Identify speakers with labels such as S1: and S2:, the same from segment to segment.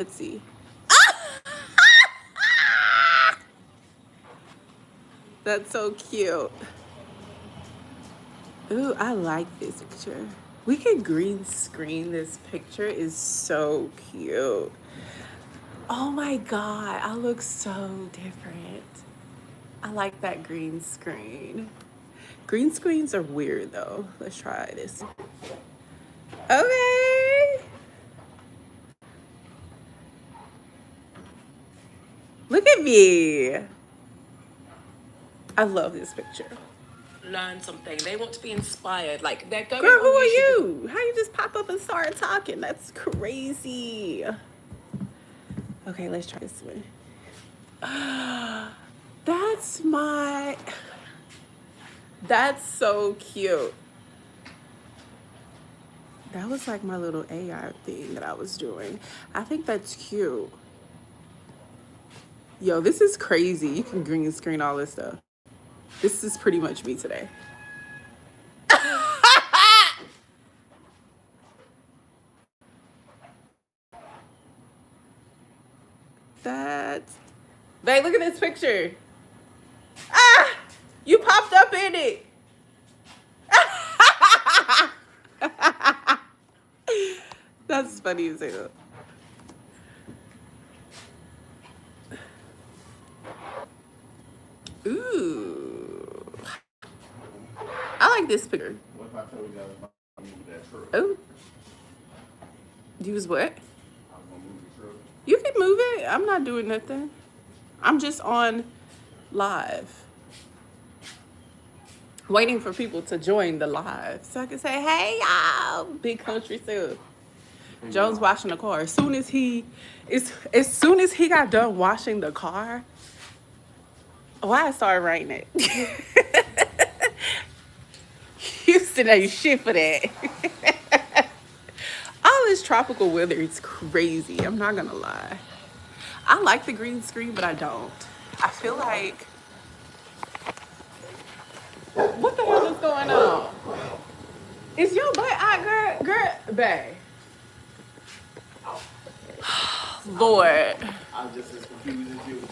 S1: Let's see. That's so cute. Ooh, I like this picture. We can green screen this picture. Is so cute. Oh my God, I look so different. I like that green screen. Green screens are weird though. Let's try this. Okay. Look at me. I love this picture.
S2: Learn something. They want to be inspired. Like they're going
S1: Girl,
S2: on
S1: who are
S2: YouTube.
S1: you? How you just pop up and start talking? That's crazy. Okay, let's try this one. That's so cute. That was like my little AI thing that I was doing. I think that's cute. Yo, this is crazy. You can green screen all this stuff. This is pretty much me today. That's... Babe, look at this picture. Ah! You popped up in it. That's funny you say that. Ooh. I like this picture.
S3: What if I told you I was about to move that truck?
S1: Oh. Use what?
S3: I was gonna move the truck.
S1: You can move it. I'm not doing nothing. I'm just on live. Waiting for people to join the live so I can say, hey y'all, big country self. Jones washing the car. As soon as he got done washing the car, why it started raining. Houston ain't shit for that. All this tropical weather is crazy. I'm not gonna lie. I like the green screen, but I don't. I feel like, what the hell is going on? Is your butt out, girl, babe? Lord.
S3: I'm just as confused as you.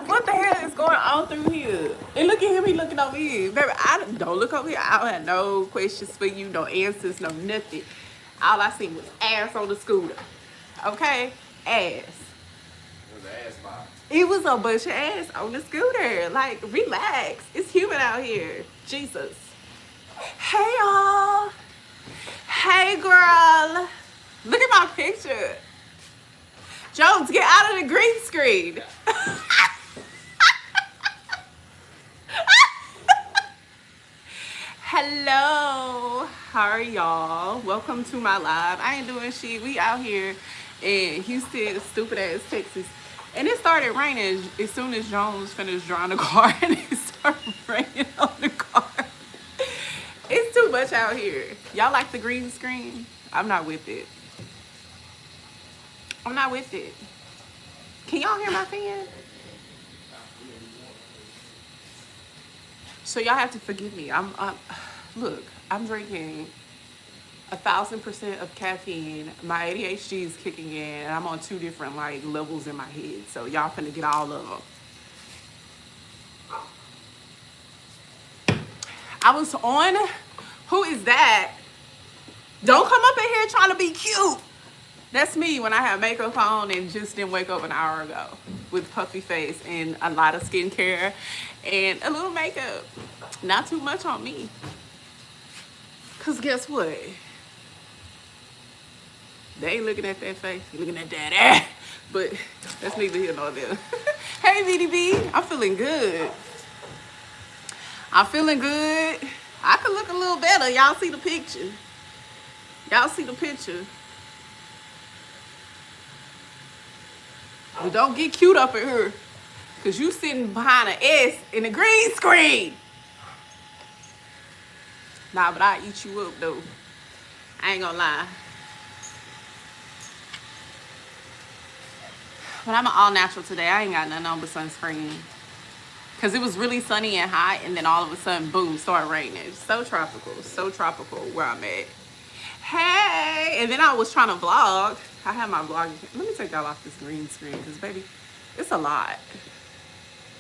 S1: What the hell is going on through here? And look at him, he looking over here. Baby, don't look over here. I don't have no questions for you, no answers, no nothing. All I seen was ass on the scooter. Okay? Ass.
S3: It was an ass box.
S1: It was a bunch of ass on the scooter. Like, relax. It's humid out here. Jesus. Hey, y'all. Hey, girl. Look at my picture. Jones, get out of the green screen. Hello. How are y'all? Welcome to my live. I ain't doing shit. We out here in Houston, stupid ass Texas. And it started raining as soon as Jones finished drawing the car and it started raining on the car. It's too much out here. Y'all like the green screen? I'm not with it. I'm not with it. Can y'all hear my fan? So y'all have to forgive me. Look, I'm drinking 1,000% of caffeine. My ADHD is kicking in, and I'm on 2 different like levels in my head. So y'all finna get all of them. I was on. Who is that? Don't come up in here trying to be cute. That's me when I have makeup on and just didn't wake up an hour ago with puffy face and a lot of skincare and a little makeup. Not too much on me. Cause guess what? They ain't looking at that face, they looking at that ass. But that's neither here nor there. Hey VDB, I'm feeling good. I'm feeling good. I could look a little better. Y'all see the picture. Y'all see the picture. But don't get cute up in here. Cause you sitting behind an S in the green screen. Nah, but I'll eat you up though. I ain't gonna lie. But I'm all natural today. I ain't got nothing on but sunscreen. Cause it was really sunny and hot and then all of a sudden, boom, started raining. So tropical where I'm at. Hey, and then I was trying to vlog I have my vlog. Let me take y'all off this green screen because, baby, it's a lot.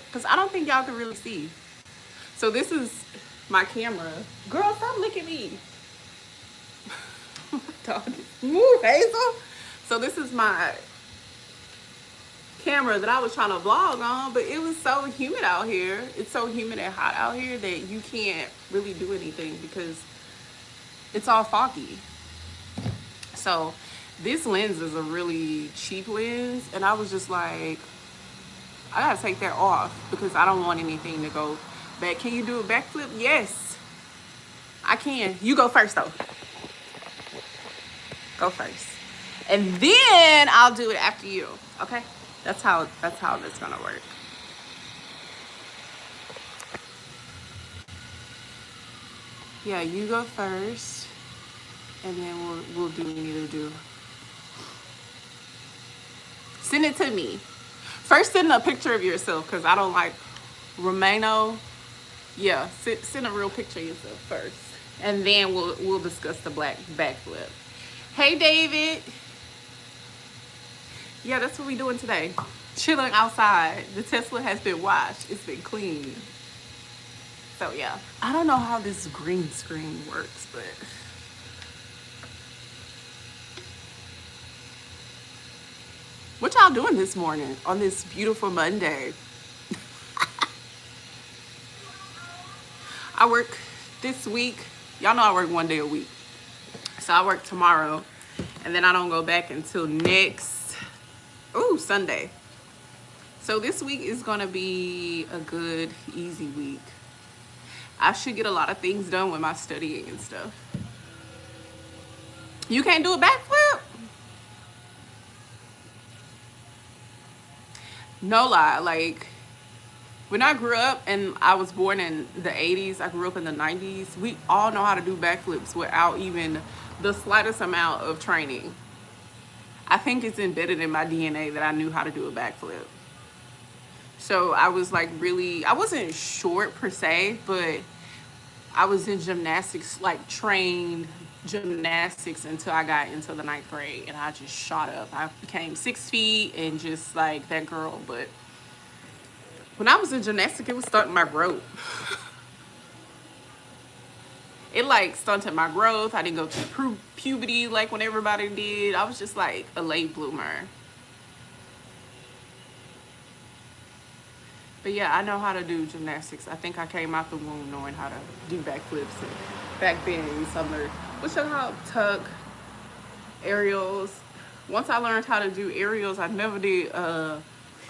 S1: Because I don't think y'all can really see. So this is my camera. Girl, stop licking me. Dog, move, Hazel. So this is my camera that I was trying to vlog on, but it was so humid out here. It's so humid and hot out here that you can't really do anything because it's all foggy. So this lens is a really cheap lens, and I was just like, I gotta take that off because I don't want anything to go back. Can you do a backflip? Yes, I can. You go first though. Go first. And then I'll do it after you. Okay? That's how that's gonna work. Yeah, you go first. And then we'll do what we need to do. Send it to me. First send a picture of yourself because I don't like Romano. Yeah, send a real picture of yourself first. And then we'll discuss the backflip. Hey David. Yeah, that's what we doing today. Chilling outside. The Tesla has been washed. It's been clean. So yeah. I don't know how this green screen works, but what y'all doing this morning on this beautiful Monday? I work this week. Y'all know I work 1 day a week. So I work tomorrow, and then I don't go back until next, Sunday. So this week is gonna be a good, easy week. I should get a lot of things done with my studying and stuff. You can't do a backflip? No lie, like when I grew up and I was born in the 80s, I grew up in the 90s, we all know how to do backflips without even the slightest amount of training. I think it's embedded in my DNA that I knew how to do a backflip. So I was like I wasn't short per se, but I was in gymnastics, like trained gymnastics until I got into the 9th grade, and I just shot up. I became 6 feet and just like that girl. But when I was in gymnastics, it was stunting my growth. It like stunted my growth. I didn't go through puberty like when everybody did. I was just like a late bloomer. But yeah, I know how to do gymnastics. I think I came out the womb knowing how to do backflips and back bends. What's it called? Tuck, aerials. Once I learned how to do aerials, I never did a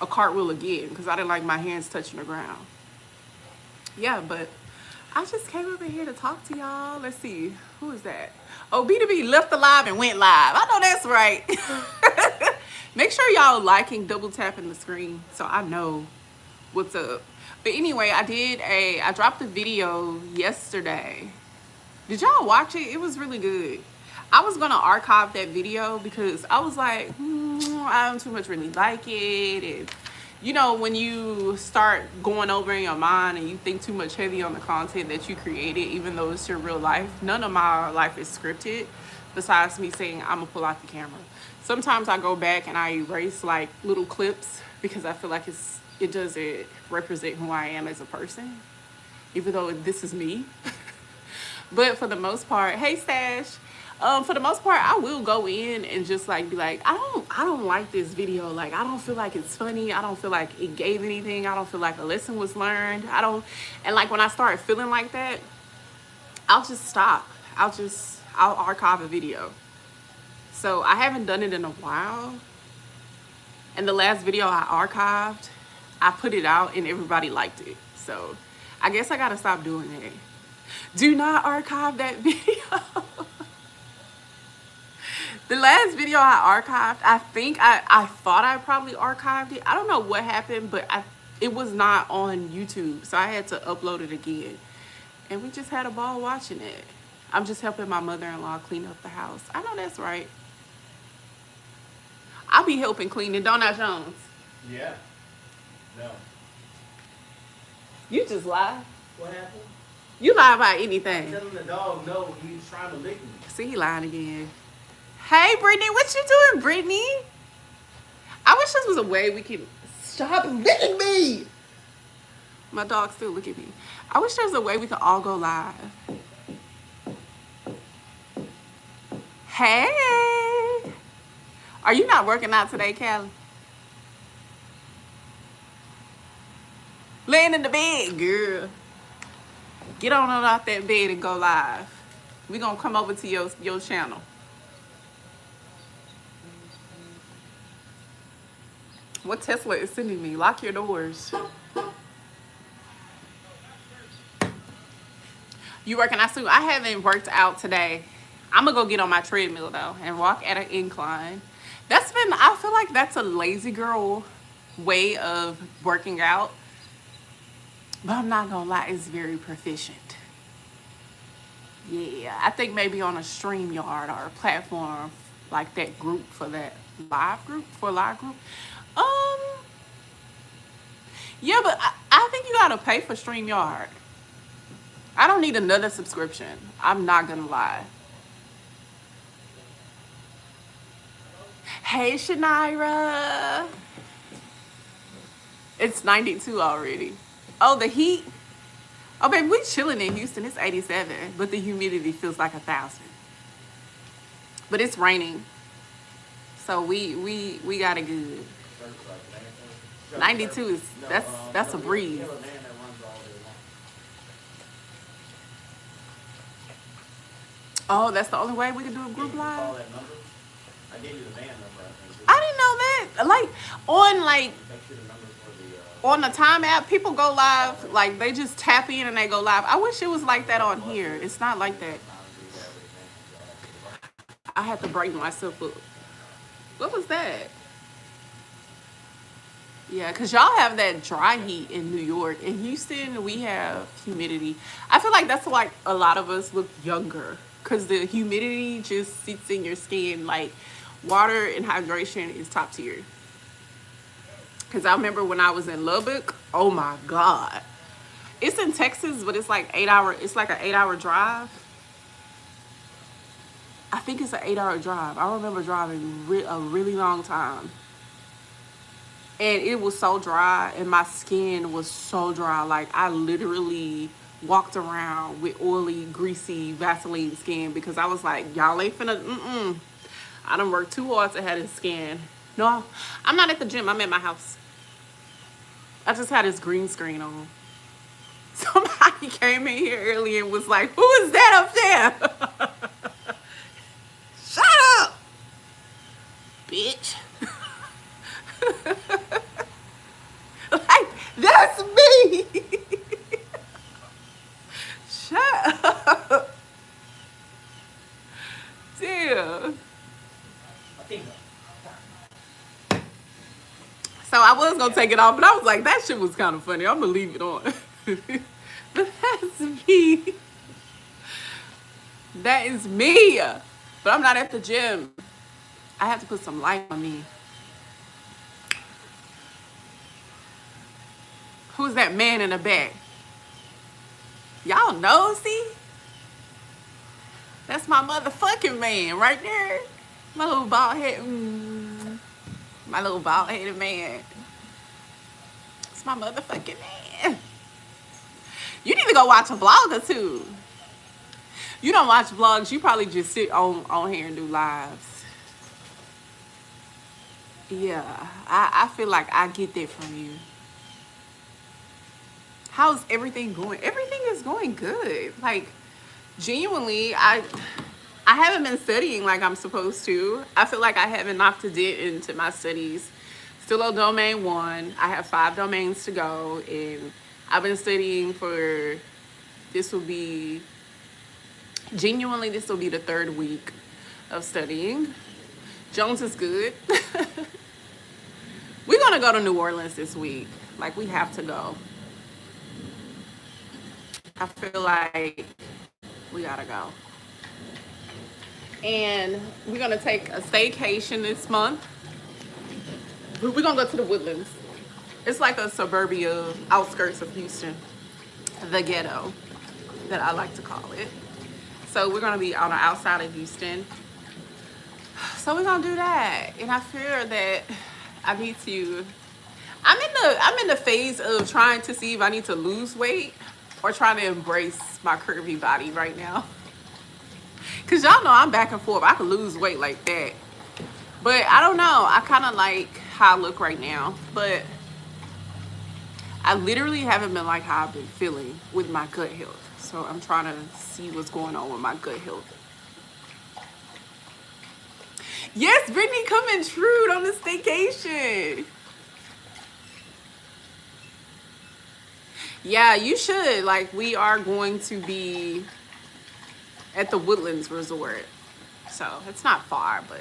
S1: cartwheel again because I didn't like my hands touching the ground. Yeah, but I just came over here to talk to y'all. Let's see, who is that? Oh, B2B left alive and went live. I know that's right. Make sure y'all liking, double tapping the screen so I know what's up. But anyway, I dropped a video yesterday. Did y'all watch it? It was really good. I was gonna archive that video because I was like, I don't too much really like it. And you know, when you start going over in your mind and you think too much heavy on the content that you created, even though it's your real life, none of my life is scripted besides me saying I'm gonna pull out the camera. Sometimes I go back and I erase like little clips because I feel like it doesn't represent who I am as a person, even though this is me. But for the most part, hey Stash, for the most part, I will go in and just like be like, I don't like this video. Like, I don't feel like it's funny. I don't feel like it gave anything. I don't feel like a lesson was learned. And like when I start feeling like that, I'll just stop. I'll archive a video. So I haven't done it in a while. And the last video I archived, I put it out and everybody liked it. So I guess I gotta stop doing it. Do not archive that video. The last video I archived, I think I thought I probably archived it. I don't know what happened, but it was not on YouTube. So I had to upload it again. And we just had a ball watching it. I'm just helping my mother-in-law clean up the house. I know that's right. I'll be helping clean it, don't I, Jones?
S3: Yeah. No.
S1: You just lie.
S3: What happened?
S1: You lie about anything.
S3: I'm telling the dog no, he was trying to lick me.
S1: See, he lying again. Hey, Brittany, what you doing, Brittany? I wish this was a way we could stop licking me. My dog still look at me. I wish there was a way we could all go live. Hey, are you not working out today, Callie? Laying in the bed, girl. Get on off that bed and go live. We gonna come over to your channel. What Tesla is sending me? Lock your doors. You working out soon? I haven't worked out today. I'm gonna go get on my treadmill though and walk at an incline. I feel like that's a lazy girl way of working out. But I'm not gonna lie, it's very proficient. Yeah, I think maybe on a StreamYard or a platform like that group for that live group, yeah, but I think you gotta pay for StreamYard. I don't need another subscription. I'm not gonna lie. Hey, Shanira. It's 92 already. Oh, the heat. Oh, baby, we chilling in Houston. It's 87, but the humidity feels like 1,000. But it's raining, so we got it good. 92 is that's a breeze. Oh, that's the only way we can do a group live.
S3: I gave you the van number, I think.
S1: I didn't know that. On the Time app, people go live, like they just tap in and they go live. I wish it was like that on here. It's not like that. I had to break myself up. What was that? Yeah, because y'all have that dry heat in New York. In Houston, we have humidity. I feel like that's why a lot of us look younger, because the humidity just sits in your skin. Like, water and hydration is top tier. Because I remember when I was in Lubbock, oh my God. It's in Texas, but it's like it's like an 8-hour drive. I think it's an 8-hour drive. I remember driving a really long time. And it was so dry, and my skin was so dry. Like, I literally walked around with oily, greasy Vaseline skin because I was like, y'all ain't finna, I done worked too hard to have this skin. No, I'm not at the gym. I'm at my house. I just had this green screen on. Somebody came in here early and was like, who is that up there? Shut up, bitch. Like, that's me. Shut up. Damn. So I was gonna take it off, but I was like, that shit was kind of funny. I'm gonna leave it on. But that's me. That is me. But I'm not at the gym. I have to put some light on me. Who's that man in the back? Y'all know, see? That's my motherfucking man right there. My little bald head. My little bald headed man. It's my motherfucking man. You need to go watch a vlog or two. You don't watch vlogs, you probably just sit on here and do lives. Yeah, I feel like I get that from you. How's everything going? Everything is going good. Like, genuinely, I haven't been studying like I'm supposed to. I feel like I haven't knocked a dent into my studies. Still on domain 1. I have 5 domains to go, and I've been studying for, this will be the 3rd week of studying. Jones is good. We're gonna go to New Orleans this week. Like, we have to go. I feel like we gotta go. And we're gonna take a staycation this month. We're gonna go to the Woodlands. It's like a suburbia outskirts of Houston, the ghetto, that I like to call it. So we're gonna be on the outside of Houston. So we're gonna do that. And I feel that I need to I'm in the phase of trying to see if I need to lose weight or trying to embrace my curvy body right now. Cause y'all know I'm back and forth. I could lose weight like that. But I don't know. I kind of like how I look right now. But I literally haven't been like how I've been feeling with my gut health. So I'm trying to see what's going on with my gut health. Yes, Brittany, come intrude on the staycation. Yeah, you should. Like, we are going to be at the Woodlands Resort. So it's not far, but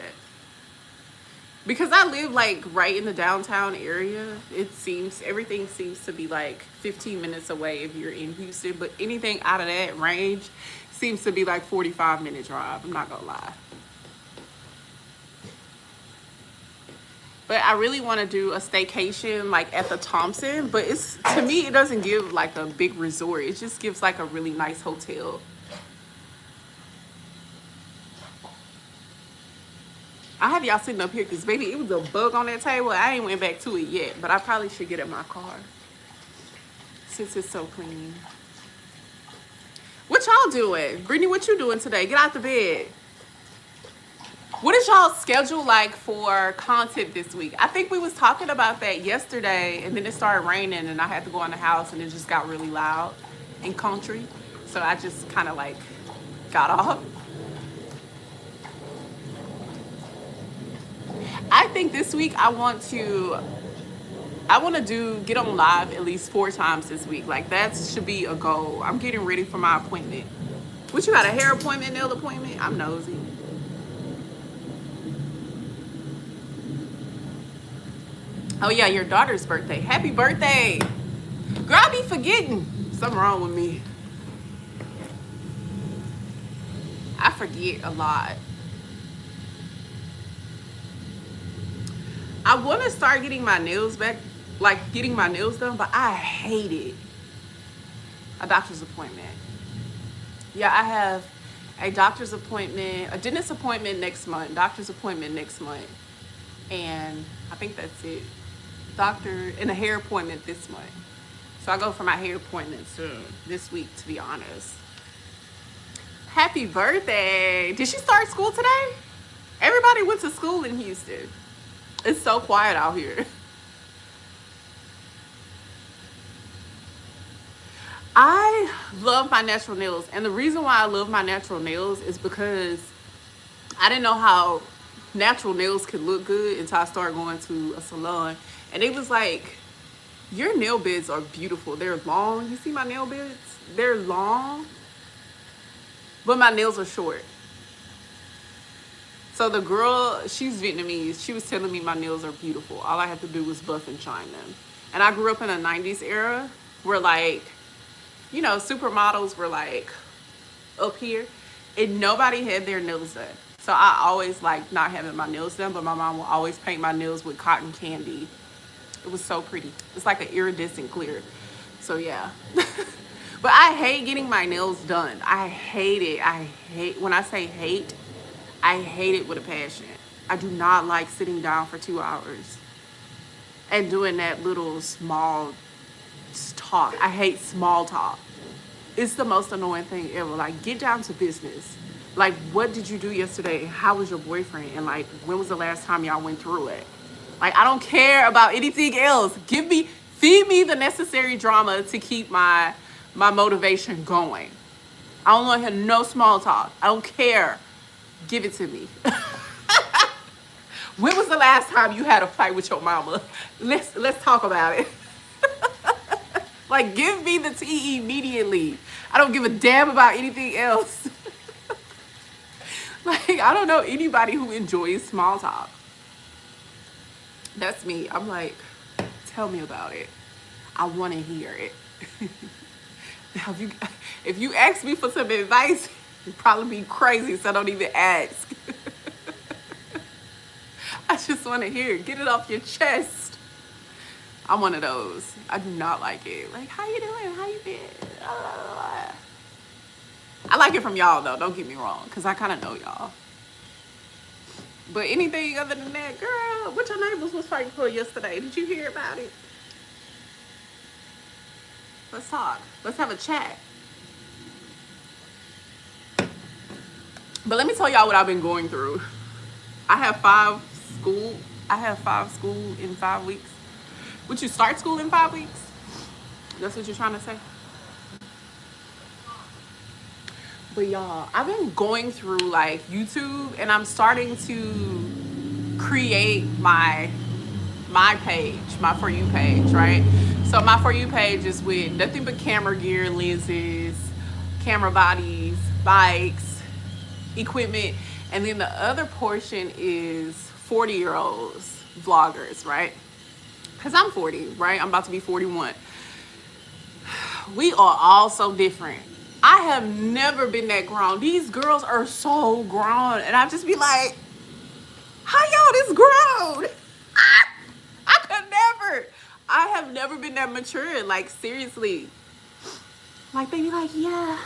S1: because I live like right in the downtown area, everything seems to be like 15 minutes away if you're in Houston, but anything out of that range seems to be like 45-minute drive. I'm not gonna lie. But I really want to do a staycation like at the Thompson, but to me it doesn't give like a big resort. It just gives like a really nice hotel. I have y'all sitting up here because baby, it was a bug on that table. I ain't went back to it yet, but I probably should get in my car since it's so clean. What y'all doing? Brittany, what you doing today? Get out the bed. What is y'all schedule like for content this week? I think we was talking about that yesterday, and then it started raining and I had to go in the house and it just got really loud and country. So I just kind of like got off. I think this week I want to get on live at least 4 times this week. Like that should be a goal. I'm getting ready for my appointment. What, you got a hair appointment, nail appointment? I'm nosy. Oh yeah, your daughter's birthday. Happy birthday. Girl, I be forgetting. Something wrong with me. I forget a lot. I want to start getting my nails back, like getting my nails done, but I hate it. A doctor's appointment. Yeah, I have a doctor's appointment, a dentist appointment next month, doctor's appointment next month. And I think that's it. Doctor and a hair appointment this month. So I go for my hair appointment soon, this week, to be honest. Happy birthday. Did she start school today? Everybody went to school in Houston. It's so quiet out here. I love my natural nails. And the reason why I love my natural nails is because I didn't know how natural nails could look good until I started going to a salon. And it was like, your nail beds are beautiful. They're long. You see my nail beds? They're long, but my nails are short. So the girl, she's Vietnamese. She was telling me my nails are beautiful. All I have to do was buff and shine them. And I grew up in a 90s era where like, you know, supermodels were like up here and nobody had their nails done. So I always like not having my nails done, but my mom will always paint my nails with cotton candy. It was so pretty. It's like an iridescent clear. So yeah. But I hate getting my nails done. I hate it. When I say hate, I hate it with a passion. I do not like sitting down for 2 hours and doing that little small talk. I hate small talk. It's the most annoying thing ever. Like, get down to business. Like, what did you do yesterday? How was your boyfriend? And like, when was the last time y'all went through it? Like, I don't care about anything else. Feed me the necessary drama to keep my motivation going. I don't want to hear no small talk. I don't care. Give it to me. When was the last time you had a fight with your mama? Let's talk about it. Like, give me the tea immediately. I don't give a damn about anything else. Like, I don't know anybody who enjoys small talk. That's me. I'm like, tell me about it. I want to hear it. Now, if you ask me for some advice, you'd probably be crazy, so don't even ask. I just want to hear it. Get it off your chest. I'm one of those. I do not like it. Like, how you doing? How you been? I like it from y'all, though. Don't get me wrong, because I kind of know y'all. But anything other than that, girl, what your neighbors was fighting for yesterday? Did you hear about it? Let's talk. Let's have a chat. But let me tell y'all what I've been going through. I have five school in 5 weeks. Would you start school in 5 weeks? That's what you're trying to say? But y'all, I've been going through like YouTube, and I'm starting to create my page, my For You page, right? So my For You page is with nothing but camera gear, lenses, camera bodies, bikes, equipment, and then the other portion is 40-year-olds, vloggers, right? Because I'm 40, right? I'm about to be 41. We are all so different. I have never been that grown. These girls are so grown, and I just be like, how y'all this grown? I could never. I have never been that mature, like seriously. Like they be like, yeah,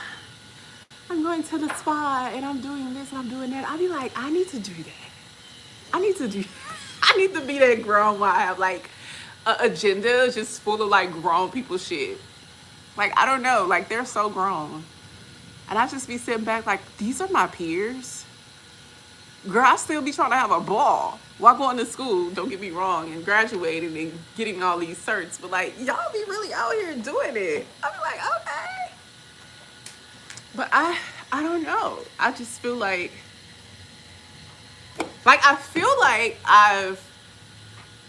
S1: I'm going to the spa and I'm doing this and I'm doing that. I be like, I need to do that. I need to be that grown while I have like an agenda just full of like grown people shit. Like, I don't know, like they're so grown. And I just be sitting back like, these are my peers. Girl, I still be trying to have a ball while going to school, don't get me wrong, and graduating and getting all these certs. But like, y'all be really out here doing it. I be like, okay. But I don't know. I just feel like I feel like I've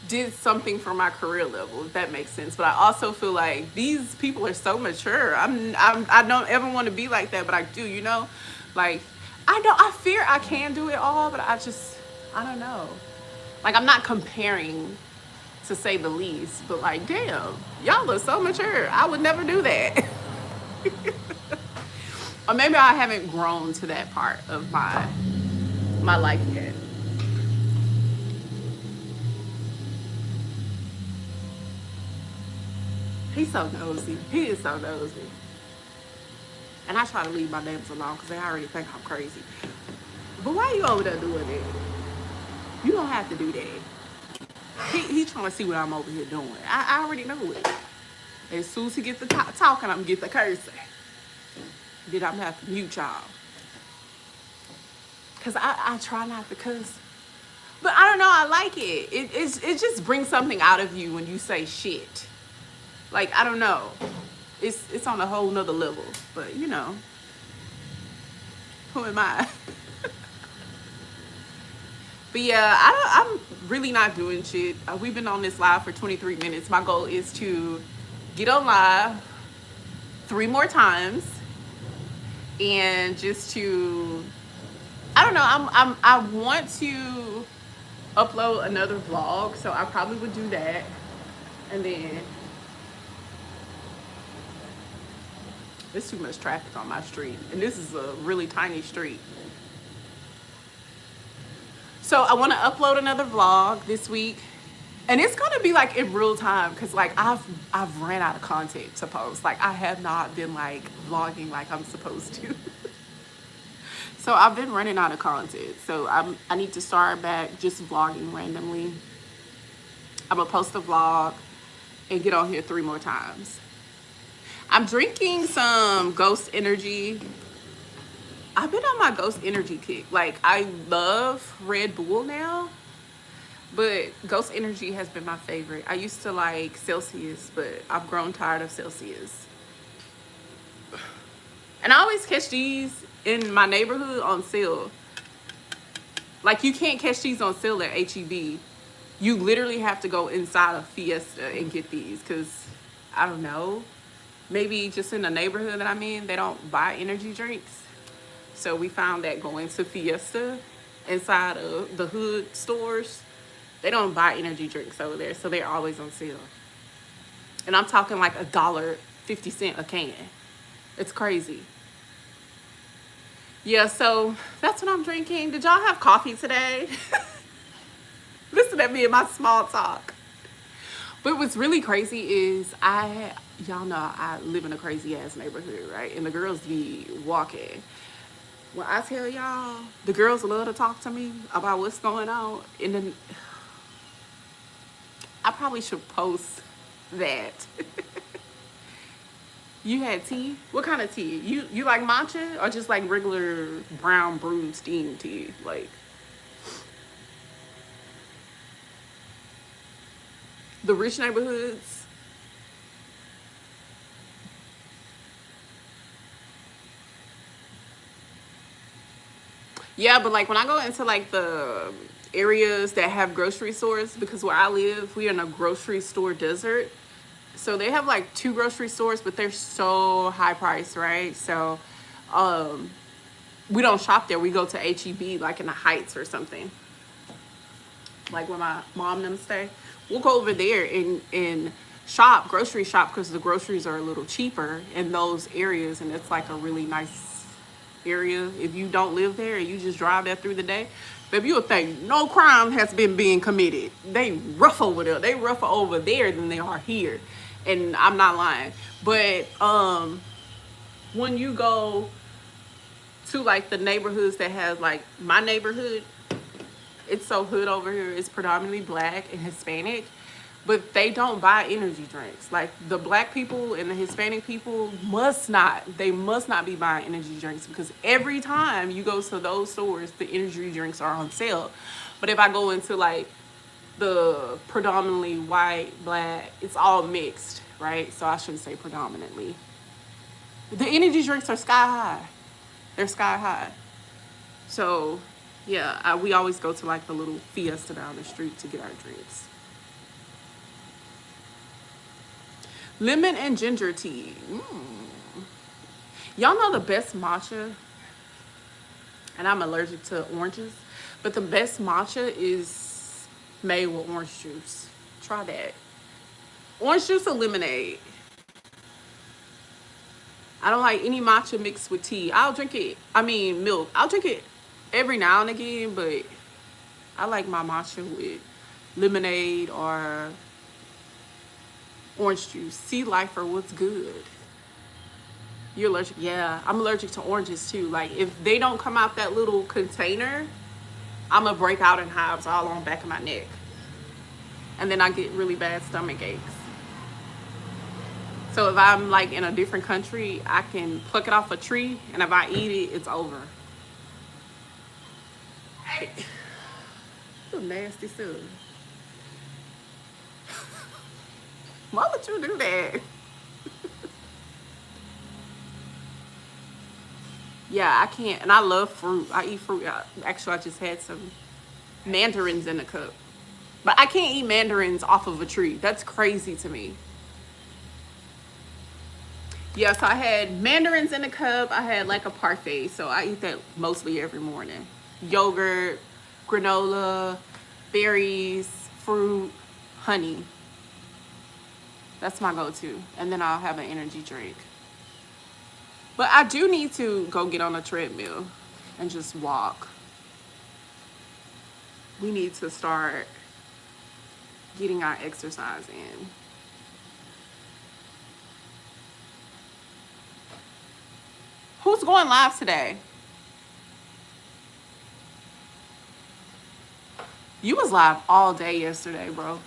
S1: did something for my career level, if that makes sense. But I also feel like these people are so mature. I don't ever want to be like that, but I do, you know? Like, I fear I can do it all, but I don't know. Like, I'm not comparing, to say the least, but like, damn, y'all look so mature. I would never do that. Or maybe I haven't grown to that part of my life yet. He's so nosy. He is so nosy. And I try to leave my neighbors alone because they already think I'm crazy. But why are you over there doing it? You don't have to do that. He's trying to see what I'm over here doing. I already know it. As soon as he gets the talking, I'm going to get the cursing. Then I'm going to have to mute y'all. Because I try not to cuss. But I don't know, I like it. It just brings something out of you when you say shit. Like, I don't know. It's on a whole nother level. But, you know, who am I? But yeah, I'm really not doing shit. We've been on this live for 23 minutes. My goal is to get on live 3 more times. And just to, I don't know, I want to upload another vlog. So I probably would do that. And then there's too much traffic on my street, and this is a really tiny street. So I want to upload another vlog this week, and it's gonna be like in real time because like I've ran out of content to post. Like I have not been like vlogging like I'm supposed to. So I've been running out of content. So I need to start back just vlogging randomly. I'm gonna post a vlog and get on here 3 more times. I'm drinking some Ghost Energy. I've been on my Ghost Energy kick. Like, I love Red Bull now, but Ghost Energy has been my favorite. I used to like Celsius, but I've grown tired of Celsius. And I always catch these in my neighborhood on sale. Like, you can't catch these on sale at HEB. You literally have to go inside of Fiesta and get these because, I don't know, maybe just in the neighborhood that I'm in, they don't buy energy drinks. So we found that going to Fiesta inside of the hood stores, they don't buy energy drinks over there. So they're always on sale. And I'm talking like $1.50 a can. It's crazy. Yeah, so that's what I'm drinking. Did y'all have coffee today? Listen at me in my small talk. But what's really crazy is y'all know I live in a crazy ass neighborhood, right? And the girls be walking. When I tell y'all, the girls love to talk to me about what's going on. And then I probably should post that. You had tea? What kind of tea? You like matcha or just like regular brown brewed steamed tea? Like the rich neighborhoods. Yeah, but like when I go into like the areas that have grocery stores, because where I live, we're in a grocery store desert. So they have like 2 grocery stores, but they're so high priced, right? So um, we don't shop there. We go to HEB, like in the Heights or something, like where my mom and them stay. We'll go over there and shop, grocery shop, because the groceries are a little cheaper in those areas, and it's like a really nice area. If you don't live there and you just drive there through the day, baby, you'll think no crime has been being committed. They rough over there. They rougher over there than they are here. And I'm not lying. But when you go to like the neighborhoods that have like my neighborhood, it's so hood over here. It's predominantly black and Hispanic, but they don't buy energy drinks. Like the black people and the Hispanic people must not be buying energy drinks, because every time you go to those stores, the energy drinks are on sale. But if I go into like the predominantly white, black, it's all mixed, right? So I shouldn't say predominantly. The energy drinks are sky high. They're sky high. So yeah, we always go to like the little fiesta down the street to get our drinks. Lemon and ginger tea. Y'all know the best matcha, and I'm allergic to oranges, but the best matcha is made with orange juice. Try that. Orange juice or lemonade. I don't like any matcha mixed with tea. I'll drink it, milk. I'll drink it every now and again, but I like my matcha with lemonade or orange juice. Sea Lifer, what's good? You're allergic? Yeah, I'm allergic to oranges too. Like if they don't come out that little container, I'm gonna break out in hives all on the back of my neck. And then I get really bad stomach aches. So if I'm like in a different country, I can pluck it off a tree, and if I eat it, it's over. Hey, you nasty stuff. Why would you do that? Yeah, I can't. And I love fruit. I eat fruit. Actually, I just had some mandarins in a cup. But I can't eat mandarins off of a tree. That's crazy to me. Yeah, so I had mandarins in a cup. I had like a parfait. So I eat that mostly every morning. Yogurt, granola, berries, fruit, honey. That's my go-to. And then I'll have an energy drink. But I do need to go get on a treadmill and just walk. We need to start getting our exercise in. Who's going live today? You was live all day yesterday, bro.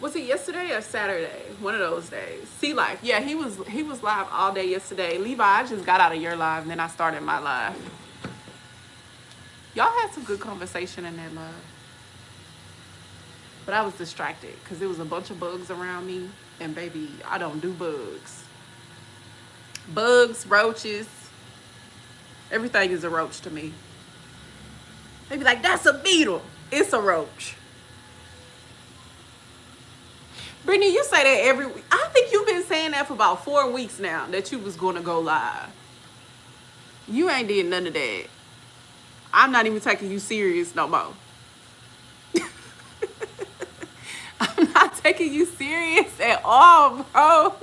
S1: Was it yesterday or Saturday? One of those days. Sea Life. Yeah, he was live all day yesterday. Levi, I just got out of your live and then I started my live. Y'all had some good conversation in that live. But I was distracted because there was a bunch of bugs around me. And baby, I don't do bugs. Bugs, roaches. Everything is a roach to me. They be like, that's a beetle. It's a roach. Brittany, you say that every week. I think you've been saying that for about 4 weeks now, that you was going to go live. You ain't did none of that. I'm not even taking you serious no more. I'm not taking you serious at all, bro.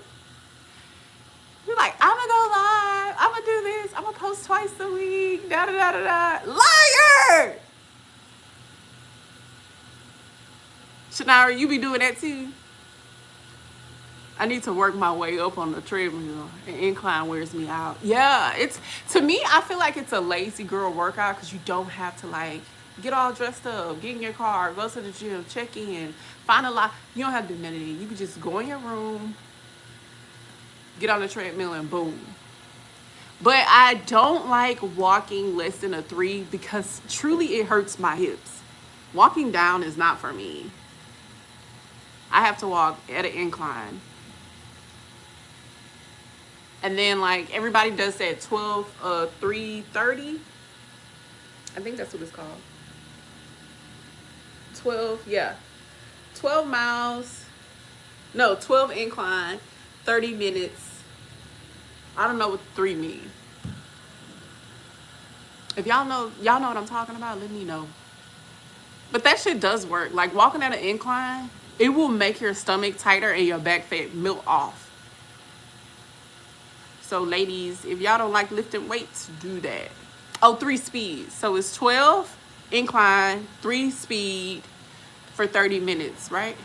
S1: You're like, I'm going to go live. I'm going to do this. I'm going to post twice a week. Da-da-da-da-da. Liar! Shannara, you be doing that too? I need to work my way up on the treadmill. An incline wears me out. Yeah, it's, to me, I feel like it's a lazy girl workout because you don't have to like get all dressed up, get in your car, go to the gym, check in, find a lot. You don't have to do none of that. You can just go in your room, get on the treadmill, and boom. But I don't like walking less than a 3 because truly it hurts my hips. Walking down is not for me. I have to walk at an incline. And then like everybody does that 3:30. I think that's what it's called. 12, yeah. 12 miles. No, 12 incline, 30 minutes. I don't know what 3 mean. If y'all know what I'm talking about, let me know. But that shit does work. Like walking at an incline, it will make your stomach tighter and your back fat melt off. So ladies, if y'all don't like lifting weights, do that. Oh, 3 speeds. So it's 12 incline, 3 speed for 30 minutes, right?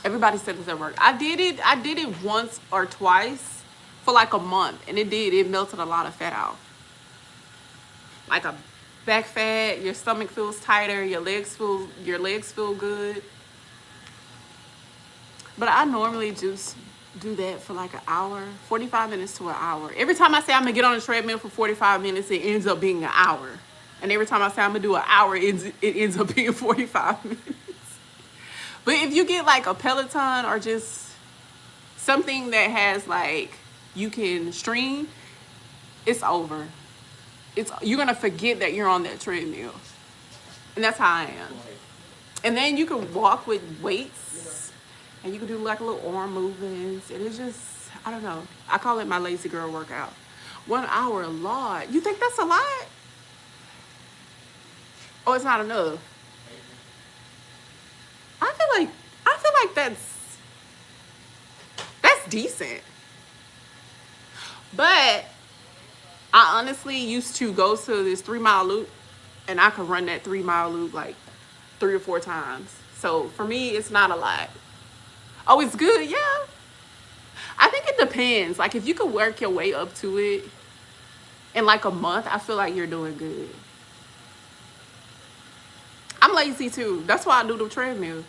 S1: Everybody said this at work. I did it once or twice for like a month, and it melted a lot of fat out. Like a back fat, your stomach feels tighter, your legs feel good. But I normally just do that for like an hour, 45 minutes to an hour. Every time I say I'm gonna get on the treadmill for 45 minutes, it ends up being an hour. And every time I say I'm gonna do an hour, it ends up being 45 minutes. But if you get like a Peloton or just something that has like, you can stream, it's over. You're gonna forget that you're on that treadmill. And that's how I am. And then you can walk with weights and you can do like little arm movements. And it's just, I don't know. I call it my lazy girl workout. 1 hour, a lot. You think that's a lot? Oh, it's not enough. I feel like that's decent. But I honestly used to go to this 3-mile loop, and I could run that 3-mile loop like 3 or 4 times. So for me, it's not a lot. Oh, it's good, yeah. I think it depends. Like if you could work your way up to it in like a month, I feel like you're doing good. I'm lazy too. That's why I do the treadmill.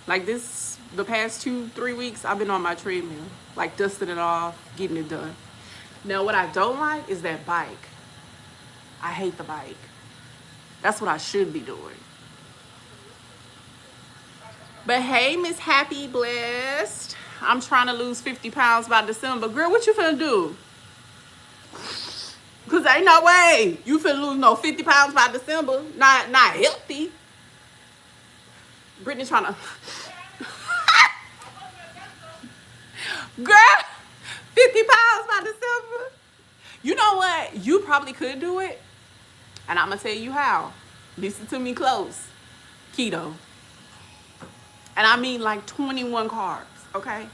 S1: Like the past 2-3 weeks, I've been on my treadmill, like dusting it off, getting it done. Now, what I don't like is that bike. I hate the bike. That's what I should be doing. But hey, Miss Happy Blessed. I'm trying to lose 50 pounds by December. Girl, what you finna do? Because ain't no way you finna lose no 50 pounds by December. Not healthy. Brittany trying to... Girl, 50 pounds by December. You know what? You probably could do it. And I'm going to tell you how. Listen to me close. Keto. And I mean like 21 carbs, okay?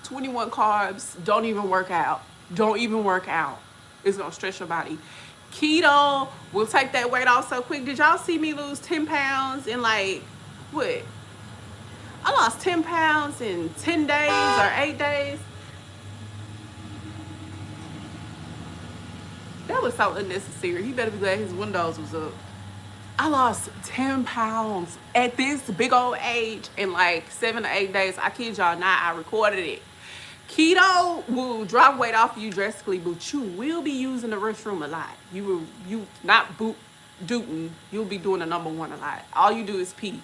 S1: 21 carbs. Don't even work out. Don't even work out. It's going to stress your body. Keto will take that weight off so quick. Did y'all see me lose 10 pounds in like, what? I lost 10 pounds in 10 days or 8 days. That was so unnecessary. He better be glad his windows was up. I lost 10 pounds at this big old age in like 7 to 8 days. I kid y'all not, I recorded it. Keto will drop weight off you drastically, but you will be using the restroom a lot. You not dooting. You'll be doing the number 1 a lot. All you do is pee.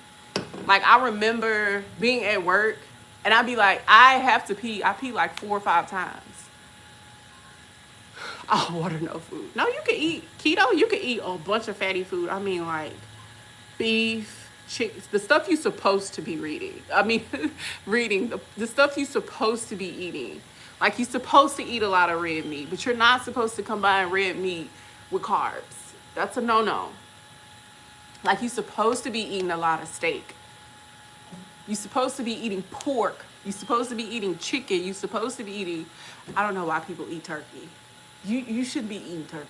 S1: Like I remember being at work and I'd be like, I have to pee. I pee like 4 or 5 times. Oh, water, no food. No, you can eat keto. You can eat a bunch of fatty food. I mean, like beef, chicken, the stuff you're supposed to be reading. I mean, reading the stuff you're supposed to be eating. Like you're supposed to eat a lot of red meat, but you're not supposed to combine red meat with carbs. That's a no-no. Like you're supposed to be eating a lot of steak. You're supposed to be eating pork. You're supposed to be eating chicken. You're supposed to be eating, I don't know why people eat turkey. You should be eating turkey.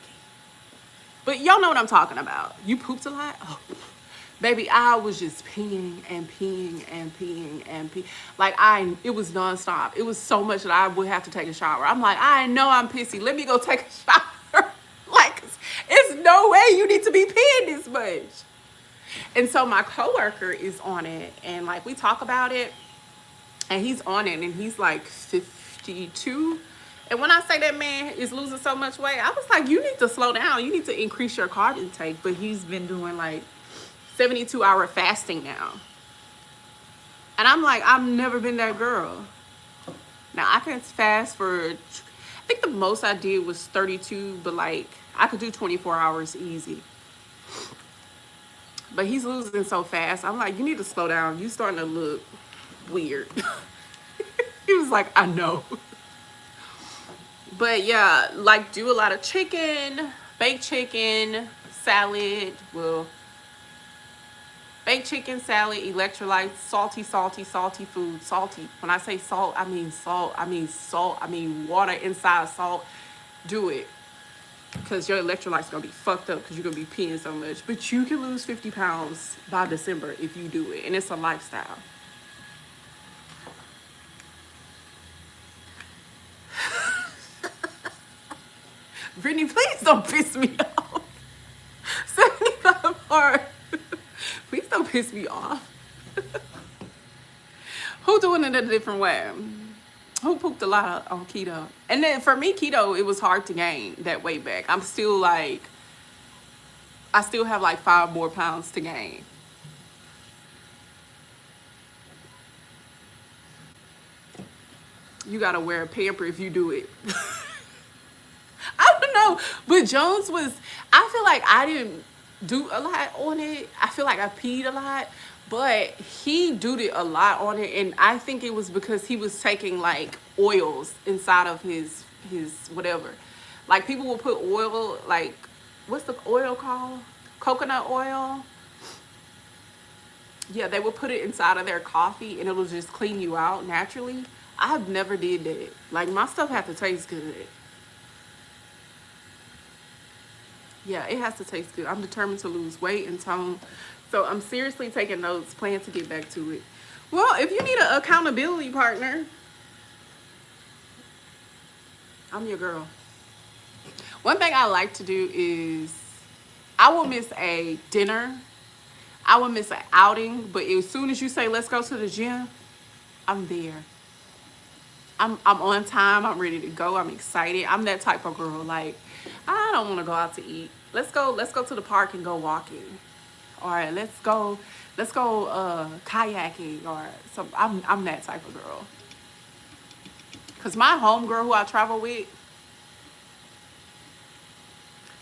S1: But y'all know what I'm talking about. You pooped a lot? Oh, Baby, I was just peeing and peeing and peeing and peeing. Like it was nonstop. It was so much that I would have to take a shower. I'm like, I know I'm pissy. Let me go take a shower. Like, it's no way you need to be peeing this much. And so my coworker is on it, and like we talk about it, and he's on it, and he's like 52. And when I say that man is losing so much weight, I was like, you need to slow down. You need to increase your carb intake. But he's been doing like 72-hour fasting now. And I'm like, I've never been that girl. Now I can fast for, I think the most I did was 32, but like I could do 24 hours easy. But he's losing so fast. I'm like, you need to slow down. You starting to look weird. He was like, I know. But yeah, like do a lot of chicken, baked chicken, salad. Well, baked chicken, salad, electrolytes, salty food. Salty. When I say salt, I mean salt. I mean salt. I mean water inside salt. Do it. Because your electrolytes going to be fucked up because you're going to be peeing so much. But you can lose 50 pounds by December if you do it. And it's a lifestyle. Brittany, please don't piss me off. 75 part. Please don't piss me off. Who doing it a different way? Who pooped a lot on keto? And then for me, keto, it was hard to gain that weight back. I'm still like, I still have like 5 more pounds to gain. You gotta wear a pamper if you do it. I don't know, but Jones was, I feel like I didn't do a lot on it. I feel like I peed a lot, but he did it a lot on it, and I think it was because he was taking like oils inside of his whatever. Like people will put oil, like, what's the oil called? Coconut oil. Yeah, they will put it inside of their coffee and it'll just clean you out naturally. I've never did that. Like my stuff have to taste good. Yeah, it has to taste good. I'm determined to lose weight and tone. So I'm seriously taking notes, plan to get back to it. Well, if you need an accountability partner, I'm your girl. One thing I like to do is I will miss a dinner. I will miss an outing. But as soon as you say, let's go to the gym, I'm there. I'm on time. I'm ready to go. I'm excited. I'm that type of girl. Like, I don't want to go out to eat. Let's go to the park and go walking. All right, let's go kayaking or some. I'm that type of girl. Cause my homegirl who I travel with,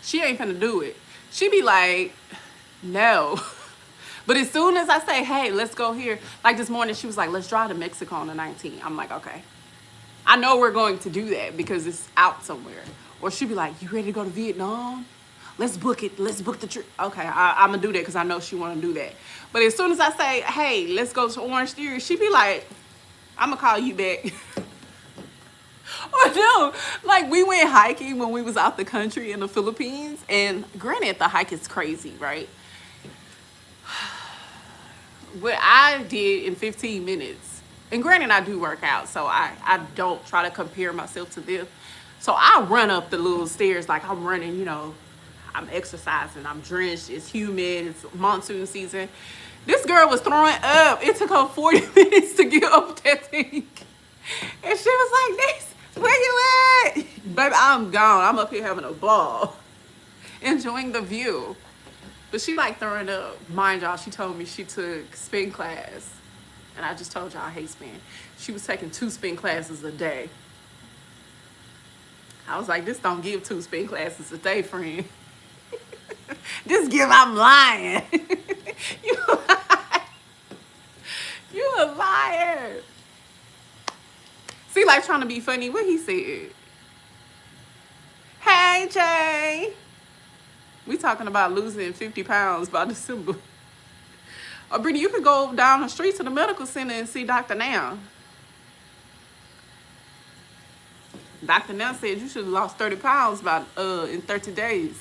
S1: she ain't finna do it. She be like, no. But as soon as I say, hey, let's go here, like this morning, she was like, let's drive to Mexico on the 19th. I'm like, okay. I know we're going to do that because it's out somewhere. Or she'd be like, you ready to go to Vietnam? Let's book it. Let's book the trip. Okay, I'm going to do that because I know she want to do that. But as soon as I say, hey, let's go to Orange Theory, she'd be like, I'm going to call you back. Or no, like we went hiking when we was out the country in the Philippines. And granted, the hike is crazy, right? What I did in 15 minutes, and granted I do work out, so I don't try to compare myself to them. So I run up the little stairs like I'm running, you know, I'm exercising, I'm drenched, it's humid, it's monsoon season. This girl was throwing up. It took her 40 minutes to get up that thing. And she was like, this, where you at? Baby, I'm gone. I'm up here having a ball, enjoying the view. But she like throwing up. Mind y'all, she told me she took spin class. And I just told y'all I hate spin. She was taking 2 spin classes a day. I was like, this don't give 2 spin classes a day, friend. Just give, I'm lying. You a liar. See, like trying to be funny. What he said? Hey, Jay. We talking about losing 50 pounds by December. Oh, Brittany, you could go down the street to the medical center and see Dr. Now. Dr. Now said you should have lost 30 pounds by in 30 days.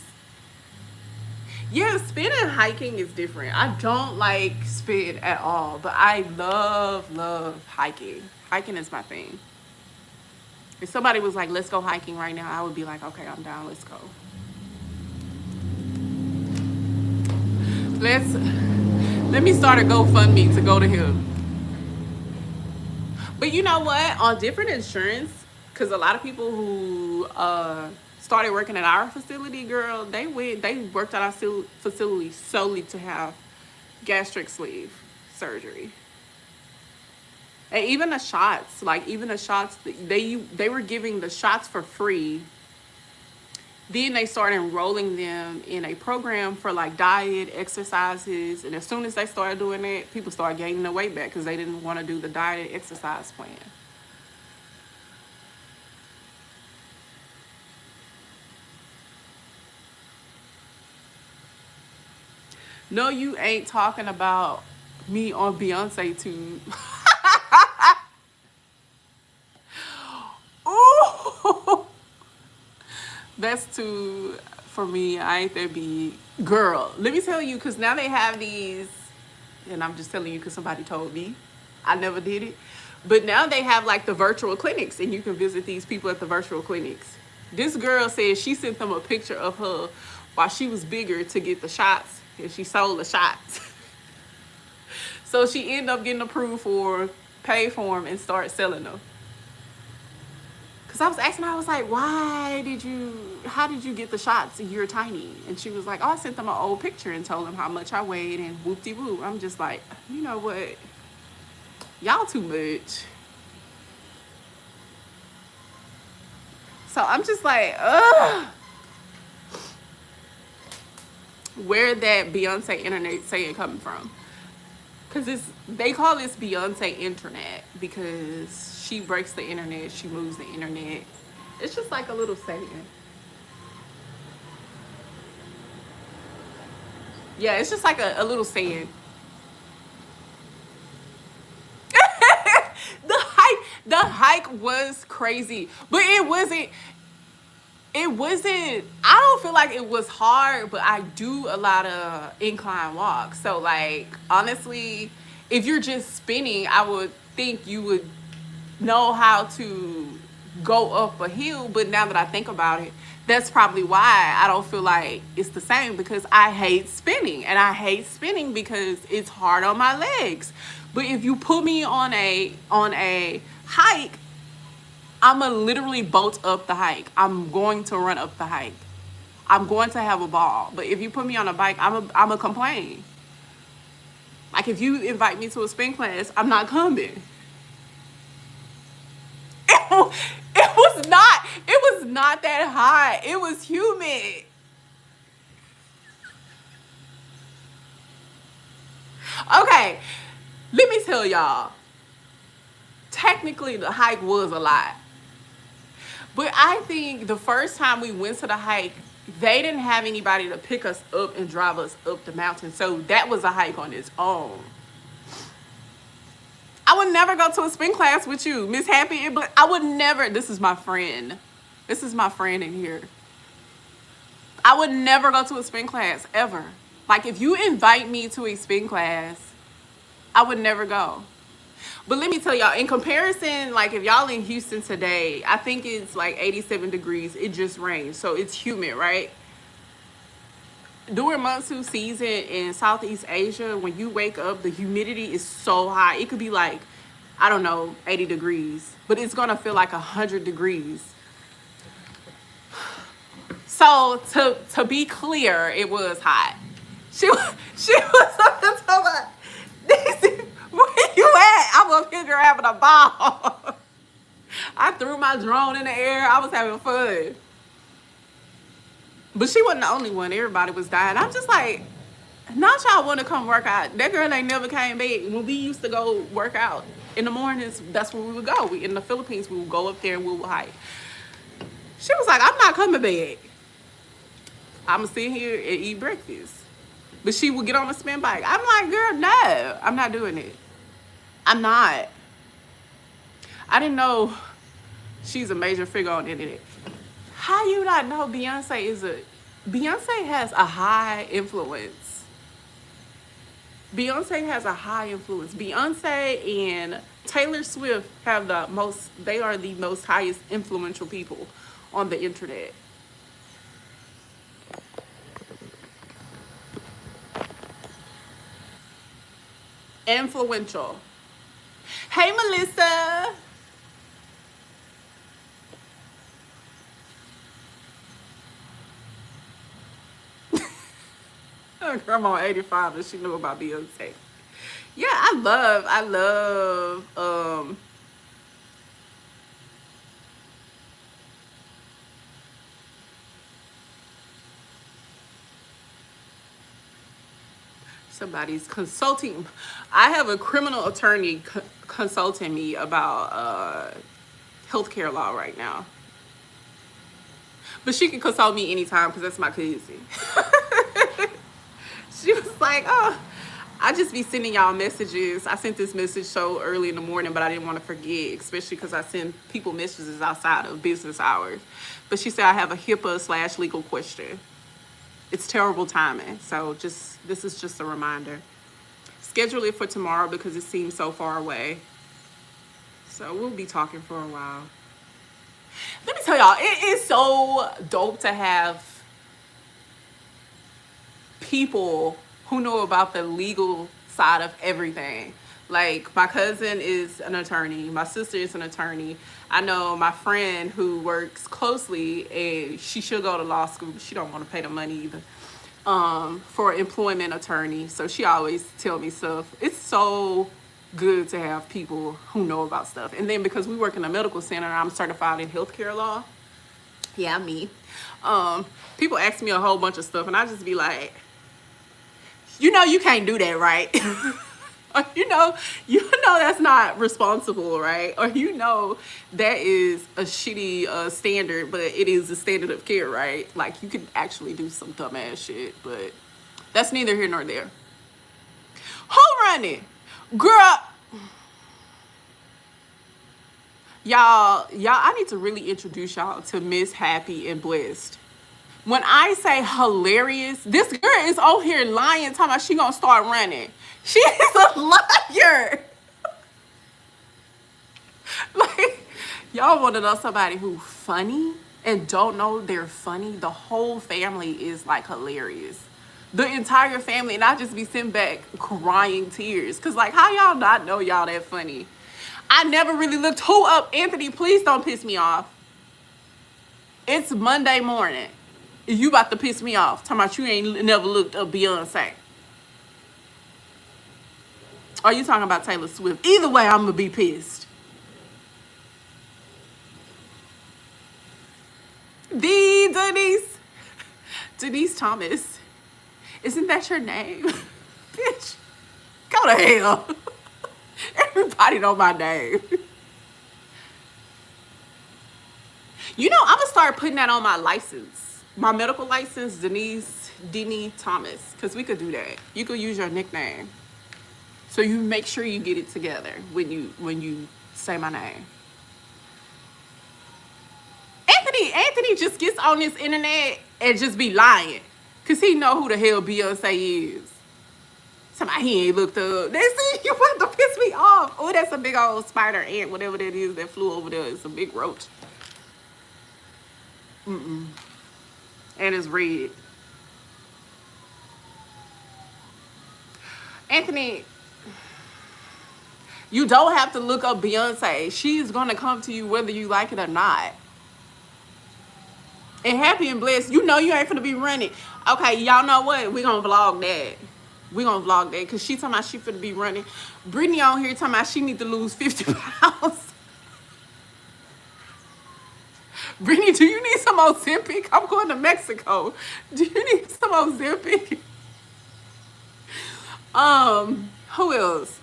S1: Yeah, spin and hiking is different. I don't like spin at all, but I love hiking. Hiking is my thing. If somebody was like, let's go hiking right now, I would be like, okay, I'm down, let's go. Let me start a GoFundMe to go to him. But you know what? On different insurance, because a lot of people who started working at our facility, girl, they worked at our facility solely to have gastric sleeve surgery. And even the shots, they were giving the shots for free. Then they started enrolling them in a program for like diet, exercises, and as soon as they started doing that, people started gaining their weight back because they didn't want to do the diet and exercise plan. No, you ain't talking about me on Beyonce too. Ooh, that's too, for me, I ain't that big. Girl, let me tell you, because now they have these, and I'm just telling you because somebody told me. I never did it. But now they have like the virtual clinics, and you can visit these people at the virtual clinics. This girl said she sent them a picture of her while she was bigger to get the shots, and she sold the shots. So she ended up getting approved for, paid for them, and started selling them. Because I was asking her, I was like, how did you get the shots? You're tiny. And she was like, oh, I sent them an old picture and told them how much I weighed and whoop-de-whoop. I'm just like, you know what? Y'all too much. So I'm just like, ugh. Where that Beyonce internet saying coming from? Because they call this Beyonce internet because she breaks the internet, she moves the internet. It's just like a little saying. Yeah, it's just like a little saying. The hike was crazy, but it wasn't, I don't feel like it was hard, but I do a lot of incline walks. So like, honestly, if you're just spinning, I would think you would know how to go up a hill. But now that I think about it, that's probably why I don't feel like it's the same, because I hate spinning, and I hate spinning because it's hard on my legs. But if you put me on a hike, I'm gonna literally bolt up the hike. I'm going to run up the hike. I'm going to have a ball. But if you put me on a bike, I'm a complain. Like if you invite me to a spin class, I'm not coming. It was not that hot. It was humid. Okay, let me tell y'all. Technically, the hike was a lot. But I think the first time we went to the hike, they didn't have anybody to pick us up and drive us up the mountain. So that was a hike on its own. I would never go to a spin class with you, Miss Happy. I would never. This is my friend. This is my friend in here. I would never go to a spin class, ever. Like, if you invite me to a spin class, I would never go. But let me tell y'all, in comparison, like if y'all in Houston today, I think it's like 87 degrees. It just rained, so it's humid, right? During monsoon season in Southeast Asia, when you wake up, the humidity is so high. It could be like, I don't know, 80 degrees, but it's gonna feel like 100 degrees. So to be clear, it was hot. She was up there talking about, where you at? I'm up here having a ball. I threw my drone in the air. I was having fun. But she wasn't the only one. Everybody was dying. I'm just like, not y'all want to come work out. That girl ain't never came back. When we used to go work out in the mornings, that's where we would go. In the Philippines, we would go up there and we would hike. She was like, I'm not coming back. I'm going to sit here and eat breakfast. But she would get on a spin bike. I'm like, girl, no. I'm not doing it. I'm not. I didn't know she's a major figure on the internet. How you not know Beyonce is a Beyonce has a high influence. Beyonce has a high influence. Beyonce and Taylor Swift have the most, they are the most highest influential people on the internet. Influential. Hey, Melissa. Her grandma 85 and she knew about Beyonce. Yeah, I love somebody's consulting. I have a criminal attorney consulting me about healthcare law right now. But she can consult me anytime because that's my cousin. She was like, oh, I just be sending y'all messages. I sent this message so early in the morning, but I didn't want to forget, especially because I send people messages outside of business hours. But she said I have a HIPAA / legal question. It's terrible timing. So this is just a reminder. Schedule it for tomorrow because it seems so far away. So we'll be talking for a while. Let me tell y'all, it is so dope to have people who know about the legal side of everything. Like my cousin is an attorney, my sister is an attorney. I know my friend who works closely and she should go to law school, but she don't want to pay the money either. For employment attorney. So she always tell me stuff. It's so good to have people who know about stuff. And then because we work in a medical center, I'm certified in healthcare law. Yeah, me. People ask me a whole bunch of stuff and I just be like, you know you can't do that, right? Or you know that's not responsible, right? Or you know that is a shitty standard, but it is a standard of care, right? Like you could actually do some dumbass shit, but that's neither here nor there. Who running? Girl, y'all, I need to really introduce y'all to Miss Happy and Blessed. When I say hilarious, this girl is on here lying, talking about she gonna start running. She is a liar. Like, y'all want to know somebody who funny and don't know they're funny? The whole family is like hilarious. The entire family, and I just be sitting back crying tears. Cause like, how y'all not know y'all that funny? I never really looked who up. Anthony, please don't piss me off. It's Monday morning. You about to piss me off. Talking about you ain't never looked up Beyonce. Are you talking about Taylor Swift? Either way, I'm gonna be pissed. Denise Thomas. Isn't that your name? Bitch, go to hell. Everybody know my name. You know, I'm gonna start putting that on my license. My medical license, Denise Thomas. Because we could do that. You could use your nickname. So you make sure you get it together when you say my name. Anthony just gets on this internet and just be lying. Cause he know who the hell Beyonce is. Somebody he ain't looked up. They see you want to piss me off. Oh, that's a big old spider ant, whatever that is that flew over there. It's a big roach. And it's red. Anthony, you don't have to look up Beyonce. She's gonna come to you whether you like it or not. And Happy and Blessed, you know you ain't finna be running. Okay, y'all know what? We gonna vlog that. We gonna vlog that because she talking about she finna be running. Brittany on here talking about she need to lose 50 pounds. Brittany, do you need some Ozempic? I'm going to Mexico. Do you need some Ozempic? Who else?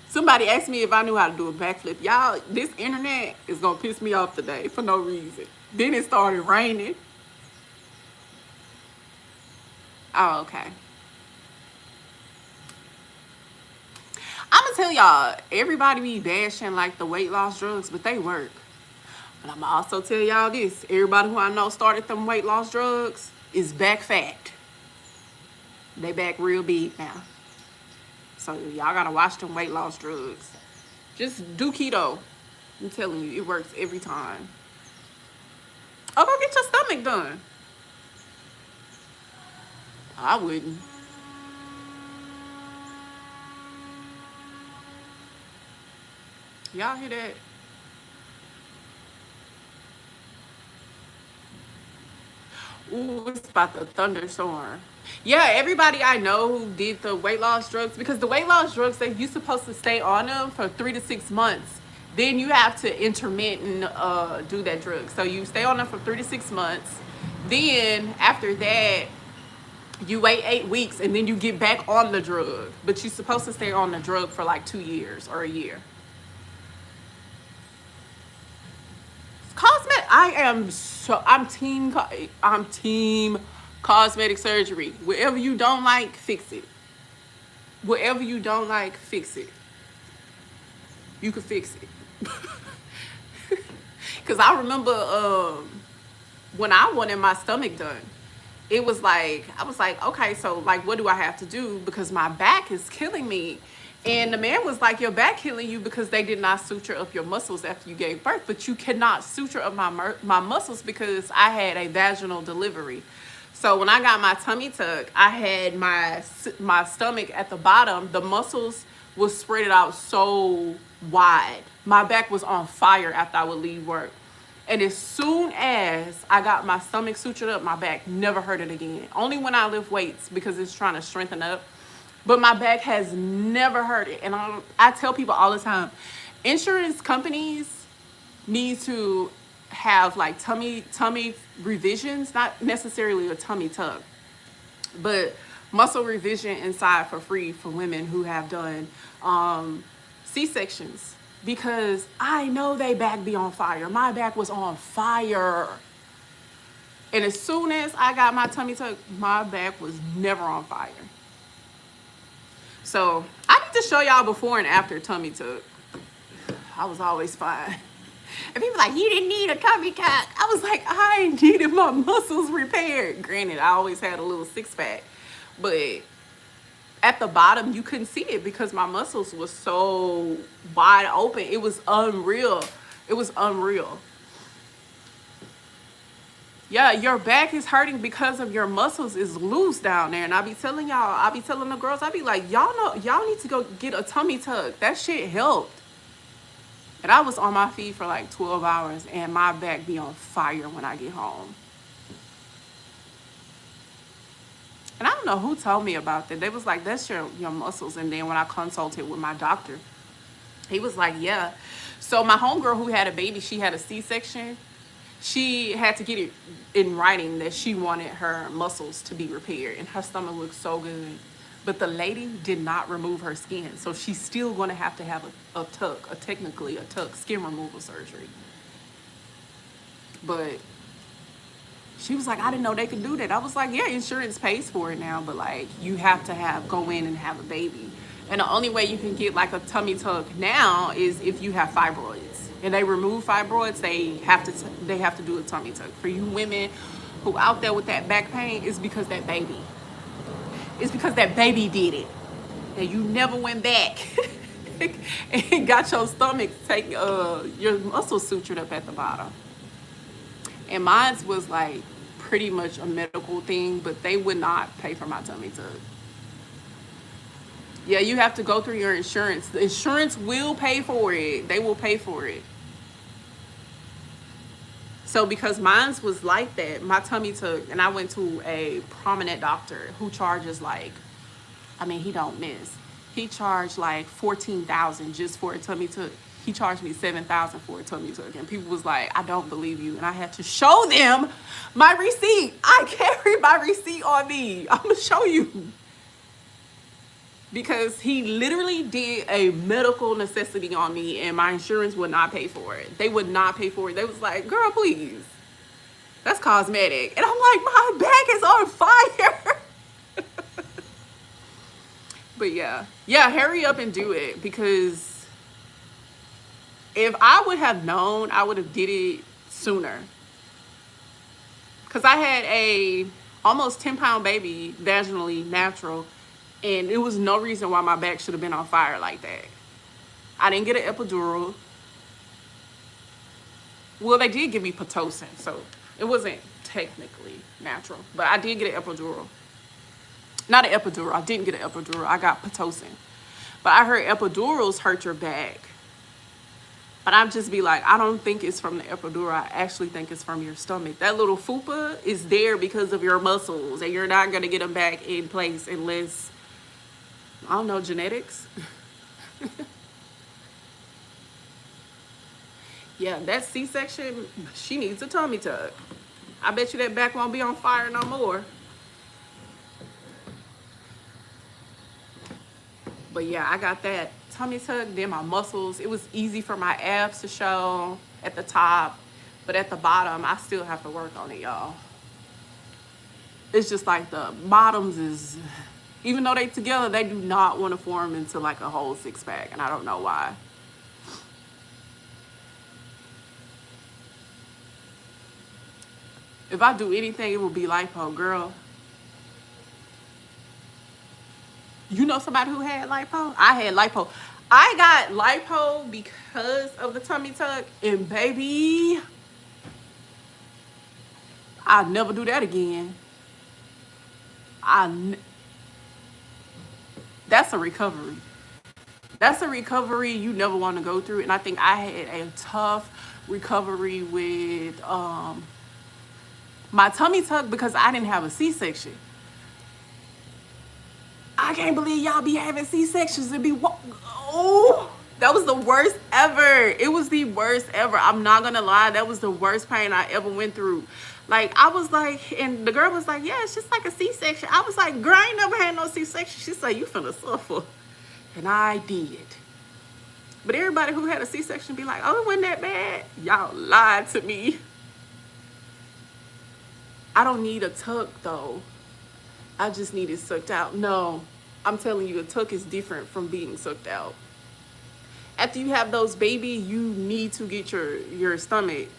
S1: Somebody asked me if I knew how to do a backflip. Y'all, this internet is gonna piss me off today for no reason. Then it started raining. Oh, okay. I'm gonna tell y'all, everybody be bashing like the weight loss drugs, but they work. And I'm also tell y'all this. Everybody who I know started them weight loss drugs is back fat. They back real big now. So y'all gotta watch them weight loss drugs. Just do keto. I'm telling you, it works every time. Oh, go get your stomach done. I wouldn't. Y'all hear that? Ooh, it's about the thunderstorm. Yeah, everybody I know who did the weight loss drugs, because the weight loss drugs, you're supposed to stay on them for 3 to 6 months. Then you have to intermittent do that drug. So you stay on them for 3 to 6 months. Then after that, you wait 8 weeks and then you get back on the drug. But you're supposed to stay on the drug for like 2 years or a year. Cosmetic, I'm team cosmetic surgery. Whatever you don't like, fix it. Whatever you don't like, fix it. You can fix it. Because I remember when I wanted my stomach done, it was like, I was like, okay, so like, what do I have to do? Because my back is killing me. And the man was like, your back killing you because they did not suture up your muscles after you gave birth. But you cannot suture up my muscles because I had a vaginal delivery. So when I got my tummy tuck, I had my stomach at the bottom. The muscles was spread out so wide. My back was on fire after I would leave work. And as soon as I got my stomach sutured up, my back never hurt it again. Only when I lift weights because it's trying to strengthen up. But my back has never hurt it. And I tell people all the time, insurance companies need to have like tummy revisions, not necessarily a tummy tuck, but muscle revision inside for free for women who have done C-sections. Because I know they back be on fire. My back was on fire. And as soon as I got my tummy tuck, my back was never on fire. So I need to show y'all before and after tummy tuck. I was always fine. And people like, you didn't need a tummy tuck. I was like, I needed my muscles repaired. Granted, I always had a little six-pack. But at the bottom, you couldn't see it because my muscles was so wide open. It was unreal. It was unreal. Yeah, your back is hurting because of your muscles is loose down there. And I be telling y'all, I be telling the girls, I be like, y'all need to go get a tummy tuck. That shit helped. And I was on my feet for like 12 hours and my back be on fire when I get home. And I don't know who told me about that. They was like, that's your muscles. And then when I consulted with my doctor, he was like, yeah. So my homegirl who had a baby, she had a C-section. She had to get it in writing that she wanted her muscles to be repaired. And her stomach looked so good. But the lady did not remove her skin. So she's still going to have a tuck, technically a tuck, skin removal surgery. But she was like, I didn't know they could do that. I was like, yeah, insurance pays for it now. But like, you have to go in and have a baby. And the only way you can get like a tummy tuck now is if you have fibroids. And they remove fibroids, they have to do a tummy tuck. For you women who out there with that back pain, it's because that baby. It's because that baby did it. And you never went back and got your stomach your muscles sutured up at the bottom. And mine was like pretty much a medical thing, but they would not pay for my tummy tuck. Yeah, you have to go through your insurance. The insurance will pay for it. They will pay for it. So because mine was like that, my tummy tuck, and I went to a prominent doctor who charges like, I mean, he don't miss. He charged like $14,000 just for a tummy tuck. He charged me $7,000 for a tummy tuck. And people was like, I don't believe you. And I had to show them my receipt. I carry my receipt on me. I'm going to show you. Because he literally did a medical necessity on me and my insurance would not pay for it. They would not pay for it. They was like, girl, please. That's cosmetic. And I'm like, my back is on fire. But yeah, hurry up and do it. Because if I would have known, I would have did it sooner. Because I had a almost 10-pound baby vaginally natural, and it was no reason why my back should have been on fire like that. I didn't get an epidural. Well, they did give me Pitocin, so it wasn't technically natural, but I did get an epidural. Not an epidural. I didn't get an epidural. I got Pitocin. But I heard epidurals hurt your back. But I'd just be like, I don't think it's from the epidural. I actually think it's from your stomach. That little fupa is there because of your muscles, and you're not going to get them back in place unless, I don't know, genetics. Yeah, that C-section, she needs a tummy tuck. I bet you that back won't be on fire no more. But yeah, I got that tummy tuck, then my muscles. It was easy for my abs to show at the top, but at the bottom, I still have to work on it, y'all. It's just like the bottoms is, even though they together, they do not want to form into like a whole six-pack, and I don't know why. If I do anything, it will be lipo, girl. You know somebody who had lipo? I had lipo. I got lipo because of the tummy tuck, and baby, I'll never do that again. That's a recovery. That's a recovery you never want to go through, and I think I had a tough recovery with my tummy tuck because I didn't have a C-section. I can't believe y'all be having C-sections and be, oh, that was the worst ever. It was the worst ever. I'm not gonna lie, that was the worst pain I ever went through. Like, I was like, and the girl was like, yeah, it's just like a C-section. I was like, girl, I ain't never had no C-section. She said, you finna suffer. And I did. But everybody who had a C-section be like, oh, it wasn't that bad. Y'all lied to me. I don't need a tuck though. I just need it sucked out. No, I'm telling you, a tuck is different from being sucked out. After you have those babies, you need to get your stomach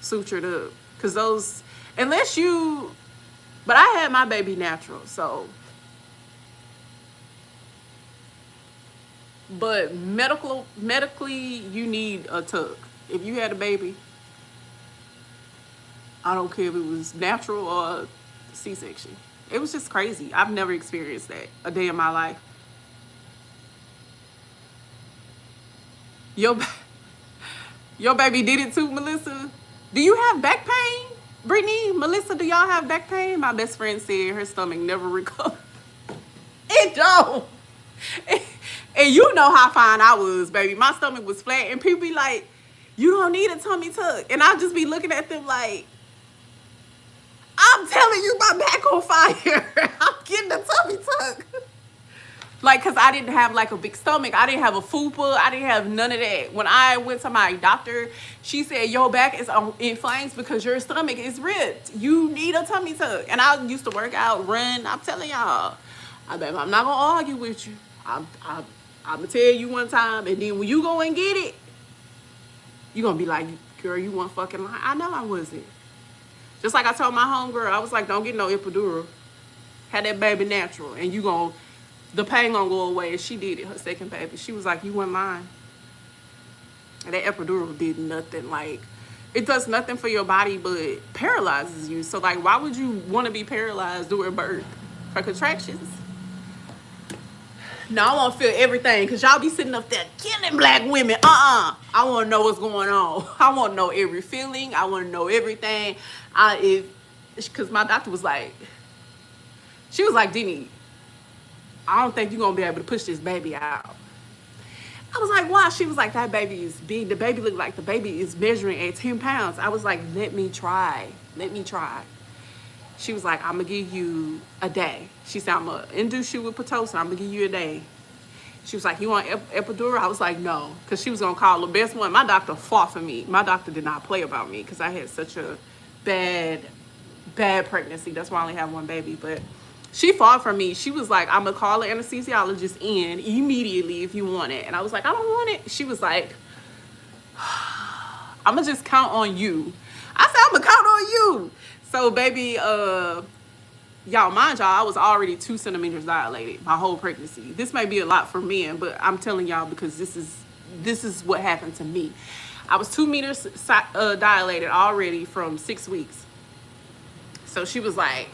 S1: sutured up. Cause those, unless you, but I had my baby natural, so. But medically, you need a tuck. If you had a baby, I don't care if it was natural or C-section. It was just crazy. I've never experienced that a day in my life. Your baby did it too, Melissa. Do you have back pain? Brittany, Melissa, do y'all have back pain? My best friend said her stomach never recovered. It don't. And you know how fine I was, baby. My stomach was flat, and people be like, you don't need a tummy tuck. And I'll just be looking at them like, I'm telling you, my back on fire. I'm getting a tummy tuck. Like, because I didn't have like a big stomach. I didn't have a fupa. I didn't have none of that. When I went to my doctor, she said, your back is in flames because your stomach is ripped. You need a tummy tuck. And I used to work out, run. I'm telling y'all, I'm not going to argue with you. I'm going to tell you one time. And then when you go and get it, you're going to be like, girl, you weren't fucking lying. I know I wasn't. Just like I told my homegirl, I was like, don't get no epidural. Had that baby natural. And the pain gonna go away. And she did it, her second baby. She was like, you weren't lying. And that epidural did nothing. Like, it does nothing for your body, but paralyzes you. So, like, why would you want to be paralyzed during birth? For contractions? No, I want to feel everything. Because y'all be sitting up there killing black women. I want to know what's going on. I want to know every feeling. I want to know everything. Because my doctor was like, she was like, Denny, I don't think you're going to be able to push this baby out. I was like, why? She was like, that baby is big. The baby looked like the baby is measuring at 10 pounds. I was like, let me try. Let me try. She was like, I'm going to give you a day. She said, I'm going to induce you with Pitocin. I'm going to give you a day. She was like, you want epidural? I was like, no. Because she was going to call the best one. My doctor fought for me. My doctor did not play about me because I had such a bad pregnancy. That's why I only have one baby. But she fought for me. She was like, I'm going to call an anesthesiologist in immediately if you want it. And I was like, I don't want it. She was like, I'm going to just count on you I said, I'm gonna count on you. So baby, y'all, mind y'all, I was already 2 centimeters dilated my whole pregnancy. This may be a lot for men, but I'm telling y'all because this is what happened to me. I was 2 meters dilated already from 6 weeks. So she was like,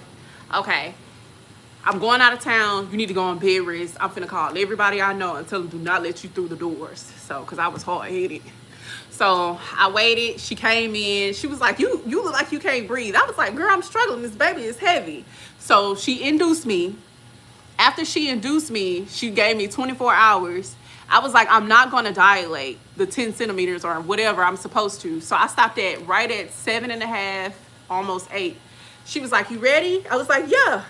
S1: okay, I'm going out of town. You need to go on bed rest. I'm finna call everybody I know and tell them do not let you through the doors. So, cause I was hard-headed. So I waited. She came in. She was like, you look like you can't breathe. I was like, girl, I'm struggling. This baby is heavy. So she induced me. After she induced me, she gave me 24 hours. I was like, I'm not going to dilate the 10 centimeters or whatever I'm supposed to. So I stopped at right at 7.5, almost 8. She was like, you ready? I was like, yeah.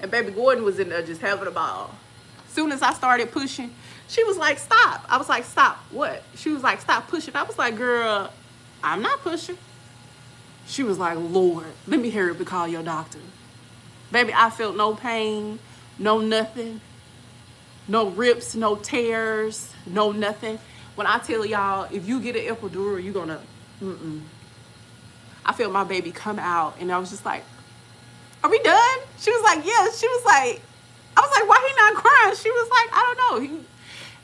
S1: And baby Gordon was in there just having a ball. As soon as I started pushing, she was like, stop. I was like, stop what? She was like, stop pushing. I was like, girl, I'm not pushing. She was like, Lord, let me hurry up and call your doctor. Baby, I felt no pain, no nothing, no rips, no tears, no nothing. When I tell y'all, if you get an epidural, you're gonna, I felt my baby come out and I was just like, are we done? She was like, yeah. She was like, I was like, why he not crying? She was like, I don't know.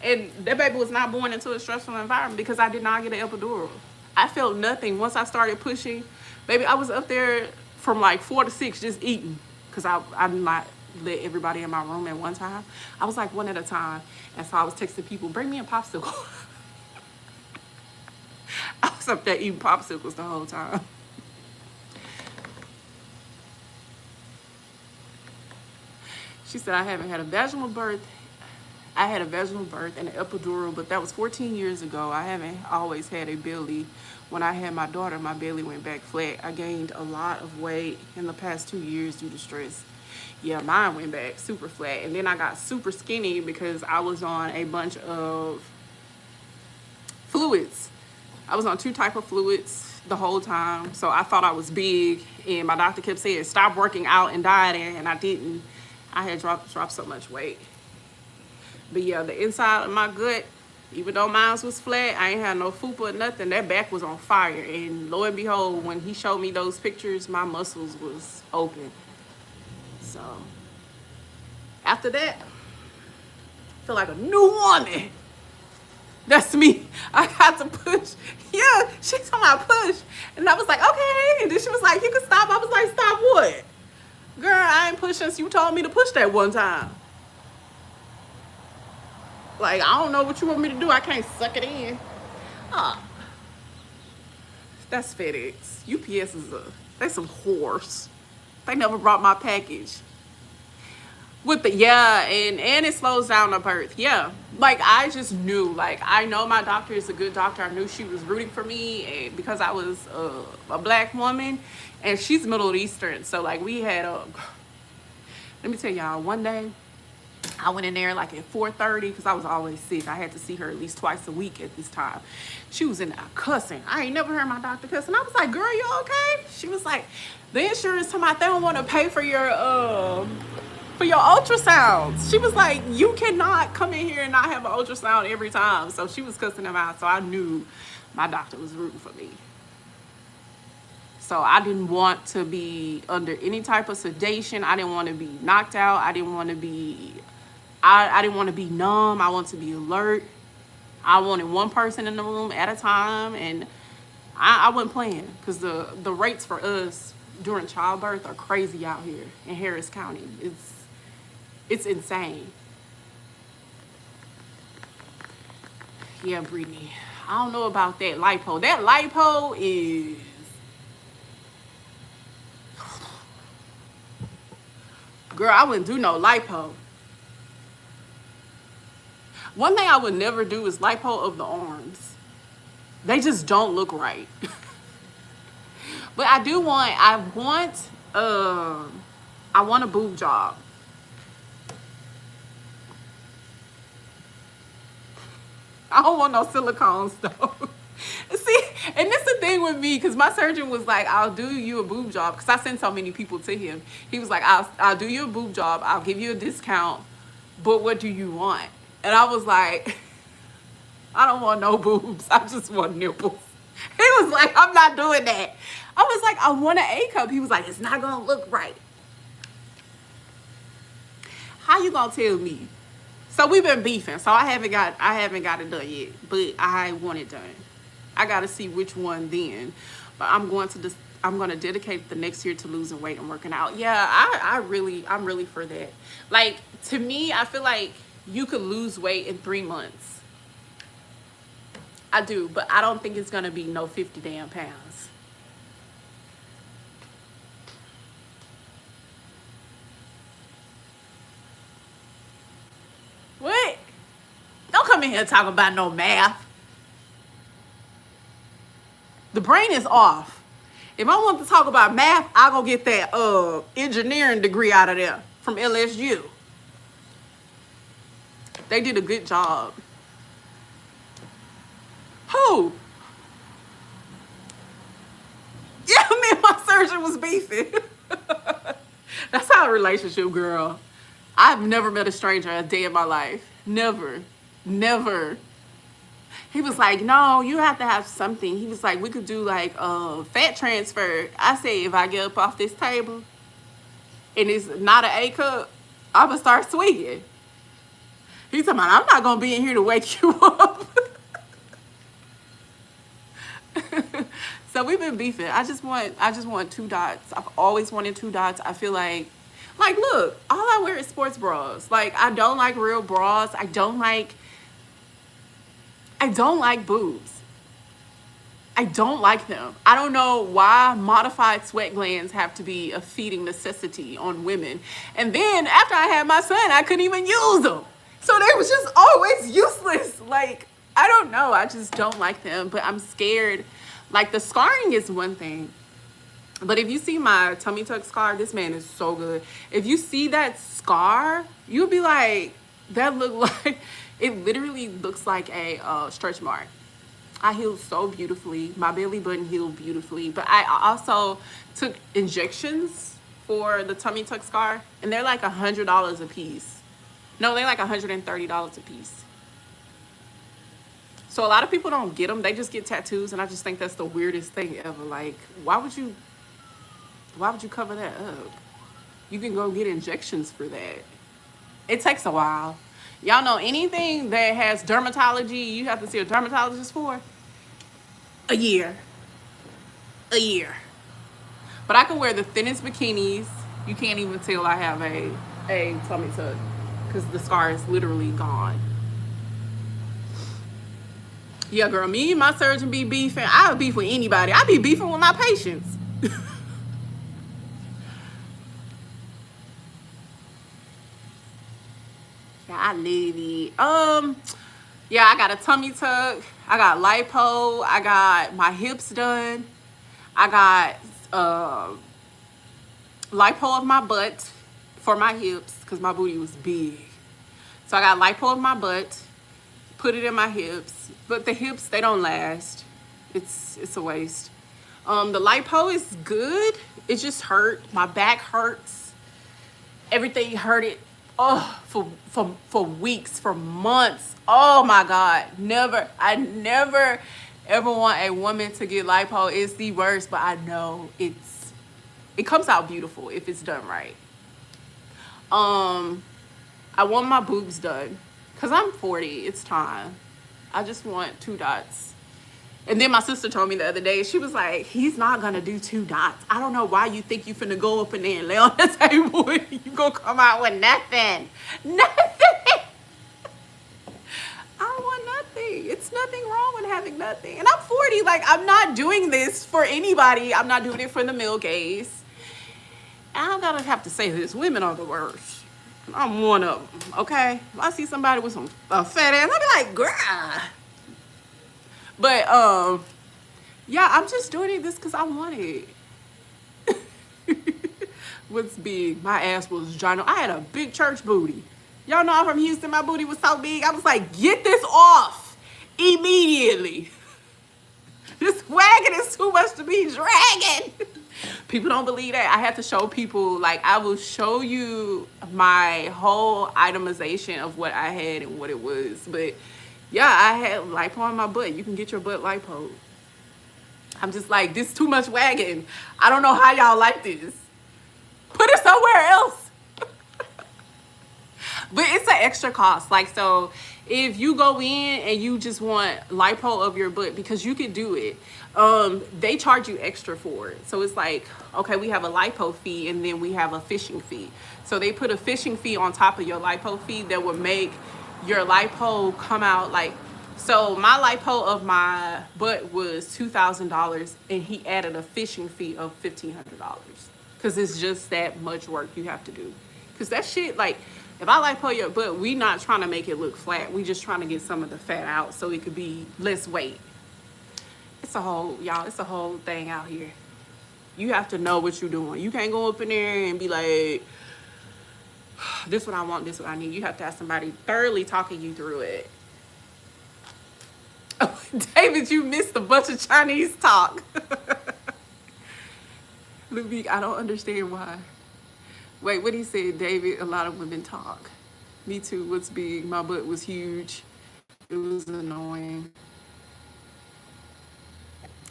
S1: And that baby was not born into a stressful environment because I did not get an epidural. I felt nothing once I started pushing. Baby, I was up there from like 4 to 6 just eating because I did not let everybody in my room at one time. I was like one at a time. And so I was texting people, bring me a popsicle. I was up there eating popsicles the whole time. She said, I haven't had a vaginal birth. I had a vaginal birth and an epidural, but that was 14 years ago. I haven't always had a belly. When I had my daughter, my belly went back flat. I gained a lot of weight in the past 2 years due to stress. Yeah, mine went back super flat. And then I got super skinny because I was on a bunch of fluids. I was on 2 types of fluids the whole time. So I thought I was big. And my doctor kept saying, stop working out and dieting. And I didn't. I had dropped so much weight. But yeah, the inside of my gut, even though mine was flat, I ain't had no fupa or nothing. That back was on fire. And lo and behold, when he showed me those pictures, my muscles was open. So after that, I feel like a new woman. That's me. I got to push. Yeah, she told me I push. And I was like, okay. And then she was like, you can stop. I was like, stop what? Girl, I ain't pushing since you told me to push that one time. Like, I don't know what you want me to do. I can't suck it in. Ah, that's FedEx. UPS is they some whores. They never brought my package. With the, yeah, and it slows down the birth. Yeah, like I just knew. Like I know my doctor is a good doctor. I knew she was rooting for me, and because I was a black woman, and she's Middle Eastern. So like we had a. Let me tell y'all. One day, I went in there like at 4:30 because I was always sick. I had to see her at least twice a week at this time. She was in there cussing. I ain't never heard my doctor cussing. I was like, girl, you okay? She was like, the insurance told me they don't want to pay for your ultrasounds. She was like, you cannot come in here and not have an ultrasound every time. So she was cussing them out. So I knew my doctor was rooting for me. So I didn't want to be under any type of sedation. I didn't want to be knocked out. I didn't want to be, I didn't want to be numb. I wanted to be alert. I wanted one person in the room at a time. And I wasn't playing because the rates for us during childbirth are crazy out here in Harris County. It's insane. Yeah, Brittany. I don't know about that lipo. That lipo is... Girl, I wouldn't do no lipo. One thing I would never do is lipo of the arms. They just don't look right. But I want a boob job. I don't want no silicones though. See, and this is the thing with me, because my surgeon was like, I'll do you a boob job, because I sent so many people to him. He was like, I'll do you a boob job, I'll give you a discount, but what do you want? And I was like, I don't want no boobs, I just want nipples. He was like, I'm not doing that. I was like, I want an A cup. He was like, it's not gonna look right. How you gonna tell me? So we've been beefing. So I haven't got it done yet, but I want it done. I gotta see which one then. But I'm gonna dedicate the next year to losing weight and working out. Yeah, I'm really for that. Like, to me, I feel like you could lose weight in 3 months. I do, but I don't think it's gonna be no 50 damn pounds. What? Don't come in here talking about no math. The brain is off. If I want to talk about math, I'll go get that engineering degree out of there from LSU. They did a good job. Who? Yeah, me and my surgeon was beefing. That's our relationship, girl. I've never met a stranger a day in my life. Never. Never. He was like, no, you have to have something. He was like, we could do like fat transfer. I said, if I get up off this table and it's not an A cup, I'm going to start swinging. He's talking about, I'm not going to be in here to wake you up. So we've been beefing. I just want 2 dots. I've always wanted 2 dots. I feel like look, all I wear is sports bras. Like, I don't like real bras. I don't like boobs. I don't like them. I don't know why modified sweat glands have to be a feeding necessity on women. And then after I had my son, I couldn't even use them. So they was just always useless. Like, I don't know. I just don't like them. But I'm scared. Like, the scarring is one thing. But if you see my tummy tuck scar, this man is so good. If you see that scar, you'll be like, that look like, it literally looks like a stretch mark. I healed so beautifully. My belly button healed beautifully. But I also took injections for the tummy tuck scar, and they're like $100 a piece. No, they're like $130 a piece. So a lot of people don't get them. They just get tattoos, and I just think that's the weirdest thing ever. Like, why would you cover that up? You can go get injections for that. It takes a while. Y'all know anything that has dermatology, you have to see a dermatologist for? A year. A year. But I can wear the thinnest bikinis. You can't even tell I have a tummy tuck because the scar is literally gone. Yeah, girl, me and my surgeon be beefing. I would beef with anybody. I be beefing with my patients. Yeah, I love it. Yeah, I got a tummy tuck. I got lipo. I got my hips done. I got lipo of my butt for my hips because my booty was big. So I got lipo of my butt, put it in my hips. But the hips, they don't last. It's a waste. The lipo is good. It just hurt. My back hurts. Everything hurted. Oh, for weeks, for months. Oh my God. I never ever want a woman to get lipo. It's the worst, but I know it comes out beautiful if it's done right. I want my boobs done because I'm 40. It's time. I just want 2 dots. And then my sister told me the other day, she was like, he's not going to do 2 dots. I don't know why you think you finna go up in there and lay on the table and you gonna come out with nothing. Nothing. I don't want nothing. It's nothing wrong with having nothing. And I'm 40. Like, I'm not doing this for anybody. I'm not doing it for the male gaze. And I'm gonna have to say this. Women are the worst. I'm one of them, okay? If I see somebody with some fat ass, I'll be like, girl. But, yeah, I'm just doing this because I want it. What's big? My ass was giant. I had a big church booty. Y'all know I'm from Houston. My booty was so big. I was like, get this off immediately. This wagon is too much to be dragging. People don't believe that. I have to show people, like, I will show you my whole itemization of what I had and what it was. But yeah, I had lipo on my butt. You can get your butt lipo. I'm just like, this is too much wagging. I don't know how y'all like this. Put it somewhere else. But it's an extra cost. Like, so if you go in and you just want lipo of your butt, because you could do it, they charge you extra for it. So it's like, okay, we have a lipo fee and then we have a fishing fee. So they put a fishing fee on top of your lipo fee that would make your lipo come out like, so my lipo of my butt was $2,000 and he added a fishing fee of $1,500 because it's just that much work you have to do. Because that shit, like, if I lipo your butt, we not trying to make it look flat. We just trying to get some of the fat out so it could be less weight. It's a whole, y'all, it's a whole thing out here. You have to know what you're doing. You can't go up in there and be like, this is what I want, this is what I need. You have to have somebody thoroughly talking you through it. Oh, David, you missed a bunch of Chinese talk. Lubique, I don't understand why. Wait, what he said, David, a lot of women talk. Me too, what's big? My butt was huge. It was annoying.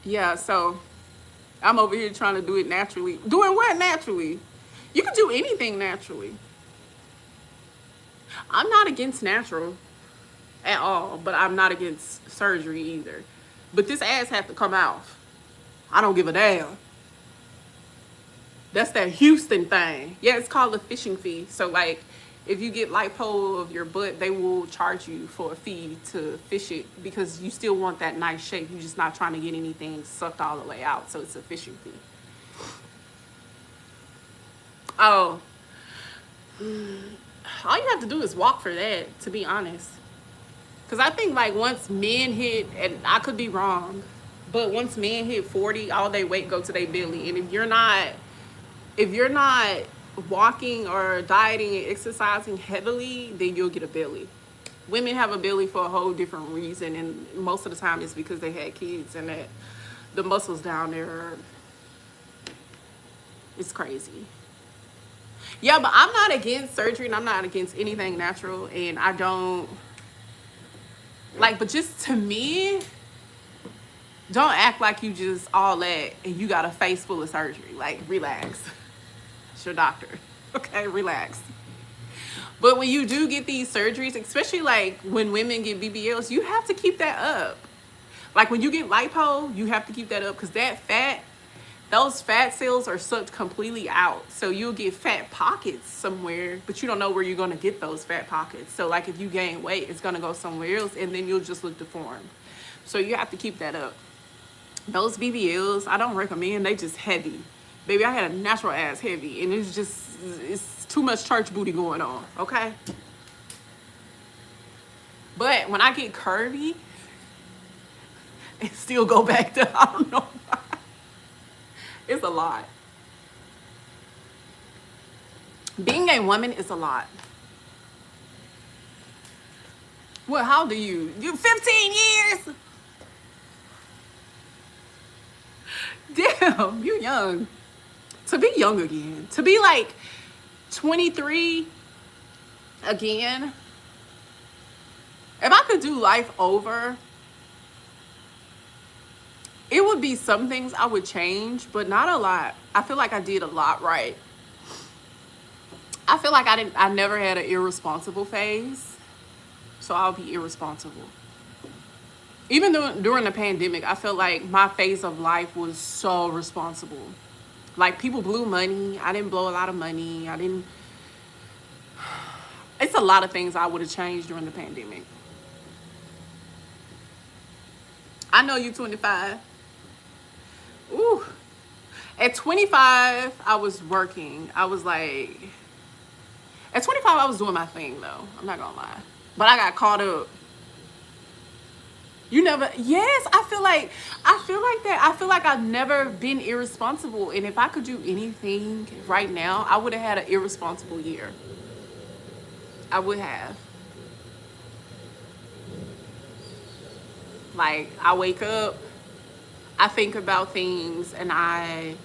S1: Yeah, so I'm over here trying to do it naturally. Doing what naturally? You can do anything naturally. I'm not against natural at all, but I'm not against surgery either. But this ass had to come off. I don't give a damn. That's that Houston thing. Yeah, it's called a fishing fee. So like, if you get lipo of your butt, they will charge you for a fee to fish it because you still want that nice shape. You're just not trying to get anything sucked all the way out. So it's a fishing fee. Oh. All you have to do is walk for that, to be honest. Because I think like once men hit, and I could be wrong, but once men hit 40, all their weight go to their belly. And if you're not walking or dieting and exercising heavily, then you'll get a belly. Women have a belly for a whole different reason, and most of the time it's because they had kids and that the muscles down there, it's crazy. Yeah, but I'm not against surgery and I'm not against anything natural, and I don't like, but just to me, don't act like you just all that and you got a face full of surgery. Like, relax. It's your doctor. Okay, relax. But when you do get these surgeries, especially like when women get BBLs, you have to keep that up. Like when you get lipo, you have to keep that up because that fat, those fat cells are sucked completely out. So you'll get fat pockets somewhere, but you don't know where you're going to get those fat pockets. So like if you gain weight, it's going to go somewhere else and then you'll just look deformed. So you have to keep that up. Those BBLs, I don't recommend. They just heavy. Baby, I had a natural ass heavy and it's too much church booty going on, okay? But when I get curvy, it still go back to, I don't know why. It's a lot. Being a woman is a lot. Well, how do you? You 15 years? Damn, you young. To be young again. To be like 23 again. If I could do life over, it would be some things I would change, but not a lot. I feel like I did a lot right. I feel like I never had an irresponsible phase, so I'll be irresponsible. Even during the pandemic, I felt like my phase of life was so responsible. Like people blew money. I didn't blow a lot of money. It's a lot of things I would have changed during the pandemic. I know you 25. Ooh. At 25, I was working. I was like, at 25, I was doing my thing though. I'm not gonna lie. But I got caught up. You never, yes, I feel like that. I feel like I've never been irresponsible. And if I could do anything right now, I would have had an irresponsible year. I would have. Like, I wake up, I think about things, and I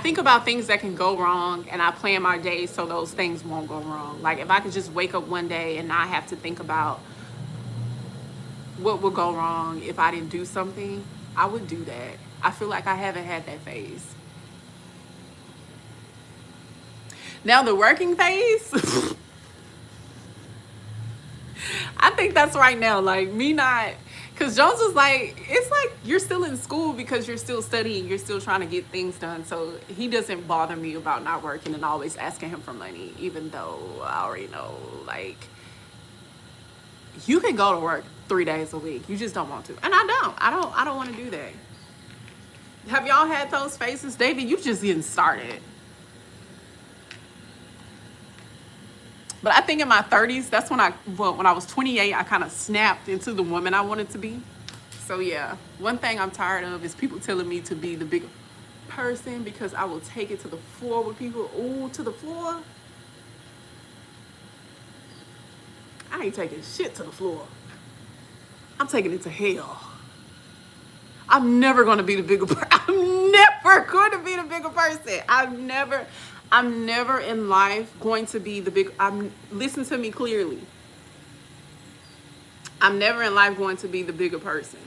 S1: think about things that can go wrong, and I plan my day so those things won't go wrong. Like, if I could just wake up one day and not have to think about what would go wrong if I didn't do something, I would do that. I feel like I haven't had that phase. Now the working phase, I think that's right now. Like me not, because Jones was like, it's like you're still in school because you're still studying, you're still trying to get things done. So he doesn't bother me about not working and always asking him for money, even though I already know, like, you can go to work 3 days a week. You just don't want to. And I don't want to do that. Have y'all had those phases? David, you just getting started. But I think in my 30s, that's when when I was 28, I kind of snapped into the woman I wanted to be. So yeah, one thing I'm tired of is people telling me to be the bigger person because I will take it to the floor with people. Ooh, to the floor. I ain't taking shit to the floor. I'm taking it to hell. I'm never going to be the bigger person. I'm never going to be the bigger person. I'm never in life going to be the big. Listen to me clearly. I'm never in life going to be the bigger person.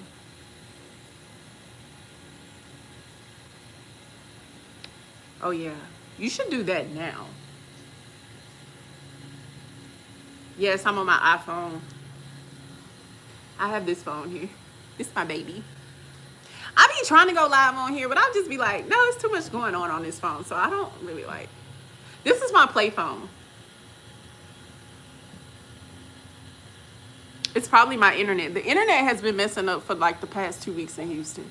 S1: Oh yeah, you should do that now. Yes, I'm on my iPhone. I have this phone here. It's my baby. I be trying to go live on here, but I'll just be like, no, it's too much going on this phone, so I don't really like. This is my play phone. It's probably my internet. The internet has been messing up for like the past 2 weeks in Houston.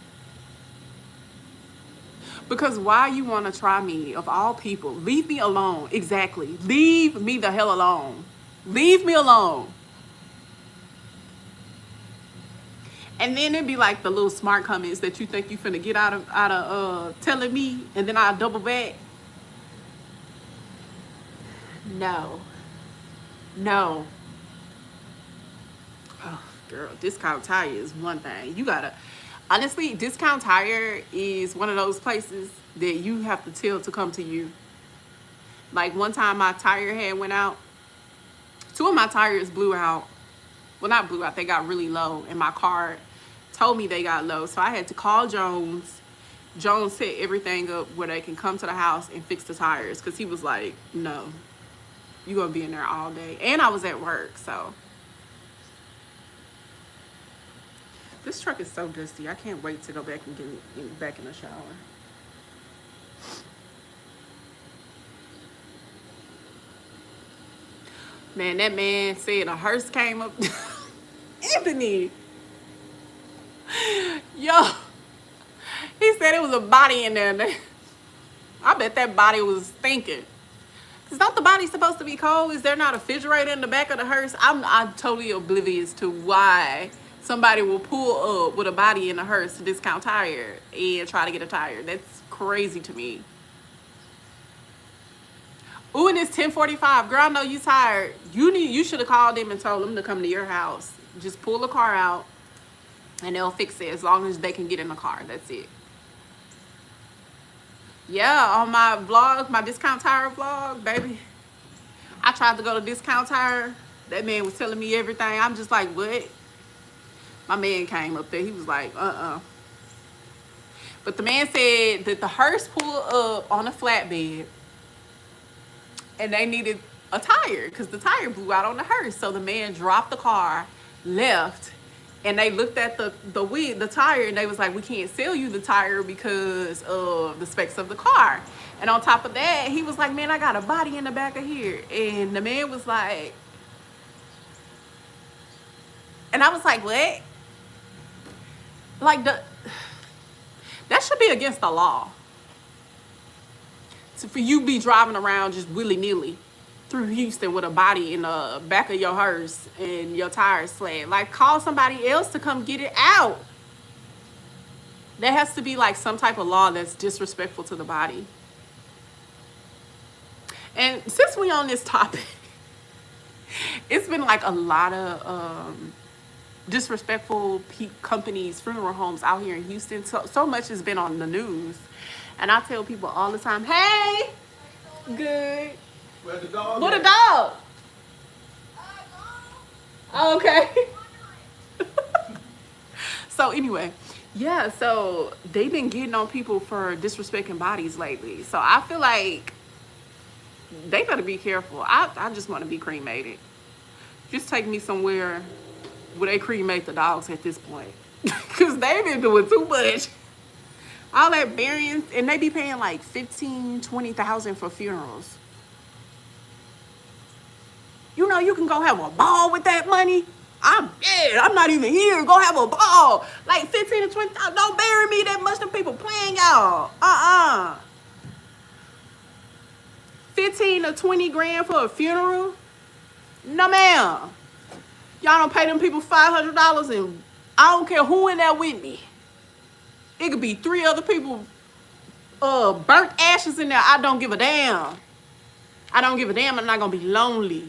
S1: Because why you want to try me, of all people? Leave me alone. Exactly. Leave me the hell alone. Leave me alone. And then it'd be like the little smart comments that you think you finna get out of telling me, and then I double back. No. Oh, girl, Discount Tire is one thing. You gotta, honestly, Discount Tire is one of those places that you have to tell to come to you. Like one time my tire had went out. 2 of my tires blew out. Well, not blew out, they got really low, and my car told me they got low. So I had to call Jones. Jones set everything up where they can come to the house and fix the tires, because he was like, no, you're gonna be in there all day. And I was at work, so. This truck is so dusty. I can't wait to go back and get back in the shower. Man, that man said a hearse came up. Anthony. Yo. He said it was a body in there. I bet that body was thinking. Is not the body supposed to be cold? Is there not a refrigerator in the back of the hearse? I'm totally oblivious to why somebody will pull up with a body in a hearse to Discount Tire and try to get a tire. That's crazy to me. Ooh, and it's 10:45. Girl, I know you tired. You should have called them and told them to come to your house. Just pull the car out and they'll fix it as long as they can get in the car. That's it. Yeah, on my vlog, my Discount Tire vlog, baby, I tried to go to Discount Tire. That man was telling me everything. I'm just like, what? My man came up there. He was like, But the man said that the hearse pulled up on a flatbed and they needed a tire because the tire blew out on the hearse. So the man dropped the car, left, and they looked at the tire, and they was like, we can't sell you the tire because of the specs of the car. And on top of that, he was like, man, I got a body in the back of here. And the man was like, and I was like, what? Like, that should be against the law. So for you be driving around just willy-nilly through Houston with a body in the back of your hearse and your tires flat. Like, call somebody else to come get it out. There has to be like some type of law that's disrespectful to the body. And since we on this topic, it's been like a lot of disrespectful companies, funeral homes out here in Houston. So much has been on the news. And I tell people all the time, hey, good.
S3: Where's the dog?
S1: What a dog? Oh, okay. So anyway, Yeah, so they've been getting on people for disrespecting bodies lately. So I feel like they better be careful. I just want to be cremated. Just take me somewhere where they cremate the dogs at this point. Because they've been doing too much. All that burying, and they be paying like 15, 20,000 for funerals. You know, you can go have a ball with that money. I'm dead. I'm not even here. Go have a ball. Like 15 to 20,000. Don't bury me that much. Them people playing y'all. 15 to 20 grand for a funeral? No, ma'am. Y'all don't pay them people $500, and I don't care who in there with me. It could be 3 other people, burnt ashes in there. I don't give a damn. I don't give a damn. I'm not gonna be lonely.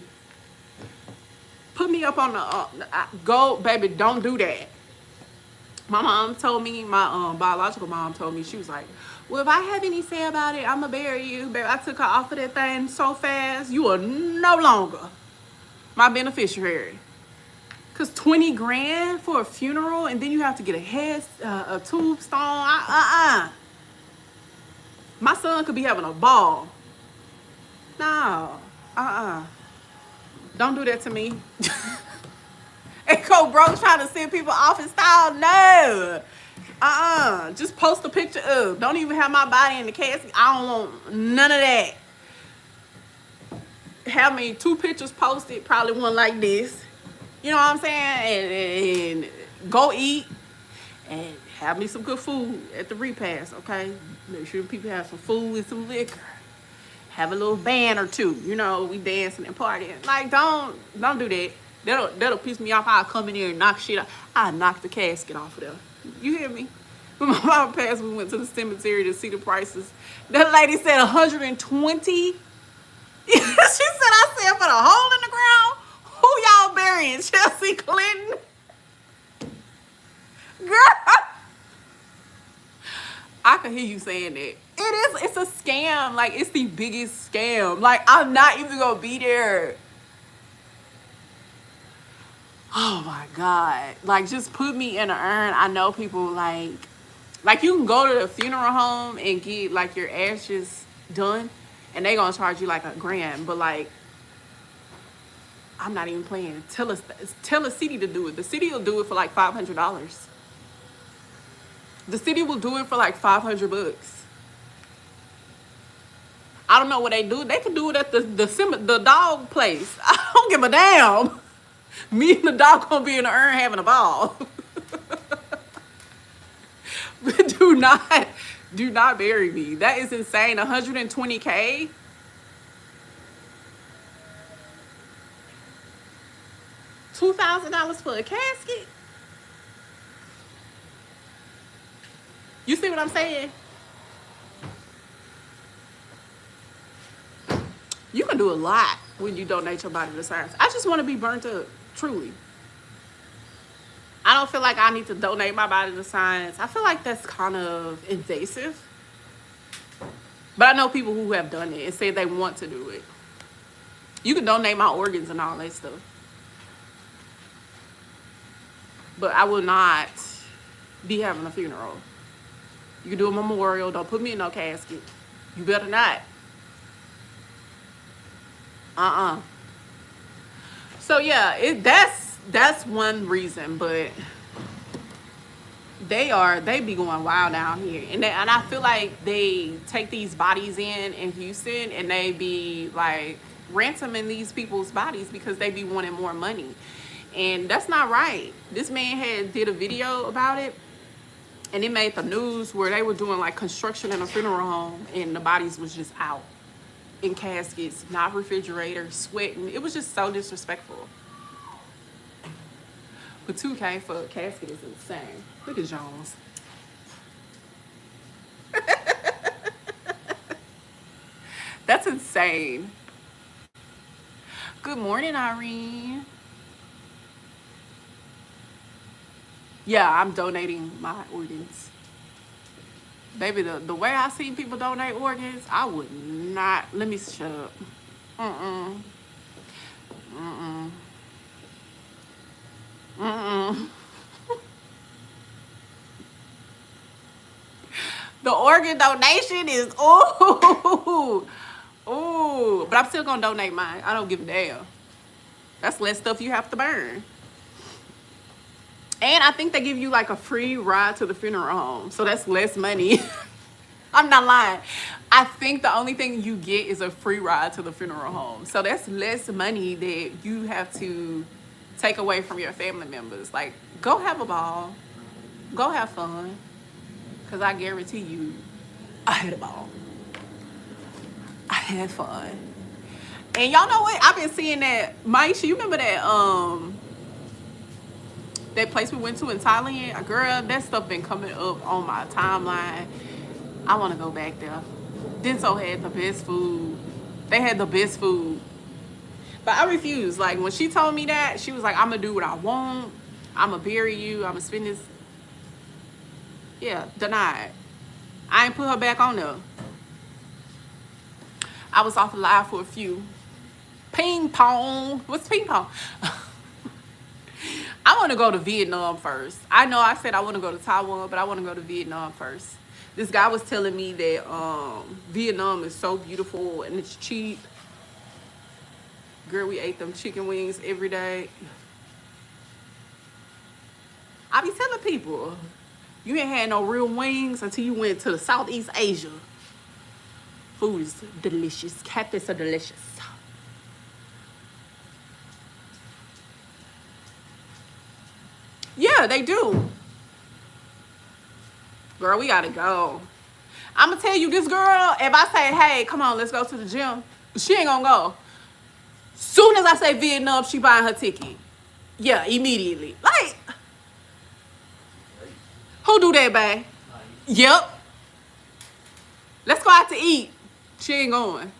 S1: Put me up on the go, baby. Don't do that. My mom told me, my biological mom told me, she was like, well, if I have any say about it, I'ma bury you. Baby, I took her off of that thing so fast, you are no longer my beneficiary. Cause 20 grand for a funeral, and then you have to get a tombstone. My son could be having a ball. No, don't do that to me. Echo bro trying to send people off in style. No. Just post a picture of. Don't even have my body in the casket. I don't want none of that. Have me 2 pictures posted, probably one like this. You know what I'm saying? And go eat and have me some good food at the repast, okay? Make sure people have some food and some liquor. Have a little band or 2. You know, we dancing and partying. Like, don't do that. That'll piss me off. I'll come in here and knock shit out. I'll knock the casket off of there. You hear me? When my mom passed, we went to the cemetery to see the prices. That lady said 120. She said, I said, for the hole in the ground? Who y'all burying? Chelsea Clinton? Girl. I can hear you saying that. It's a scam. Like, it's the biggest scam. Like, I'm not even gonna be there. Oh my God. Like, just put me in an urn. I know people like you can go to the funeral home and get like your ashes done, and they gonna charge you like $1,000. But like, I'm not even playing. Tell a city to do it. The city will do it for like $500. The city will do it for like $500. I don't know what they do. They can do it at the dog place. I don't give a damn. Me and the dog gonna be in the urn having a ball. But do not bury me. That is insane. 120K. $2,000 for a casket. You see what I'm saying? You can do a lot when you donate your body to science. I just want to be burnt up, truly. I don't feel like I need to donate my body to science. I feel like that's kind of invasive. But I know people who have done it and say they want to do it. You can donate my organs and all that stuff. But I will not be having a funeral. You can do a memorial. Don't put me in no casket. You better not. So yeah, that's one reason, but they be going wild down here, and I feel like they take these bodies in Houston, and they be like ransoming these people's bodies because they be wanting more money, and that's not right. This man did a video about it, and it made the news where they were doing like construction in a funeral home, and the bodies was just out in caskets, not refrigerators, sweating. It was just so disrespectful. But $2K for a casket is insane. Look at Jones. That's insane. Good morning, Irene. Yeah, I'm donating my organs. Baby, the way I see people donate organs, I would not. Let me shut up. Mm-mm. Mm-mm. Mm-mm. The organ donation is ooh. Ooh. But I'm still gonna donate mine. I don't give a damn. That's less stuff you have to burn. And I think they give you like a free ride to the funeral home. So that's less money. I'm not lying. I think the only thing you get is a free ride to the funeral home. So that's less money that you have to take away from your family members. Like, go have a ball. Go have fun. Because I guarantee you, I had a ball. I had fun. And y'all know what? I've been seeing that. Maisha, you remember that place we went to in Thailand? Girl, that stuff been coming up on my timeline. I want to go back there. Denso had the best food. They had the best food. But I refused. Like, when she told me that, she was like, I'm going to do what I want. I'm going to bury you. I'm going to spend this. Yeah, denied. I ain't put her back on there. I was off live for a few. Ping pong. What's ping pong? I want to go to Vietnam first. I know I said I want to go to Taiwan, but I want to go to Vietnam first. This guy was telling me that Vietnam is so beautiful and it's cheap. Girl, we ate them chicken wings every day. I be telling people, you ain't had no real wings until you went to Southeast Asia. Food is delicious. Catfish are delicious. Yeah, they do. Girl, we gotta go. I'm gonna tell you, this girl, if I say, hey, come on, let's go to the gym, she ain't gonna go. Soon as I say Vietnam, she buying her ticket. Yeah, immediately. Like, who do that, babe? Yep. Let's go out to eat. She ain't going.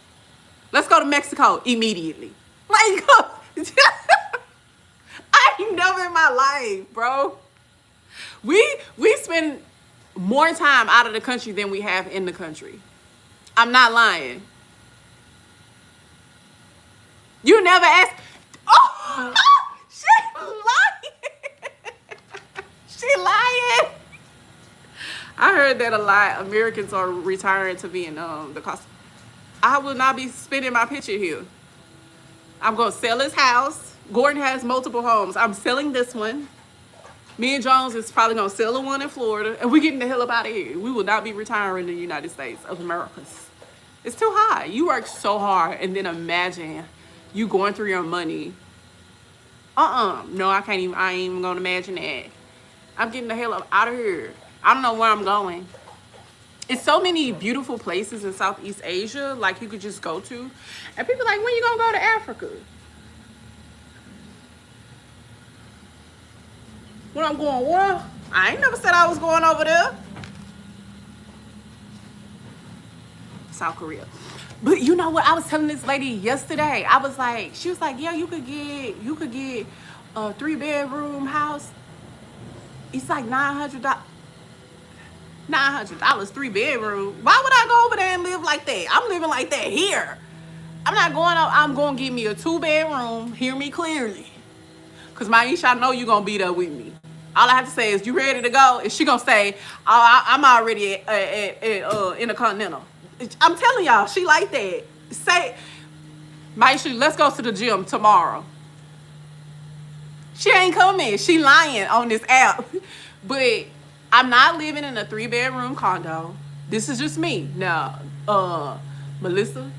S1: Let's go to Mexico immediately. Like, I ain't never in my life, bro. We spend more time out of the country than we have in the country. I'm not lying. You never asked. Oh, she lying. She lying. I heard that a lot. Americans are retiring to Vietnam because I will not be spending my picture here. I'm going to sell his house. Gordon has multiple homes. I'm selling this one. Me and Jones is probably going to sell the one in Florida. And we're getting the hell up out of here. We will not be retiring in the United States of America. It's too high. You work so hard. And then imagine you going through your money. No, I ain't even going to imagine that. I'm getting the hell up out of here. I don't know where I'm going. It's so many beautiful places in Southeast Asia, like you could just go to. And people are like, when you gonna go to Africa? When I'm going, what? I ain't never said I was going over there. South Korea. But you know what? I was telling this lady yesterday. I was like, she was like, yeah, you could get a 3-bedroom house. It's like $900. $900, 3-bedroom. Why would I go over there and live like that? I'm living like that here. I'm not going out. I'm going to give me a 2-bedroom. Hear me clearly. Because Maisha, I know you're going to be there with me. All I have to say is, you ready to go? And she going to say, oh, I'm already at Intercontinental. I'm telling y'all, she like that. Say, Maisha, let's go to the gym tomorrow. She ain't coming. She lying on this app. But I'm not living in a 3-bedroom condo. This is just me. Now, Melissa,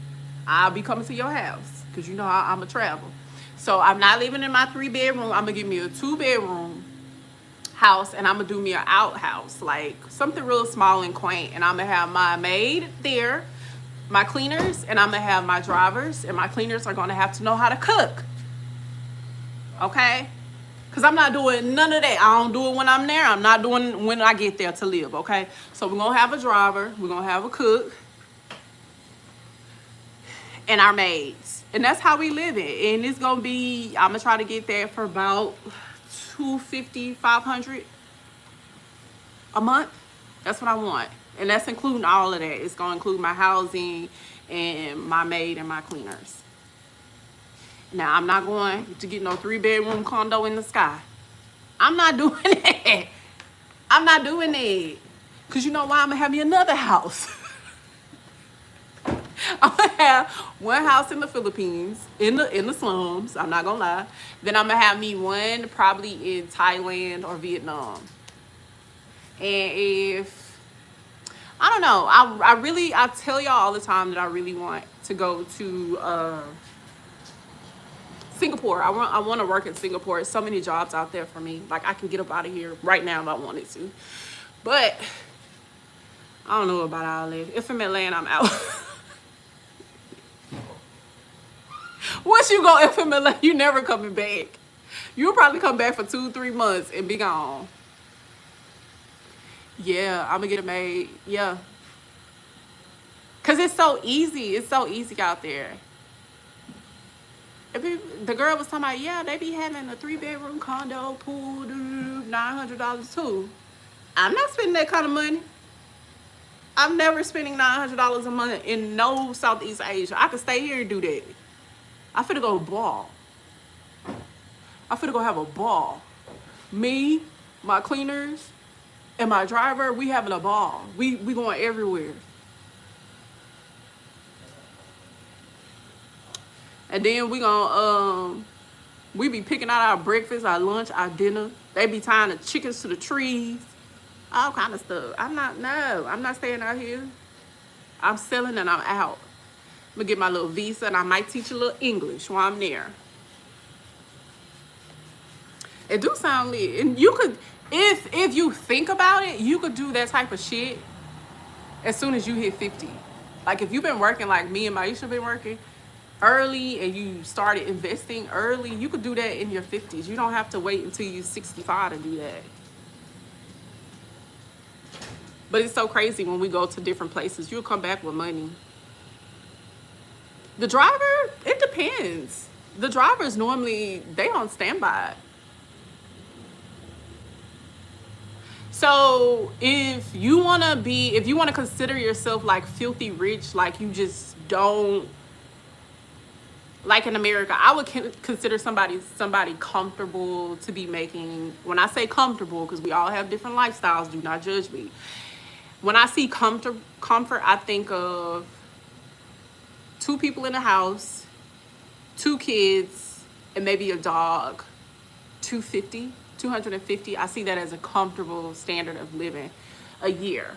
S1: I'll be coming to your house because you know I'm a travel. So I'm not living in my 3-bedroom. I'm going to give me a 2-bedroom house and I'm going to do me an outhouse, like something real small and quaint. And I'm going to have my maid there, my cleaners, and I'm going to have my drivers. And my cleaners are going to have to know how to cook. Okay? Because I'm not doing none of that. I don't do it when I'm there. I'm not doing when I get there to live, okay? So we're going to have a driver. We're going to have a cook. And our maids. And that's how we live it. And it's going to be, I'm going to try to get there for about $250, $500 a month. That's what I want. And that's including all of that. It's going to include my housing and my maid and my cleaners. Now, I'm not going to get no 3-bedroom condo in the sky. I'm not doing that. I'm not doing that. Because you know why? I'm going to have me another house. I'm going to have one house in the Philippines, in the slums. I'm not going to lie. Then I'm going to have me one probably in Thailand or Vietnam. And if, I don't know, I tell y'all all the time that I really want to go to Singapore. I want to work in Singapore. There's so many jobs out there for me. Like, I can get up out of here right now if I wanted to. But I don't know about all that. If I'm in Atlanta, I'm out. Once you go FMLA, you never coming back. You'll probably come back for 2-3 months and be gone. Yeah, I'm gonna get it made. Yeah. Cause it's so easy. It's so easy out there. The girl was talking about, yeah, they be having a 3-bedroom condo, pool, $900 too. I'm not spending that kind of money. I'm never spending $900 a month in no Southeast Asia. I could stay here and do that. I finna go ball. I finna go have a ball. Me, my cleaners, and my driver, we having a ball. We going everywhere. And then we be picking out our breakfast, our lunch, our dinner. They be tying the chickens to the trees. All kind of stuff. I'm not staying out here. I'm selling and I'm out. I'm gonna get my little visa and I might teach a little English while I'm there. It do sound lit. And you could, if you think about it, you could do that type of shit as soon as you hit 50. Like if you've been working like me and Maisha been working early and you started investing early, you could do that in your 50s. You don't have to wait until you're 65 to do that. But it's so crazy when we go to different places. You'll come back with money. The driver, it depends. The drivers normally, they on standby. So if you want to consider yourself like filthy rich, like you just don't, like in America, I would consider somebody comfortable to be making, when I say comfortable, because we all have different lifestyles, do not judge me. When I see comfort, I think of 2 people in the house, 2 kids, and maybe a dog. 250. I see that as a comfortable standard of living a year,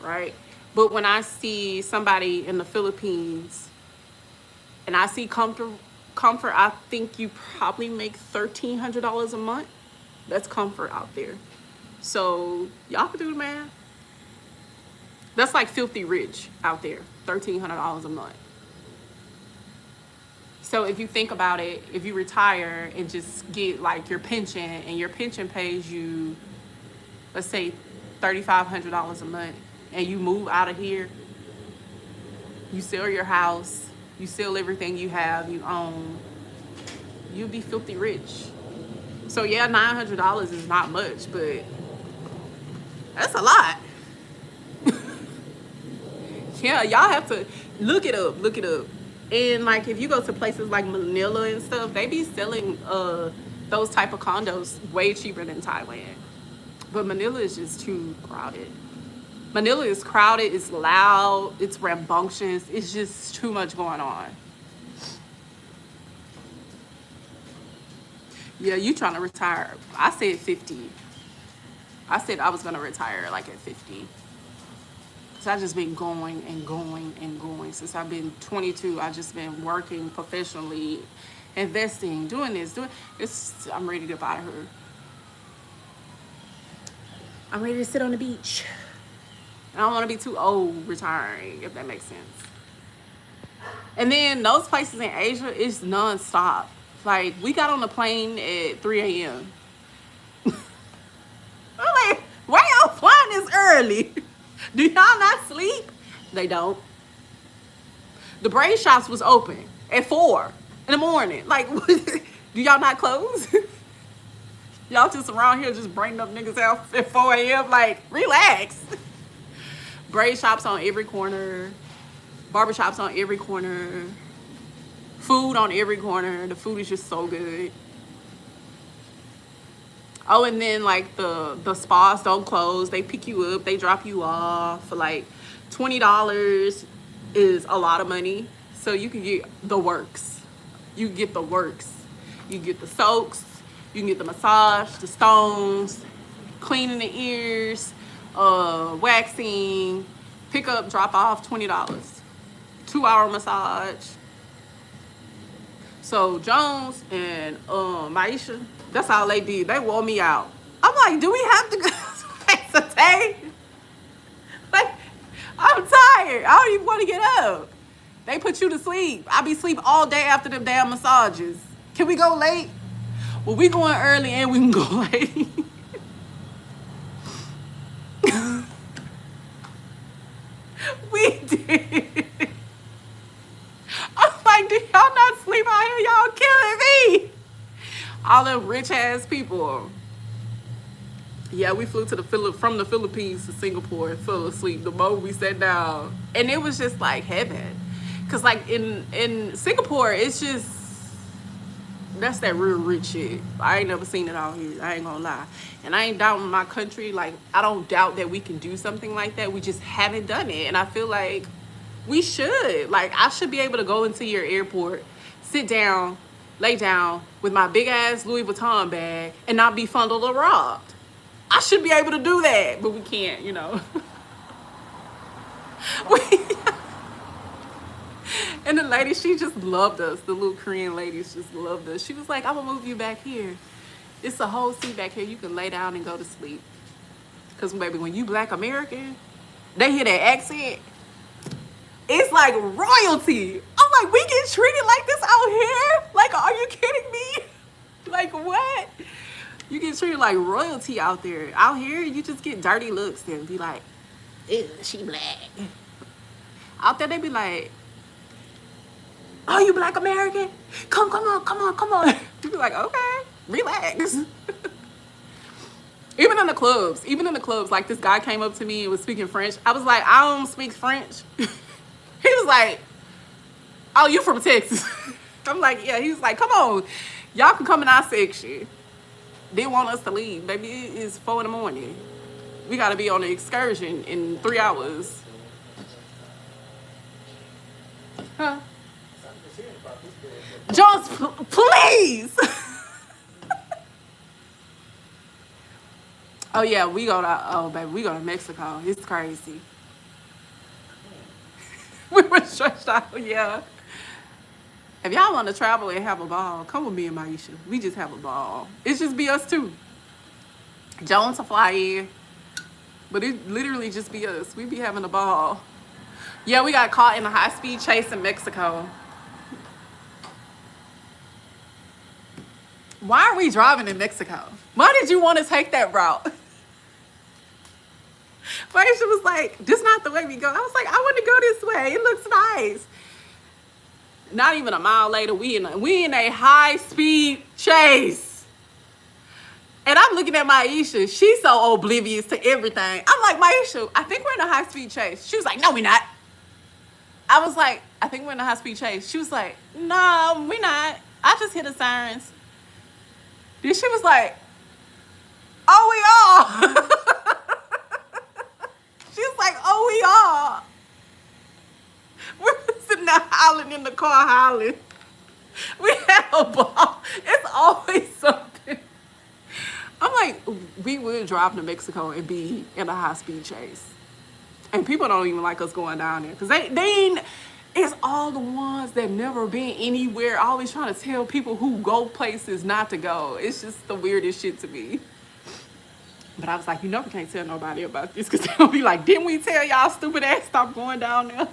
S1: right? But when I see somebody in the Philippines and I see comfort, I think you probably make $1,300 a month. That's comfort out there. So y'all can do the math. That's like filthy rich out there, $1,300 a month. So if you think about it, if you retire and just get like your pension and your pension pays you, let's say $3,500 a month, and you move out of here, you sell your house, you sell everything you have, you own, you'll be filthy rich. So yeah, $900 is not much, but that's a lot. Yeah, y'all have to look it up. And like if you go to places like Manila and stuff, they be selling those type of condos way cheaper than Thailand. But Manila is just too crowded. Manila is crowded, it's loud, it's rambunctious, it's just too much going on. Yeah, you trying to retire. I said 50. I said I was gonna retire like at 50. I've just been going and going since I've been 22. I've just been working professionally, investing, doing this. I'm ready to get out of here. I'm ready to sit on the beach. I don't want to be too old retiring, if that makes sense. And then those places in Asia is nonstop. Like we got on the plane at 3 a.m. I'm like, why y'all flying this early? Do y'all not sleep? They don't. The braid shops was open at 4 in the morning. Like, do y'all not close? Y'all just around here just bringing up niggas out at 4 a.m. Like, relax. Braid shops on every corner. Barbershops on every corner. Food on every corner. The food is just so good. Oh, and then like the spas don't close. They pick you up, they drop you off for like $20 is a lot of money. So you can get the works. You get the works. You get the soaks, you can get the massage, the stones, cleaning the ears, waxing, pick up, drop off, $20. 2-hour massage. So Jones and Maisha, that's all they did. They wore me out. I'm like, do we have to go to today? Like, I'm tired. I don't even want to get up. They put you to sleep. I be sleep all day after them damn massages. Can we go late? Well, we going early and we can go late. We did. I'm like, do y'all not sleep out here? Y'all killing me. All them rich ass people. Yeah, we flew to from the Philippines to Singapore and fell asleep the moment we sat down. And it was just like heaven. Cause like in Singapore, it's just, that's that real rich shit. I ain't never seen it out here. I ain't gonna lie. And I ain't doubting my country. Like, I don't doubt that we can do something like that. We just haven't done it. And I feel like we should. Like, I should be able to go into your airport, sit down, lay down with my big ass Louis Vuitton bag and not be fondled or robbed. I should be able to do that, but we can't, you know. And the lady, she just loved us. The little Korean ladies just loved us. She was like, I'm gonna move you back here. It's a whole seat back here. You can lay down and go to sleep. Because, baby, when you Black American, they hear that accent. It's like royalty. I'm like, we get treated like this out here? Like, are you kidding me? Like, what? You get treated like royalty out there. Out here, you just get dirty looks and be like, ew, she black. Out there, they be like, oh, you Black American? Come on. You be like, okay, relax. Even in the clubs, like this guy came up to me and was speaking French. I was like, I don't speak French. He was like, oh, you from Texas? I'm like, yeah. He was like, come on, y'all can come in our section. Didn't want us to leave. Baby, it is 4 a.m. We got to be on an excursion in 3 hours. Huh? Jones, please. Oh yeah, we go to Mexico. It's crazy. We were stretched out, yeah. If y'all want to travel and have a ball, come with me and Maisha. We just have a ball. It's just be us two. Jones will fly in, but it literally just be us. We be having a ball. Yeah, we got caught in a high-speed chase in Mexico. Why are we driving in Mexico? Why did you want to take that route? Maisha was like, this is not the way we go. I was like, I want to go this way. It looks nice. Not even a mile later, we in a high-speed chase. And I'm looking at Maisha. She's so oblivious to everything. I'm like, Maisha, I think we're in a high-speed chase. She was like, no, we're not. I was like, I think we're in a high-speed chase. She was like, no, we're not. I just hear the sirens. Then she was like, oh, we are. She was like, oh, we are. We're sitting there howling in the car, howling. We had a ball. It's always something. I'm like, we would drive to Mexico and be in a high-speed chase. And people don't even like us going down there. Because they ain't, it's all the ones that never been anywhere, always trying to tell people who go places not to go. It's just the weirdest shit to me. But I was like, you know, we can't tell nobody about this because they'll be like, didn't we tell y'all stupid ass stop going down there?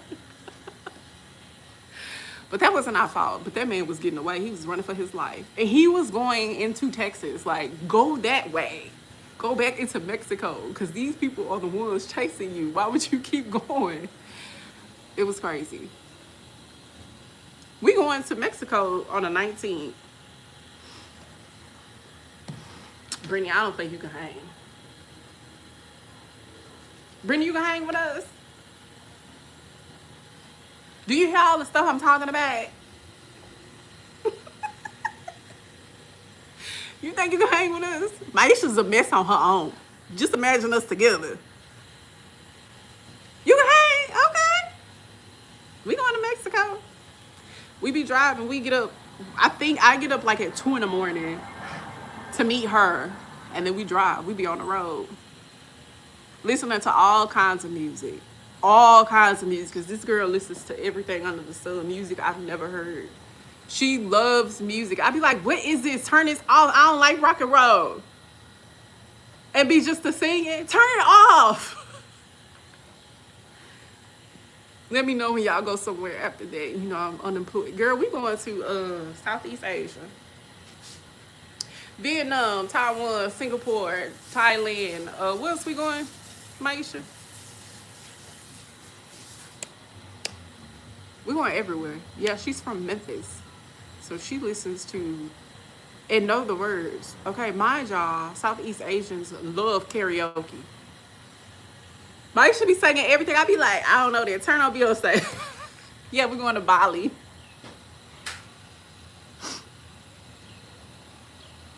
S1: But that wasn't our fault. But that man was getting away. He was running for his life. And he was going into Texas. Like, go that way. Go back into Mexico because these people are the ones chasing you. Why would you keep going? It was crazy. We going to Mexico on the 19th. Brittany, I don't think you can hang. Brittany, you can hang with us? Do you hear all the stuff I'm talking about? You think you can hang with us? Maisha's a mess on her own. Just imagine us together. You can hang? Okay. We going to Mexico. We be driving. We get up. I think I get up like at 2 in the morning to meet her. And then we drive. We be on the road. Listening to all kinds of music. All kinds of music. Because this girl listens to everything under the sun. Music I've never heard. She loves music. I be like, what is this? Turn this off. I don't like rock and roll. And be just to sing it. Turn it off. Let me know when y'all go somewhere after that. You know, I'm unemployed. Girl, we going to Southeast Asia. Vietnam, Taiwan, Singapore, Thailand. Where else we going, Maisha? We going everywhere. Yeah, she's from Memphis. So she listens to and know the words. Okay, mind y'all, Southeast Asians love karaoke. Maisha be singing everything. I be like, I don't know that. Turn on Beyonce. Yeah, we're going to Bali.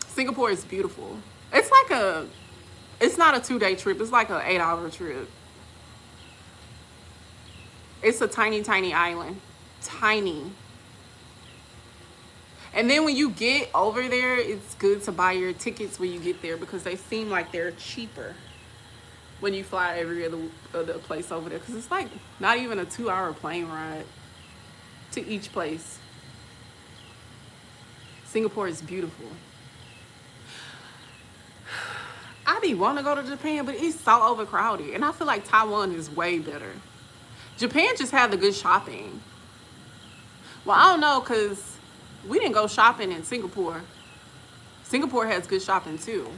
S1: Singapore is beautiful. It's like it's not a 2-day trip. It's like an 8-hour trip. It's a tiny, tiny island. Tiny. And then when you get over there, it's good to buy your tickets when you get there because they seem like they're cheaper when you fly every other place over there. Because it's like not even a 2-hour plane ride to each place. Singapore is beautiful. I be wanting to go to Japan, but it's so overcrowded. And I feel like Taiwan is way better. Japan just had the good shopping. Well, I don't know, because we didn't go shopping in Singapore. Singapore has good shopping, too.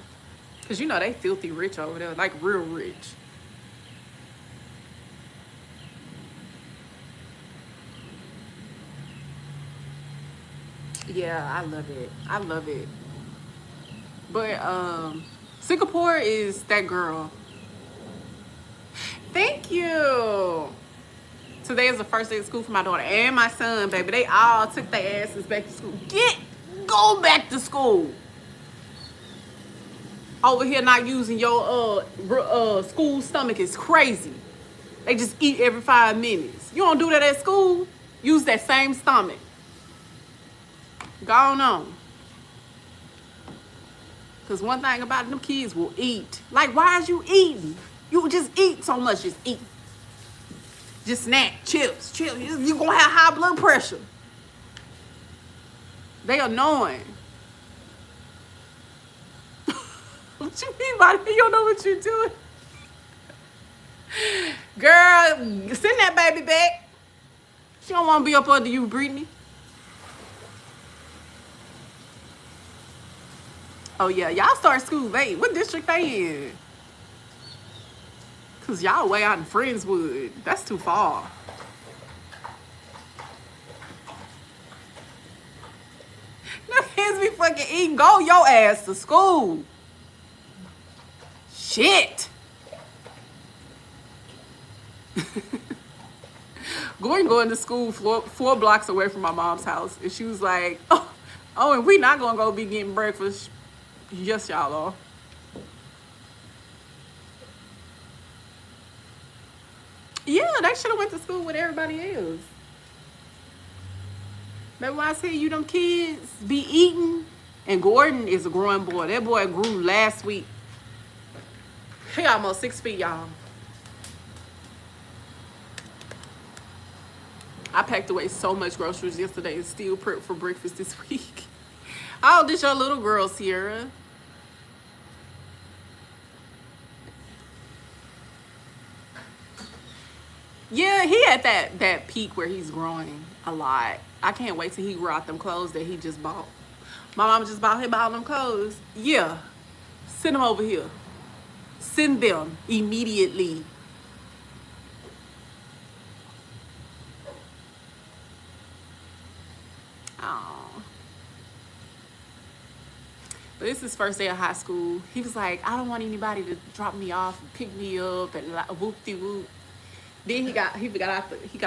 S1: Because, you know, they filthy rich over there, like real rich. Yeah, I love it. I love it. But Singapore is that girl. Thank you. Today is the first day of school for my daughter and my son, baby. They all took their asses back to school. Go back to school. Over here not using your school stomach is crazy. They just eat every 5 minutes. You don't do that at school. Use that same stomach. Go on. Because one thing about them kids will eat. Like, why is you eating? You just eat so much. Just eat. Just snack, chips. You're going to have high blood pressure. They annoying. What you mean by that? You don't know what you're doing? Girl, send that baby back. She don't want to be up under you, Brittany. Oh, yeah. Y'all start school late. What district they in? Because y'all way out in Friendswood. That's too far. No kids be fucking eating. Go your ass to school. Shit. Going to school 4 blocks away from my mom's house. And she was like, oh, and we not going to go be getting breakfast. Yes, y'all are. Yeah, they should have went to school with everybody else. But when I tell you them kids be eating, and Gordon is a growing boy. That boy grew last week. He almost 6 feet, y'all. I packed away so much groceries yesterday and still prepped for breakfast this week. How old is your little girl, Sierra? Yeah, he at that peak where he's growing a lot. I can't wait till he grow out them clothes that he just bought. My mama just bought him all them clothes. Yeah, send them over here. Send them immediately. Oh. But this is his first day of high school. He was like, I don't want anybody to drop me off and pick me up and like, whoop-de-whoop. Then he got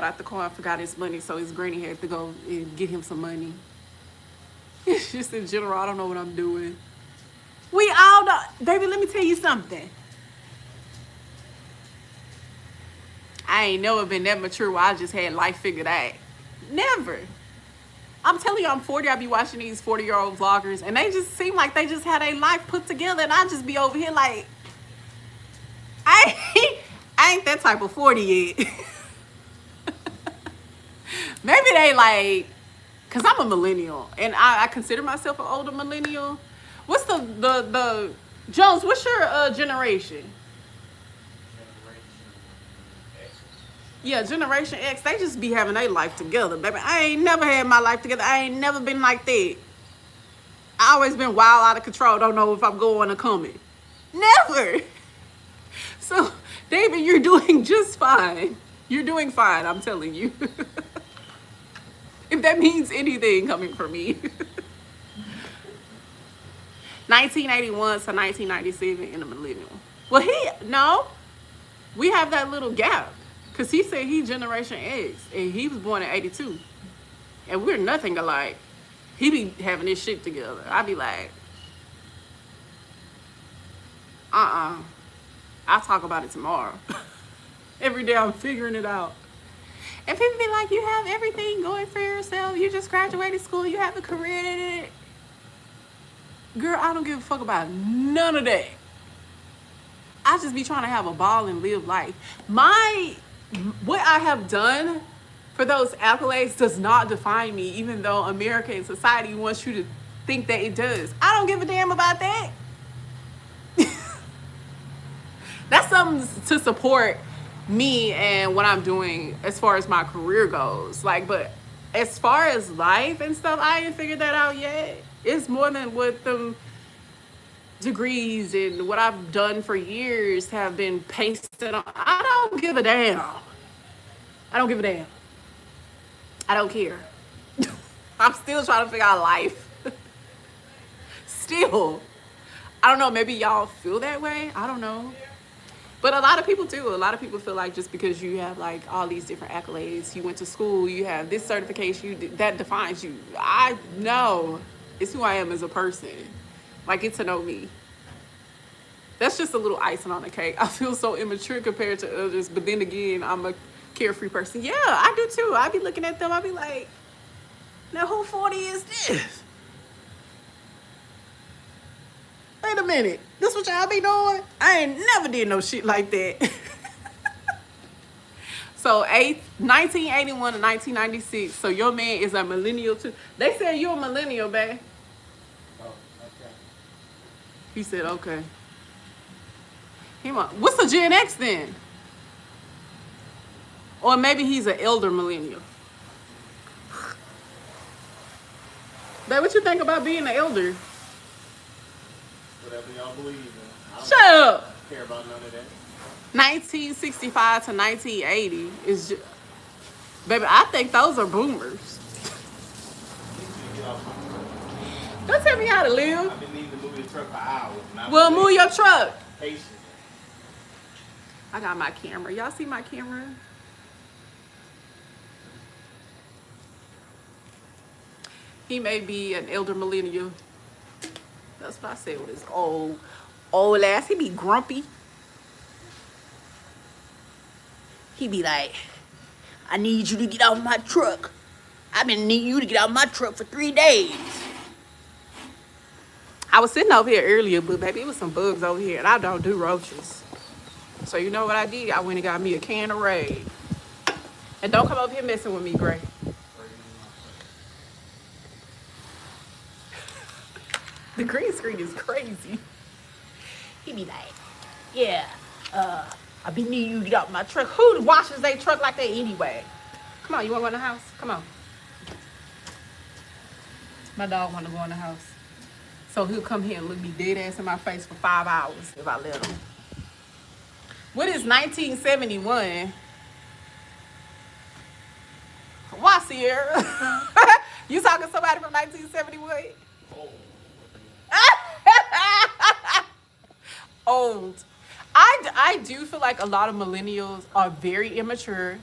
S1: out the car and forgot his money, so his granny had to go and get him some money. It's just in general, I don't know what I'm doing. We all know, baby, let me tell you something. I ain't never been that mature where I just had life figured out. Never. I'm telling you, I'm 40. I be watching these 40-year-old vloggers, and they just seem like they just had a life put together, and I just be over here like, I ain't that type of 40 yet. Maybe they like, cause I'm a millennial, and I consider myself an older millennial. What's the Jones? What's your generation? Yeah, Generation X, they just be having their life together, baby. I ain't never had my life together. I ain't never been like that. I always been wild, out of control. Don't know if I'm going or coming. Never. So, David, you're doing just fine. You're doing fine, I'm telling you. If that means anything coming from me. 1981 to 1997 in the millennial. Well, we have that little gap. Because he said he Generation X, and he was born in 82. And we're nothing alike. He be having this shit together. I be like, I'll talk about it tomorrow. Every day I'm figuring it out. And people be like, you have everything going for yourself. You just graduated school. You have a career. Girl, I don't give a fuck about none of that. I just be trying to have a ball and live life. What I have done for those accolades does not define me, even though America and society wants you to think that it does. I don't give a damn about that. That's something to support me and what I'm doing as far as my career goes. Like, but as far as life and stuff, I ain't figured that out yet. It's more than what them degrees and what I've done for years have been pasted on. I don't give a damn. I don't give a damn. I don't care. I'm still trying to figure out life. Still. I don't know, maybe y'all feel that way. I don't know. But a lot of people do. A lot of people feel like just because you have like all these different accolades, you went to school, you have this certification, that defines you. I know. It's who I am as a person. Like, get to know me. That's just a little icing on the cake. I feel so immature compared to others, but then again, I'm a carefree person. Yeah, I do too. I be looking at them, I be like, now who 40 is this? Wait a minute. This what y'all be doing? I ain't never did no shit like that. So 1981 to 1996. So your man is a millennial too. They said you're a millennial, babe.
S3: Oh, okay.
S1: He said, okay. What's a Gen X then? Or maybe he's an elder millennial. Babe, what you think about being an elder?
S3: Whatever y'all believe in.
S1: Shut up.
S3: I don't care about none of that.
S1: 1965 to 1980 is just, baby, I think those are boomers.
S3: Get off my truck.
S1: Don't tell me how to live.
S3: I've been needing to move your truck for hours.
S1: Well, move your truck.
S3: Patience.
S1: I got my camera. Y'all see my camera? He may be an elder millennial. That's what I said with his old ass. He be grumpy. He be like, I need you to get off my truck. I've been needing you to get off my truck for 3 days. I was sitting over here earlier, but baby, it was some bugs over here, and I don't do roaches. So you know what I did? I went and got me a can of Raid. And don't come over here messing with me, Gray. The green screen is crazy. He be like, yeah, I be needing you to get off my truck. Who washes their truck like that anyway? Come on, you want to go in the house? Come on. My dog want to go in the house. So he'll come here and look me dead ass in my face for 5 hours if I let him. What is 1971? Why, Sierra? You talking to somebody from 1971? Old. I do feel like a lot of millennials are very immature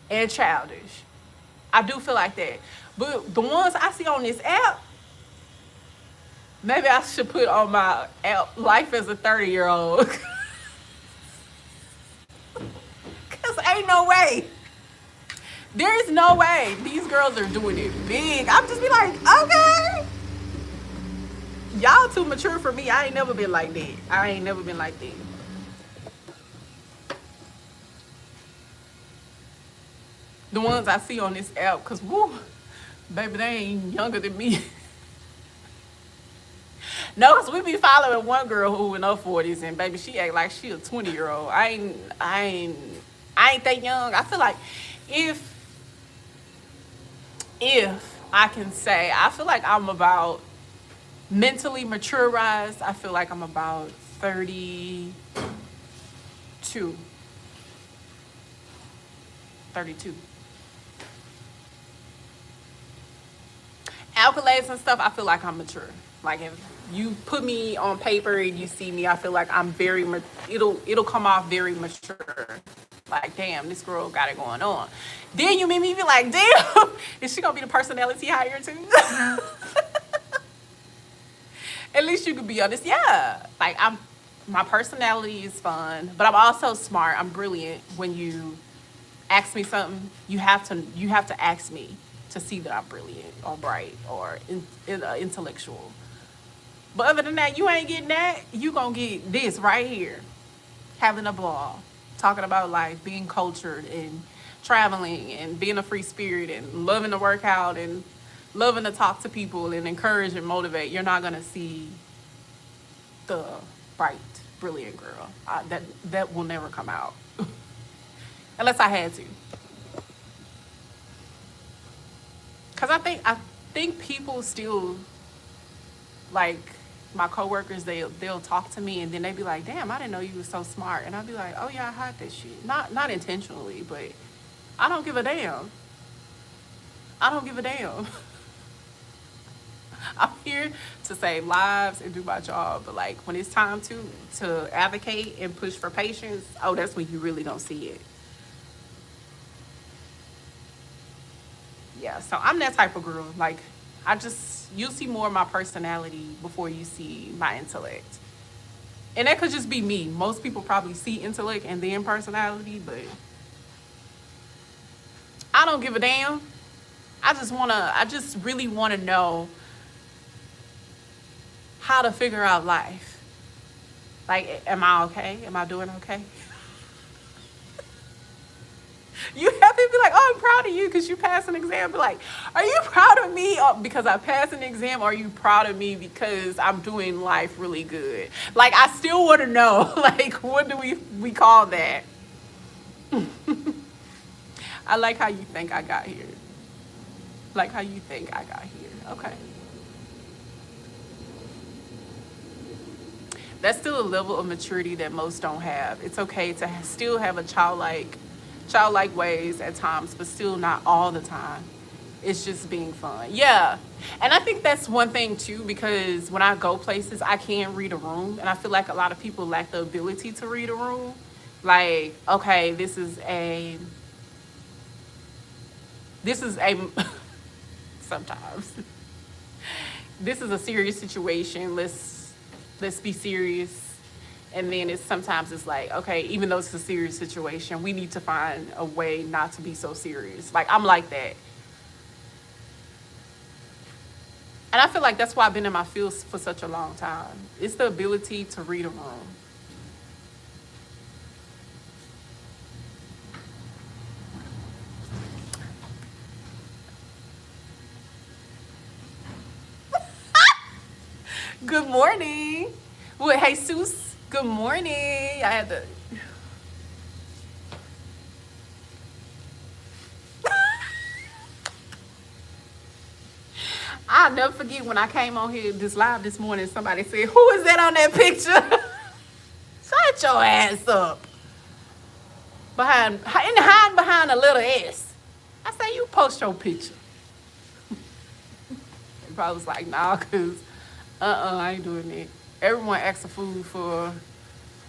S1: and childish. I do feel like that. But the ones I see on this app, Maybe I should put on my life as a 30-year-old. Cause ain't no way. There is no way these girls are doing it big. I'm just be like, okay, y'all too mature for me. I ain't never been like that. I ain't never been like that. The ones I see on this app, cause woo, baby, they ain't younger than me. No, cause we be following one girl who in her 40s, and baby, she act like she a 20-year-old. I ain't that young. I feel like if I can say, I feel like I'm about mentally maturized. I feel like I'm about 32. 32. Accolades and stuff, I feel like I'm mature. Like if you put me on paper and you see me, I feel like I'm very, it'll come off very mature. Like, damn, this girl got it going on. Then you made me be like, damn, is she gonna be the personality hire too? At least you could be honest. Yeah, like my personality is fun, but I'm also smart. I'm brilliant. When you ask me something, you have to ask me to see that I'm brilliant or bright or intellectual. But other than that, you ain't getting that. You gonna get this right here, having a ball, talking about life, being cultured and traveling and being a free spirit and loving to work out and loving to talk to people and encourage and motivate. You're not gonna see the bright, brilliant girl. That will never come out unless I had to. Cause I think people still, like my coworkers, they'll talk to me and then they be like, damn, I didn't know you were so smart. And I'll be like, oh yeah, I hide that shit. Not intentionally, but I don't give a damn. I don't give a damn. I'm here to save lives and do my job. But like when it's time to advocate and push for patients, oh, that's when you really don't see it. Yeah, so I'm that type of girl. Like you'll see more of my personality before you see my intellect. And that could just be me. Most people probably see intellect and then personality, but I don't give a damn. I just really wanna know how to figure out life. Like, am I okay? Am I doing okay? You have to be like, oh, I'm proud of you because you passed an exam. Be like, are you proud of me because I passed an exam? Or are you proud of me because I'm doing life really good? Like, I still want to know, like, what do we call that? I like how you think I got here. Like how you think I got here. Okay. That's still a level of maturity that most don't have. It's okay to still have a childlike ways at times, but still not all the time. It's just being fun. Yeah. And I think that's one thing too, because when I go places, I can read a room. And I feel like a lot of people lack the ability to read a room. Like, okay, this is a sometimes this is a serious situation. Let's be serious. And then sometimes it's like, okay, even though it's a serious situation, we need to find a way not to be so serious. Like, I'm like that. And I feel like that's why I've been in my field for such a long time. It's the ability to read a room. Good morning. Well, Jesus, good morning. I had to. I'll never forget when I came on here this live this morning, somebody said, who is that on that picture? Shut your ass up. Hide behind a little S. I say, you post your picture. And probably was like, nah, because I ain't doing it. Everyone asks for food for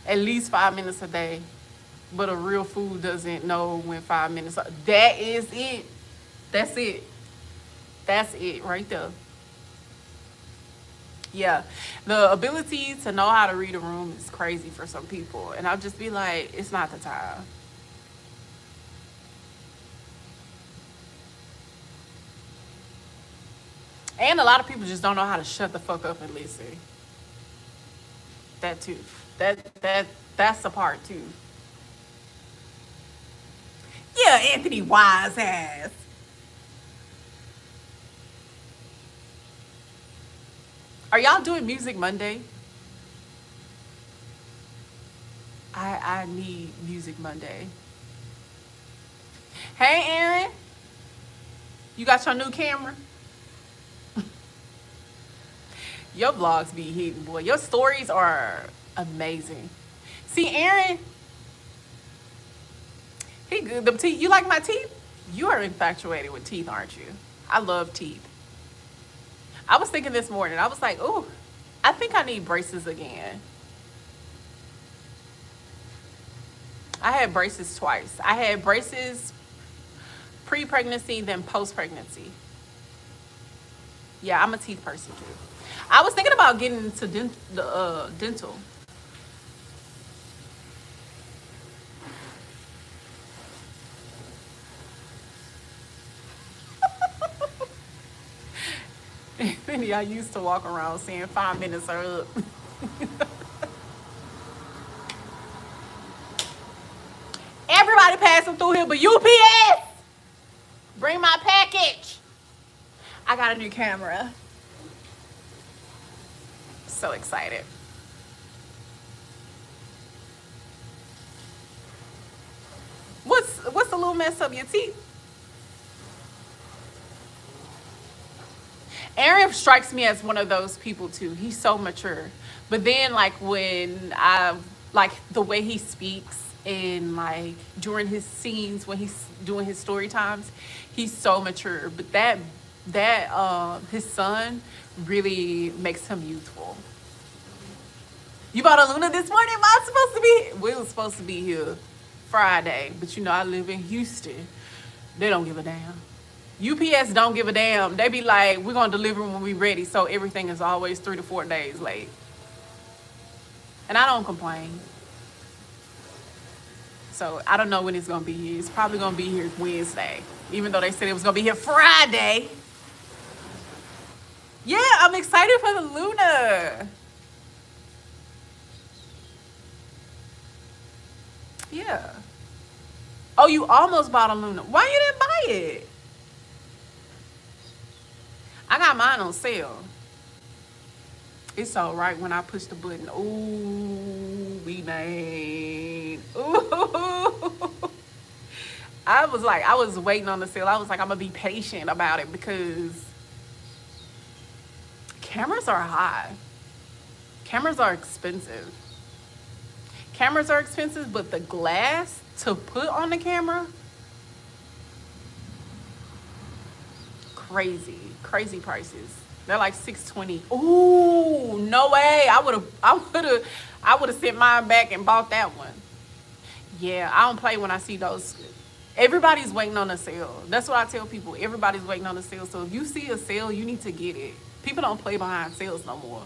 S1: at least 5 minutes a day, but a real food doesn't know when 5 minutes. That is it. That's it. That's it right there. Yeah, the ability to know how to read a room is crazy for some people, and I'll just be like, it's not the time. And a lot of people just don't know how to shut the fuck up and listen. That too. That's the part too. Yeah, Anthony Wise ass. Are y'all doing Music Monday? I need Music Monday. Hey Aaron, you got your new camera? Your vlogs be hitting, boy. Your stories are amazing. See, Aaron, he good. Them teeth. You like my teeth? You are infatuated with teeth, aren't you? I love teeth. I was thinking this morning. I was like, ooh, I think I need braces again. I had braces twice. I had braces pre-pregnancy, then post-pregnancy. Yeah, I'm a teeth person too. I was thinking about getting into dental. Then I used to walk around saying 5 minutes are up. Everybody passing through here, but UPS, bring my package. I got a new camera. So excited. What's the little mess up your teeth? Aaron strikes me as one of those people too. He's so mature. But then like when I like the way he speaks and like during his scenes when he's doing his story times, he's so mature. But that his son really makes him youthful. You bought a Luna this morning? Am I supposed to be? We was supposed to be here Friday, but you know I live in Houston. They don't give a damn. UPS don't give a damn. They be like, we're gonna deliver when we ready. So everything is always 3 to 4 days late. And I don't complain. So I don't know when it's gonna be here. It's probably gonna be here Wednesday. Even though they said it was gonna be here Friday. Yeah, I'm excited for the Luna. Yeah. Oh, you almost bought a Luna. Why you didn't buy it? I got mine on sale. It's all right when I push the button. Ooh, we made. Ooh. I was waiting on the sale. I was like, I'm gonna be patient about it because cameras are high. Cameras are expensive. Cameras are expensive, but the glass to put on the camera, crazy prices. They're like $620. Ooh, no way. I would have sent mine back and bought that one. Yeah, I don't play when I see those. Everybody's waiting on a sale. That's what I tell people. Everybody's waiting on a sale. So if you see a sale, you need to get it. People don't play behind sales no more.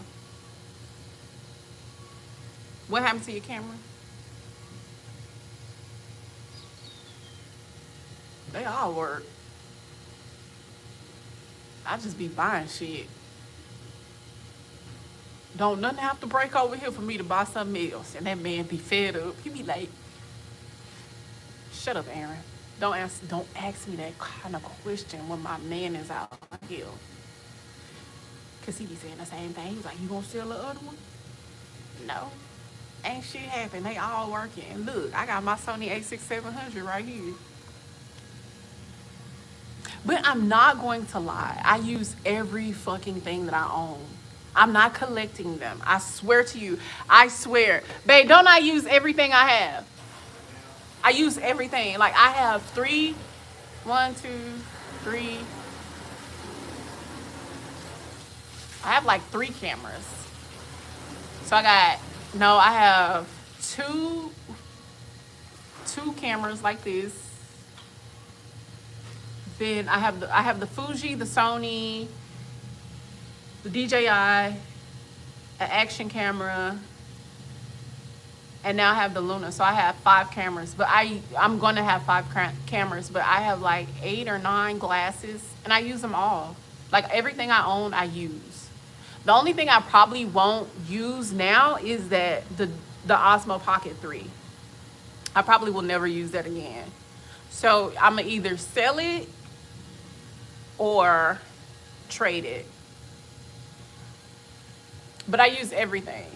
S1: What happened to your camera? They all work. I just be buying shit. Don't nothing have to break over here for me to buy something else. And that man be fed up. He be like, shut up, Aaron. Don't ask me that kind of question when my man is out here. Cause he be saying the same thing. He's like, you gonna sell the other one? No. Ain't shit happen. They all working. And look, I got my Sony a6700 right here. But I'm not going to lie. I use every fucking thing that I own. I'm not collecting them. I swear to you. I swear. Babe, don't I use everything I have? I use everything. Like I have 3, 1, 2, 3. I have like 3 cameras. So I have two cameras like this. Then I have the Fuji, the Sony, the DJI, an action camera, and now I have the Luna. So I have 5 cameras, but I'm going to have 5 cameras, but I have like 8 or 9 glasses, and I use them all. Like everything I own, I use. The only thing I probably won't use now is that the Osmo Pocket 3. I probably will never use that again. So I'm gonna either sell it or trade it. But I use everything.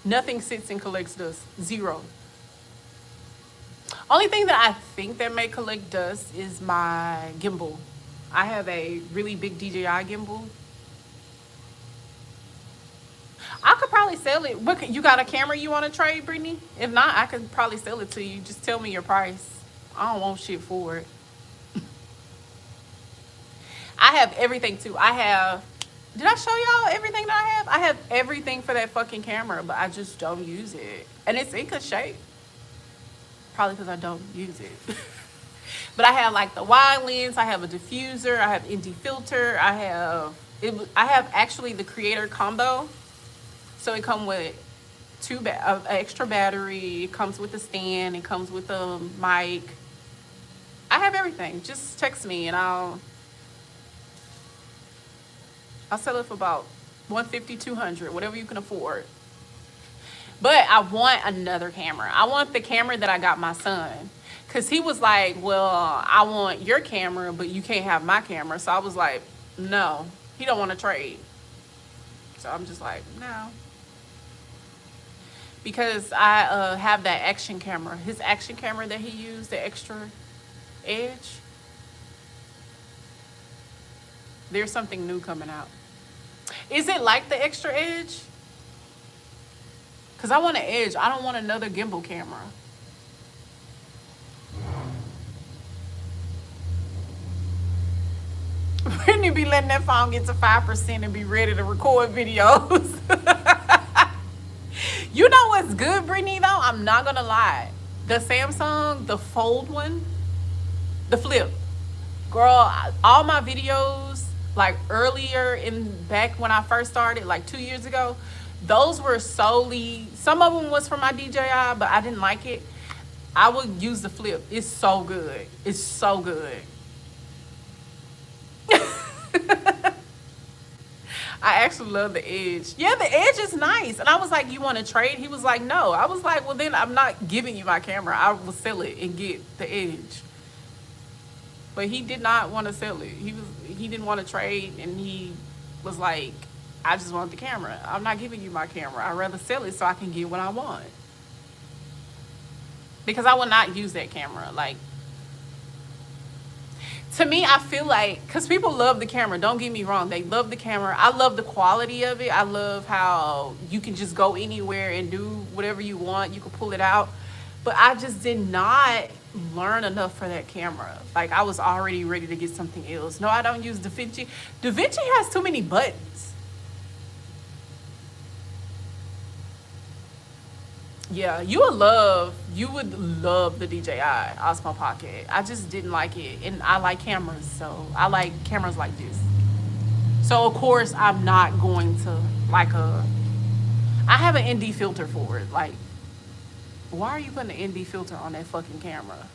S1: Nothing sits and collects dust. Zero. Only thing that I think that may collect dust is my gimbal. I have a really big DJI gimbal. I could probably sell it. What, you got a camera you want to trade, Brittany? If not, I could probably sell it to you. Just tell me your price. I don't want shit for it. I have everything too. Did I show y'all everything that I have? I have everything for that fucking camera, but I just don't use it. And it's in good shape. Probably because I don't use it. But I have like the wide lens, I have a diffuser, I have ND filter, I have actually the creator combo. So it comes with an extra battery, it comes with a stand, it comes with a mic. I have everything. Just text me and I'll sell it for about $150, $200, whatever you can afford. But I want another camera. I want the camera that I got my son. Because he was like, well, I want your camera, but you can't have my camera. So I was like, no, he don't want to trade. So I'm just like, no. Because I have that action camera. His action camera that he used, the extra edge. There's something new coming out. Is it like the extra edge? Because I want an edge. I don't want another gimbal camera. Brittany be letting that phone get to 5% and be ready to record videos. You know what's good, Brittany, though? I'm not going to lie. The Samsung, the fold one, the flip. Girl, all my videos, like earlier back when I first started, like 2 years ago, those were solely, some of them was for my DJI, but I didn't like it. I would use the flip. It's so good. It's so good. I actually love the edge. Yeah, the edge is nice. And I was like, you want to trade? He was like, no. I was like, well, then I'm not giving you my camera. I will sell it and get the edge. But he did not want to sell it. He didn't want to trade, and he was like, I just want the camera. I'm not giving you my camera. I'd rather sell it so I can get what I want. Because I will not use that camera. Like, to me, I feel like, because people love the camera, don't get me wrong, they love the camera. I love the quality of it. I love how you can just go anywhere and do whatever you want. You can pull it out. But I just did not learn enough for that camera. Like, I was already ready to get something else. No, I don't use DaVinci. DaVinci has too many buttons. Yeah, you would love the DJI Osmo Pocket. I just didn't like it, and I like cameras, so I like cameras like this. So of course I'm not going to like I have an ND filter for it. Like, why are you putting an ND filter on that fucking camera?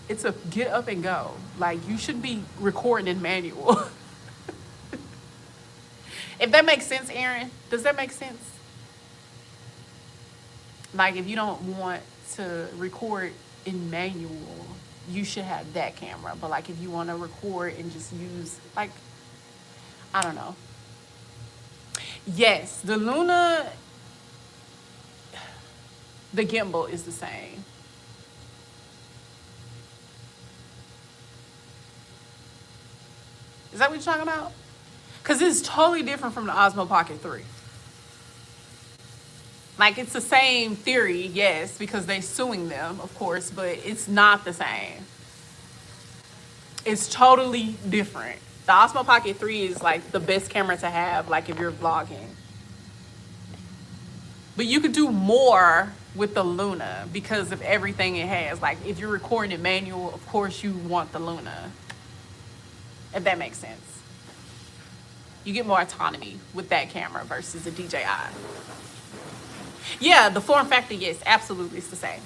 S1: It's a get up and go. Like, you should be recording in manual. If that makes sense, Aaron, does that make sense? Like, if you don't want to record in manual, you should have that camera. But like, if you want to record and just use, like, I don't know. Yes, the Luna, the gimbal is the same. Is that what you're talking about? Because it's totally different from the Osmo Pocket 3. Like, it's the same theory, yes, because they're suing them, of course, but it's not the same. It's totally different. The Osmo Pocket 3 is like the best camera to have, like, if you're vlogging. But you could do more with the Luna because of everything it has. Like, if you're recording in manual, of course you want the Luna. If that makes sense. You get more autonomy with that camera versus a DJI. Yeah, the form factor, yes, absolutely, it's the same.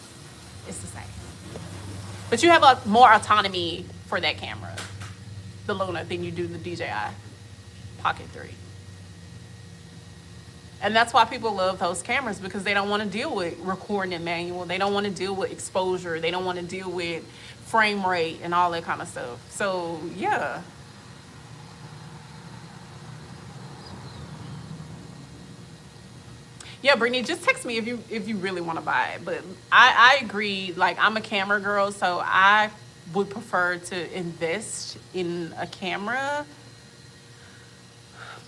S1: It's the same. But you have a more autonomy for that camera, the Luna, than you do the DJI Pocket 3. And that's why people love those cameras, because they don't want to deal with recording in manual. They don't want to deal with exposure. They don't want to deal with frame rate and all that kind of stuff. So, yeah. Yeah, Brittany, just text me if you really want to buy it. But I agree. Like, I'm a camera girl, so I would prefer to invest in a camera.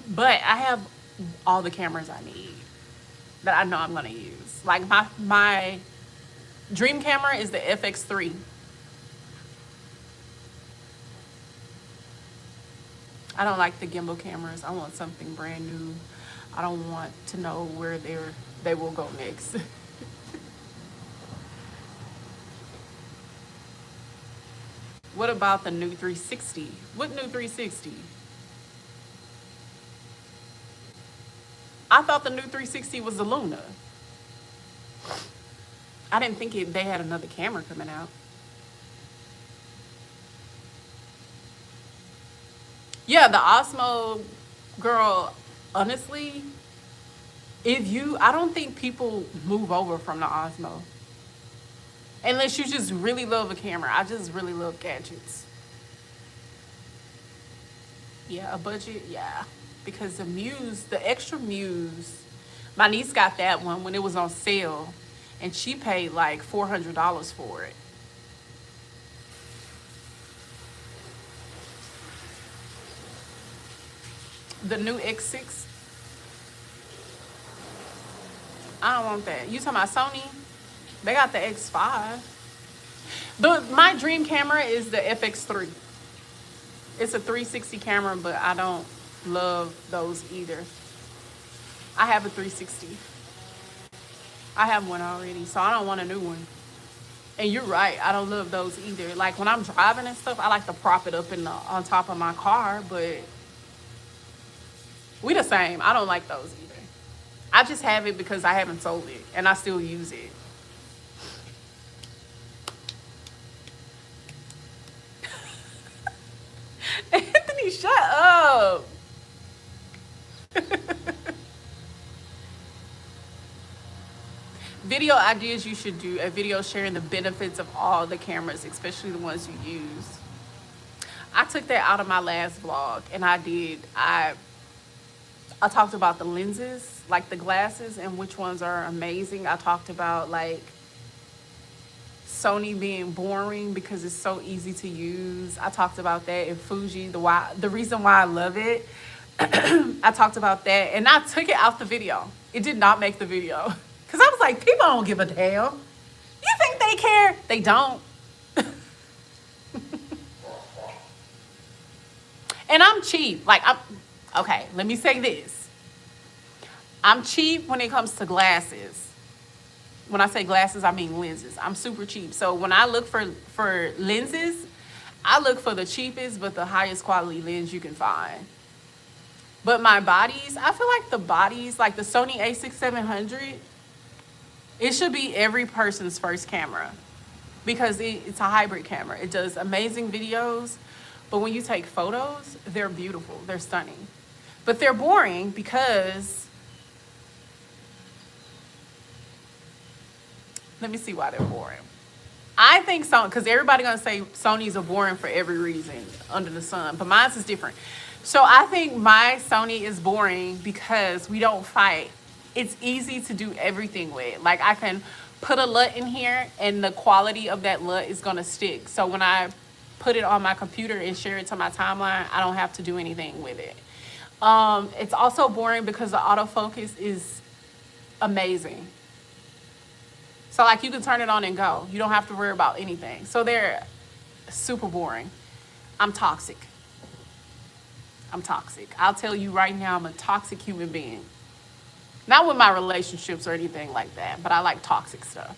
S1: But I have all the cameras I need that I know I'm gonna use. Like my dream camera is the FX3. I don't like the gimbal cameras. I want something brand new. I don't want to know where they will go next. What about the new 360? What new 360? I thought the new 360 was the Luna. I didn't think they had another camera coming out. Yeah, the Osmo, girl, honestly, I don't think people move over from the Osmo. Unless you just really love a camera. I just really love gadgets. Yeah, a budget, yeah. Because the extra Muse, my niece got that one when it was on sale, and she paid like $400 for it. The new X6, I don't want that. You talking about Sony? They got the X5. My dream camera is the FX3. It's a 360 camera, but I don't love those either. I have a 360. I have one already, so I don't want a new one. And you're right, I don't love those either. Like when I'm driving and stuff, I like to prop it up on top of my car, but we the same. I don't like those either. I just have it because I haven't sold it and I still use it. Anthony, shut up. Video ideas you should do: a video sharing the benefits of all the cameras, especially the ones you use. I took that out of my last vlog, and I talked about the lenses, like the glasses, and which ones are amazing. I talked about like Sony being boring because it's so easy to use. I talked about that. And Fuji, the reason why I love it. I talked about that, and I took it out the video. It did not make the video. Because I was like, people don't give a damn. You think they care? They don't. And I'm cheap. Okay, let me say this. I'm cheap when it comes to glasses. When I say glasses, I mean lenses. I'm super cheap. So when I look for lenses, I look for the cheapest but the highest quality lens you can find. But my bodies, I feel like the bodies, like the Sony a6700, it should be every person's first camera because it's a hybrid camera. It does amazing videos, but when you take photos, they're beautiful, they're stunning. But they're boring because, let me see why they're boring. I think so, because everybody's gonna say Sony's are boring for every reason under the sun, but mine is different. So I think my Sony is boring because we don't fight. It's easy to do everything with. Like I can put a LUT in here and the quality of that LUT is gonna stick. So when I put it on my computer and share it to my timeline, I don't have to do anything with it. It's also boring because the autofocus is amazing. So like you can turn it on and go. You don't have to worry about anything. So they're super boring. I'm toxic. I'm toxic. I'll tell you right now, I'm a toxic human being. Not with my relationships or anything like that, but I like toxic stuff.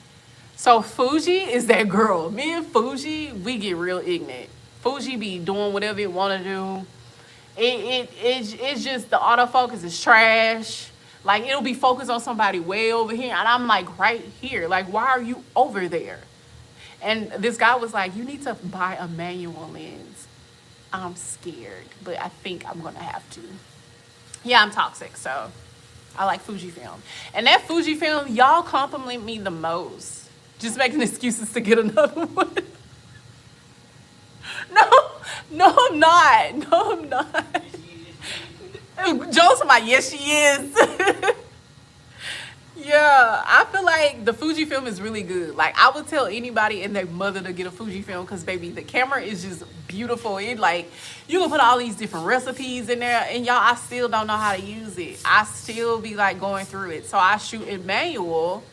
S1: So Fuji is that girl. Me and Fuji, we get real ignorant. Fuji be doing whatever it want to do. It's just the autofocus is trash. Like it'll be focused on somebody way over here, and I'm like right here. Like why are you over there? And this guy was like, you need to buy a manual lens. I'm scared, but I think I'm gonna have to. Yeah, I'm toxic, so I like Fujifilm. And that Fujifilm, y'all compliment me the most. Just making excuses to get another one. No, no, I'm not. No, I'm not. Joe's like, yes, she is. Yeah, I feel like the Fujifilm is really good. Like, I would tell anybody and their mother to get a Fujifilm because, baby, the camera is just beautiful. It, like, you can put all these different recipes in there, and y'all, I still don't know how to use it. I still be, like, going through it. So I shoot in manual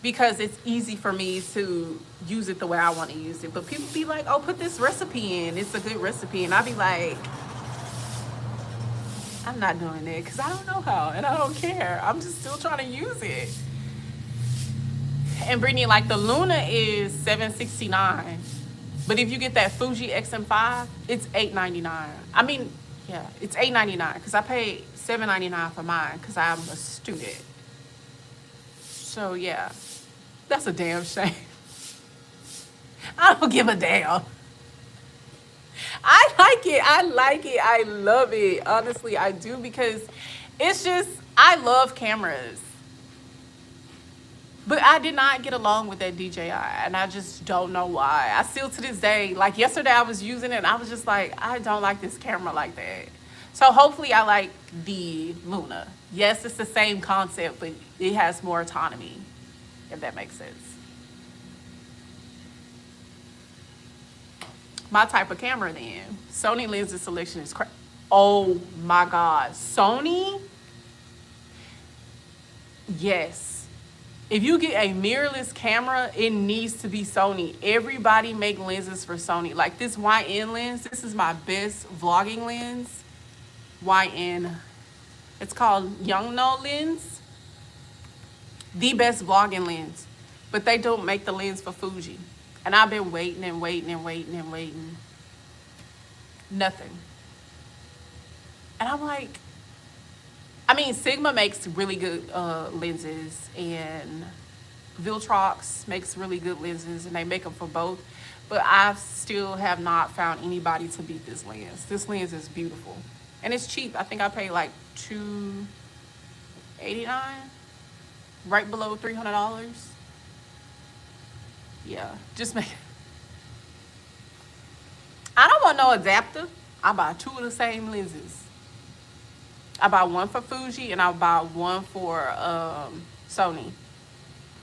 S1: because it's easy for me to use it the way I want to use it. But people be like, oh, put this recipe in. It's a good recipe. And I be like, I'm not doing it because I don't know how and I don't care. I'm just still trying to use it. And Brittany, like the Luna is $769, but if you get that Fuji XM5, it's $899. I mean, yeah, it's $899 because I paid $799 for mine because I'm a student. So yeah, that's a damn shame. I don't give a damn. I like it. I like it. I love it. Honestly, I do because it's just, I love cameras. But I did not get along with that DJI, and I just don't know why. I still to this day, like yesterday I was using it, and I was just like, I don't like this camera like that. So hopefully I like the Luna. Yes, it's the same concept, but it has more autonomy, if that makes sense. My type of camera then. Sony lenses selection is crazy. Oh my God. Sony? Yes. If you get a mirrorless camera, it needs to be Sony. Everybody make lenses for Sony. Like this YN lens, this is my best vlogging lens. YN. It's called Yongnuo lens. The best vlogging lens. But they don't make the lens for Fuji. And I've been waiting and waiting and waiting and waiting. Nothing. And I'm like, I mean, Sigma makes really good lenses, and Viltrox makes really good lenses, and they make them for both. But I still have not found anybody to beat this lens. This lens is beautiful, and it's cheap. I think I paid like $289, right below $300. Yeah, just make. I don't want no adapter. I buy two of the same lenses. I buy one for Fuji and I buy one for Sony.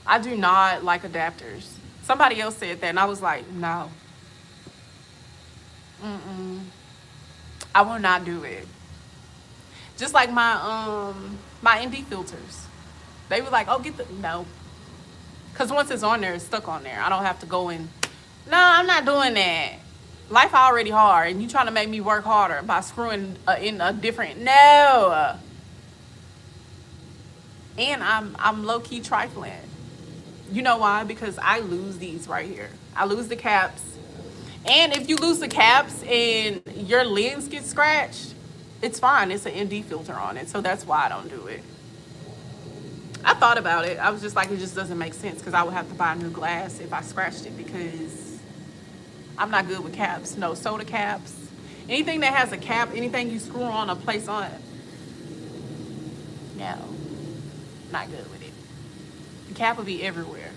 S1: I do not like adapters. Somebody else said that and I was like, no. I will not do it. Just like my ND filters. They were like, oh, get the, no. Because once it's on there, it's stuck on there. I don't have to go and, no, I'm not doing that. Life already hard, and you trying to make me work harder by screwing in a different, no. And I'm low-key trifling. You know why? Because I lose these right here. I lose the caps. And if you lose the caps and your lens gets scratched, it's fine. It's an ND filter on it, so that's why I don't do it. I thought about it. I was just like, it just doesn't make sense because I would have to buy new glass if I scratched it because I'm not good with caps. No soda caps. Anything that has a cap, anything you screw on or place on, no, not good with it. The cap will be everywhere.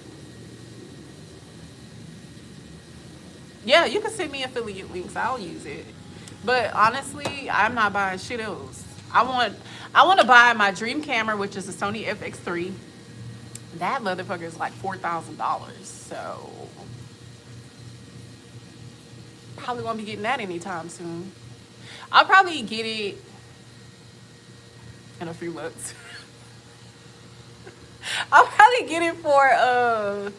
S1: Yeah, you can send me affiliate links. I'll use it. But honestly, I'm not buying shit else. I want to buy my dream camera, which is a Sony FX3. That motherfucker is like $4,000. So probably won't be getting that anytime soon. I'll probably get it in a few months. I'll probably get it for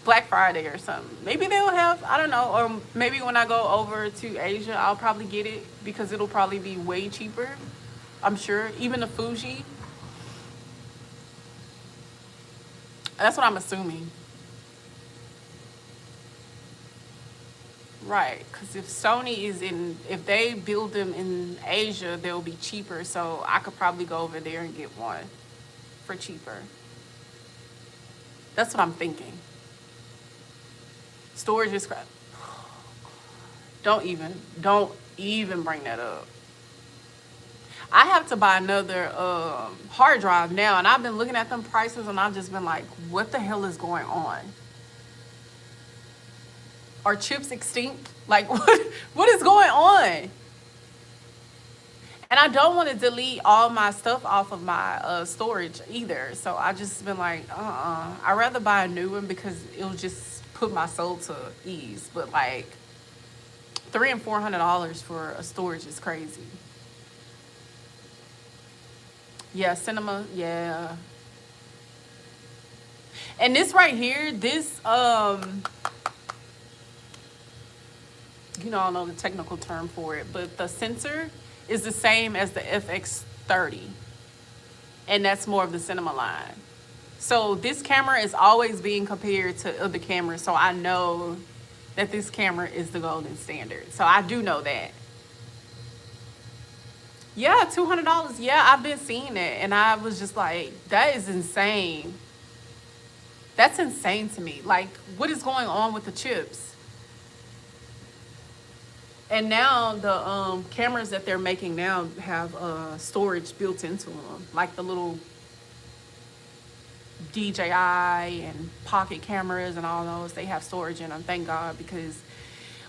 S1: Black Friday or something. Maybe they'll have, I don't know, or maybe when I go over to Asia, I'll probably get it because it'll probably be way cheaper. I'm sure. Even the Fuji. That's what I'm assuming. Right, because if they build them in Asia, they'll be cheaper. So I could probably go over there and get one for cheaper. That's what I'm thinking. Storage is crap. Don't even bring that up. I have to buy another hard drive now, and I've been looking at them prices, and I've just been like, what the hell is going on? Are chips extinct? Like, what is going on? And I don't want to delete all my stuff off of my storage either. So I just been like, I'd rather buy a new one because it'll just put my soul to ease. But like, $300 and $400 for a storage is crazy. Yeah, cinema, yeah. And this right here, this you know, I don't know the technical term for it, but the sensor is the same as the FX30, and that's more of the cinema line. So this camera is always being compared to other cameras, so I know that this camera is the golden standard. So I do know that. Yeah, $200. Yeah, I've been seeing it, and I was just like, that is insane. That's insane to me. Like, what is going on with the chips? And now the cameras that they're making now have storage built into them, like the little DJI and pocket cameras and all those. They have storage in them, thank God, because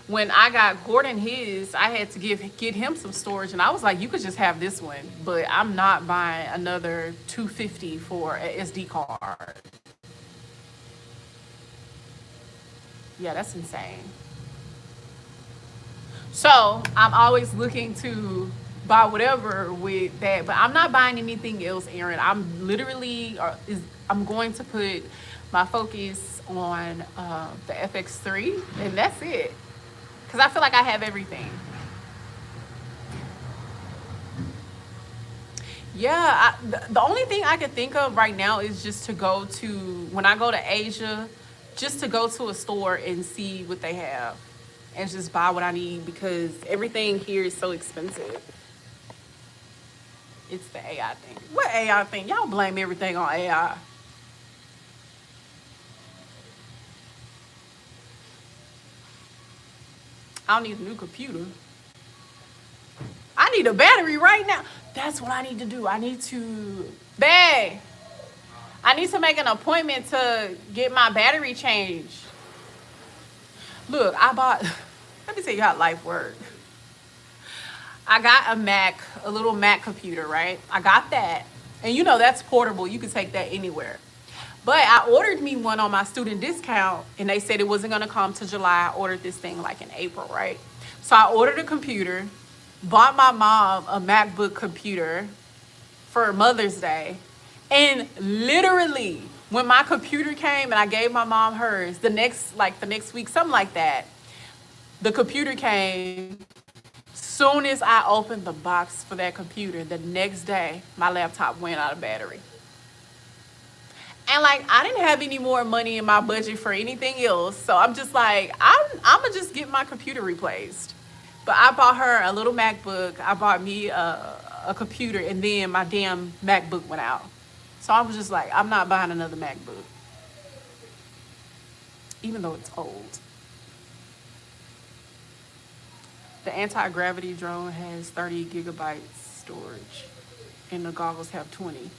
S1: when I got Gordon his, I had to get him some storage, and I was like, you could just have this one, but I'm not buying another $250 for an SD card. Yeah, that's insane. So I'm always looking to buy whatever with that, but I'm not buying anything else, Aaron. I'm literally, I'm going to put my focus on the FX3, and that's it. Because I feel like I have everything. Yeah, the only thing I can think of right now is just to go to, when I go to Asia, just to go to a store and see what they have and just buy what I need, because everything here is so expensive. It's the AI thing. What AI thing? Y'all blame everything on AI. I don't need a new computer. I need a battery right now. That's what I need to do. I need to, babe, I need to make an appointment to get my battery changed. Look, I bought, let me tell you how life works. I got a Mac, a little Mac computer, right? I got that. And you know, that's portable. You can take that anywhere. But I ordered me one on my student discount, and they said it wasn't going to come to July. I ordered this thing like in April, right? So I ordered a computer, bought my mom a MacBook computer for Mother's Day. And literally, when my computer came and I gave my mom hers, the next week, something like that, the computer came. Soon as I opened the box for that computer, the next day, my laptop went out of battery. And like, I didn't have any more money in my budget for anything else. So I'm just like, I'm going to just get my computer replaced. But I bought her a little MacBook. I bought me a computer, and then my damn MacBook went out. So I was just like, I'm not buying another MacBook, even though it's old. The anti-gravity drone has 30 gigabytes storage, and the goggles have 20.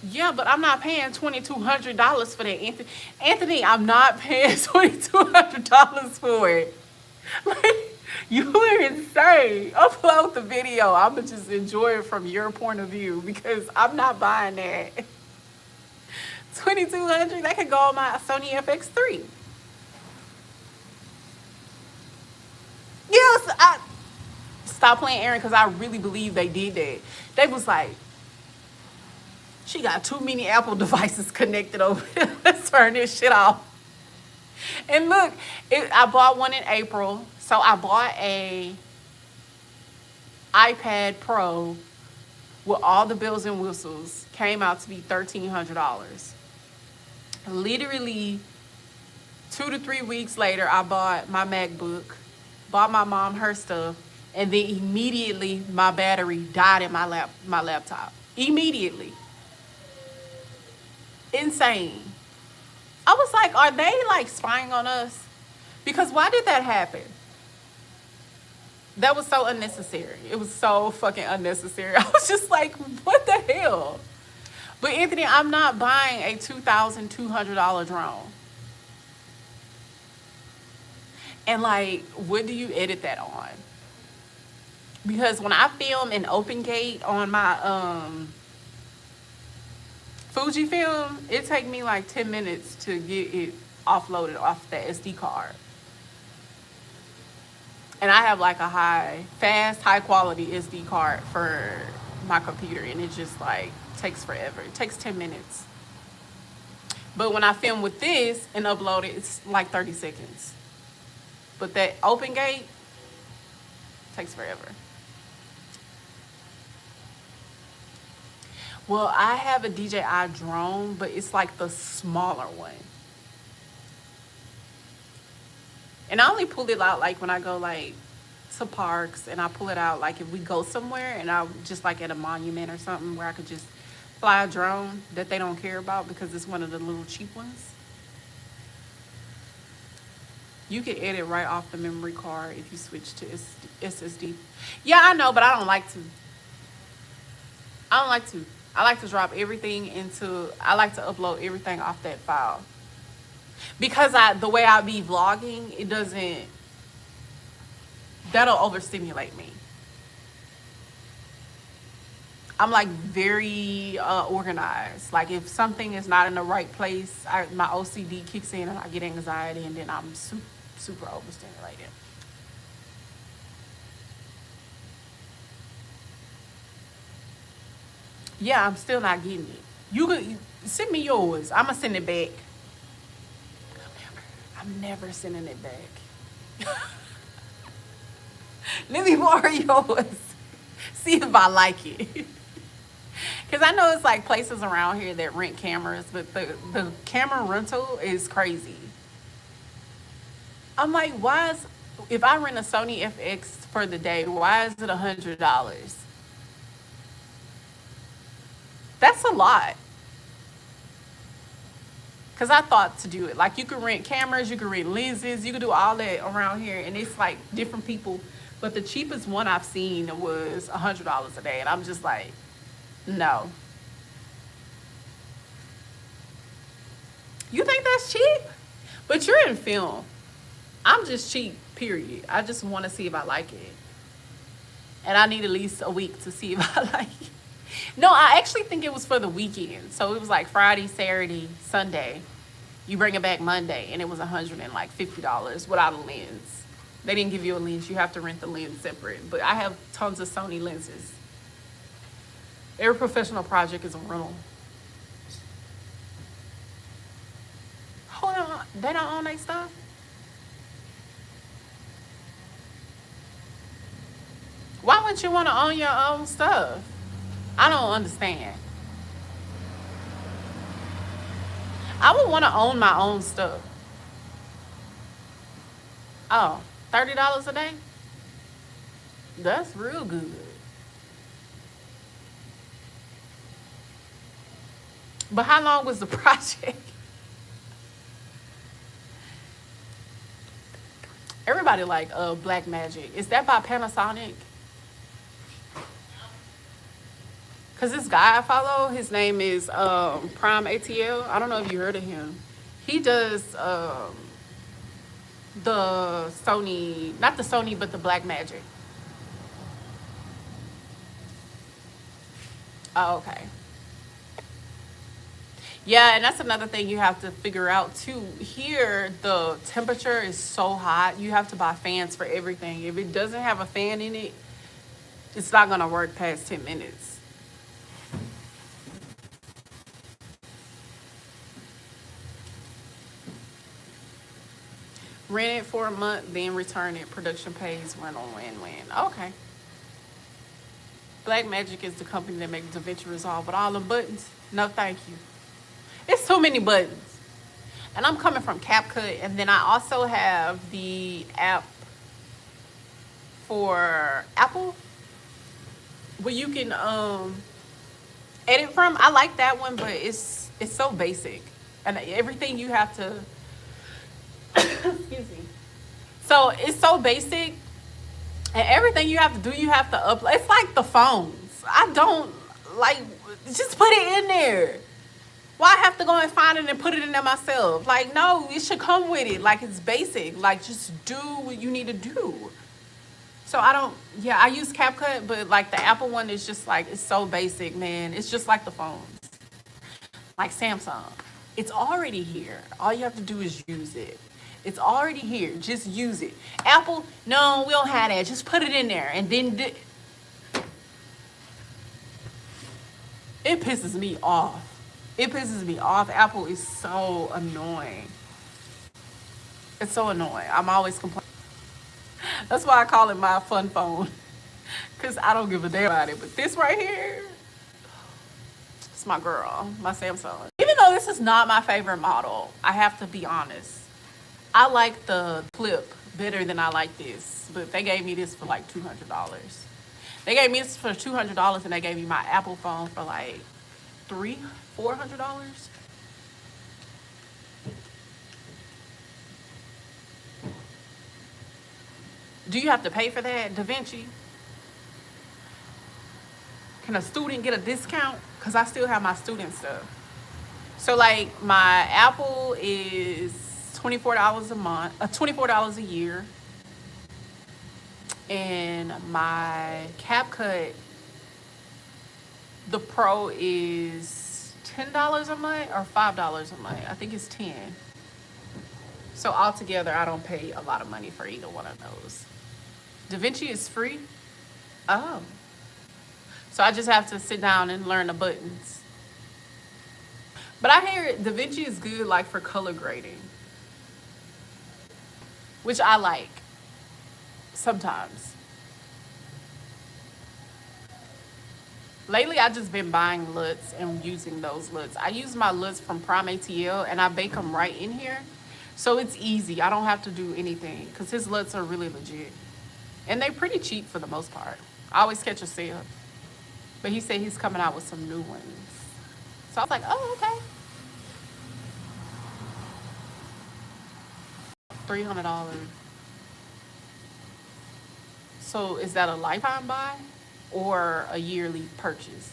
S1: Yeah, but I'm not paying $2,200 for that, Anthony. Anthony, I'm not paying $2,200 for it. Like, you are insane. Upload the video. I'm going to just enjoy it from your point of view, because I'm not buying that. $2,200, that could go on my Sony FX3. Yes, stop playing, Aaron, because I really believe they did that. They was like, she got too many Apple devices connected over here. Let's turn this shit off. And look, I bought one in April. So I bought a iPad Pro with all the bells and whistles. Came out to be $1,300. Literally 2 to 3 weeks later, I bought my MacBook, bought my mom her stuff, and then immediately my battery died in my laptop. Immediately. Insane. I was like, are they like spying on us? Because why did that happen? That was so unnecessary. It was so fucking unnecessary. I was just like, what the hell? But Anthony, I'm not buying a $2,200 drone. And like, what do you edit that on? Because when I film in OpenGate on my Fujifilm, it take me like 10 minutes to get it offloaded off the SD card. And I have like a high quality SD card for my computer, and it just like takes forever. It takes 10 minutes. But when I film with this and upload it, it's like 30 seconds. But that OpenGate takes forever. Well, I have a DJI drone, but it's like the smaller one. And I only pull it out like when I go like to parks, and I pull it out like if we go somewhere and I just like at a monument or something where I could just fly a drone that they don't care about because it's one of the little cheap ones. You can edit right off the memory card if you switch to SSD. Yeah, I know, but I don't like to. I like to drop everything I like to upload everything off that file. Because the way I be vlogging, that'll overstimulate me. I'm like very organized. Like if something is not in the right place, my OCD kicks in and I get anxiety, and then I'm super overstimulated. Yeah, I'm still not getting it. You could send me yours. I'ma send it back. I'm never sending it back. Let me borrow yours. See if I like it. Because I know it's like places around here that rent cameras, but the camera rental is crazy. I'm like, if I rent a Sony FX for the day, why is it $100? That's a lot. Because I thought to do it. Like you can rent cameras, you can rent lenses, you can do all that around here. And it's like different people. But the cheapest one I've seen was $100 a day. And I'm just like, no. You think that's cheap? But you're in film. I'm just cheap, period. I just want to see if I like it. And I need at least a week to see if I like it. No, I actually think it was for the weekend. So it was like Friday, Saturday, Sunday. You bring it back Monday, and it was $150 without a lens. They didn't give you a lens. You have to rent the lens separate. But I have tons of Sony lenses. Every professional project is a rental. Hold on. They don't own their stuff? Why wouldn't you want to own your own stuff? I don't understand. I would want to own my own stuff. Oh, $30 a day? That's real good. But how long was the project? Everybody like Black Magic. Is that by Panasonic? Because this guy I follow, his name is Prime ATL. I don't know if you heard of him. He does the Sony, not the Sony, but the Black Magic. Oh, okay. Yeah, and that's another thing you have to figure out too. Here, the temperature is so hot, you have to buy fans for everything. If it doesn't have a fan in it, it's not gonna work past 10 minutes. Rent it for a month, then return it. Production pays, rental, win-win. Okay. Black Magic is the company that makes DaVinci Resolve with all the buttons. No, thank you. It's too many buttons. And I'm coming from CapCut, and then I also have the app for Apple where you can edit from. I like that one, but it's so basic, and everything you have to excuse me. So it's so basic, and everything you have to do, you have to upload. It's like the phones. I don't like, just put it in there. Why have to go and find it and put it in there myself? Like, no, it should come with it. Like, it's basic. Like, just do what you need to do. So I use CapCut, but like the Apple one is just like, it's so basic, man. It's just like the phones. Like Samsung. It's already here. All you have to do is use it. It's already here. Just use it. Apple, no, we don't have that. Just put it in there. And then it pisses me off. It pisses me off. Apple is so annoying. It's so annoying. I'm always complaining. That's why I call it my fun phone. Because I don't give a damn about it. But this right here, it's my girl, my Samsung. Even though this is not my favorite model, I have to be honest. I like the Flip better than I like this. But they gave me this for like $200. They gave me this for $200, and they gave me my Apple phone for like $400. Do you have to pay for that, DaVinci? Can a student get a discount? Because I still have my student stuff. So like my Apple is $24 a month, $24 a year. And my CapCut, the Pro, is $10 a month or $5 a month. I think it's 10. So altogether, I don't pay a lot of money for either one of those. DaVinci is free. Oh. So I just have to sit down and learn the buttons. But I hear DaVinci is good like for color grading, which I like sometimes. Lately, I just been buying LUTs and using those LUTs. I use my LUTs from Prime ATL, and I bake them right in here. So it's easy. I don't have to do anything because his LUTs are really legit. And they're pretty cheap for the most part. I always catch a sale. But he said he's coming out with some new ones. So I was like, oh, okay. $300. So is that a lifetime buy or a yearly purchase?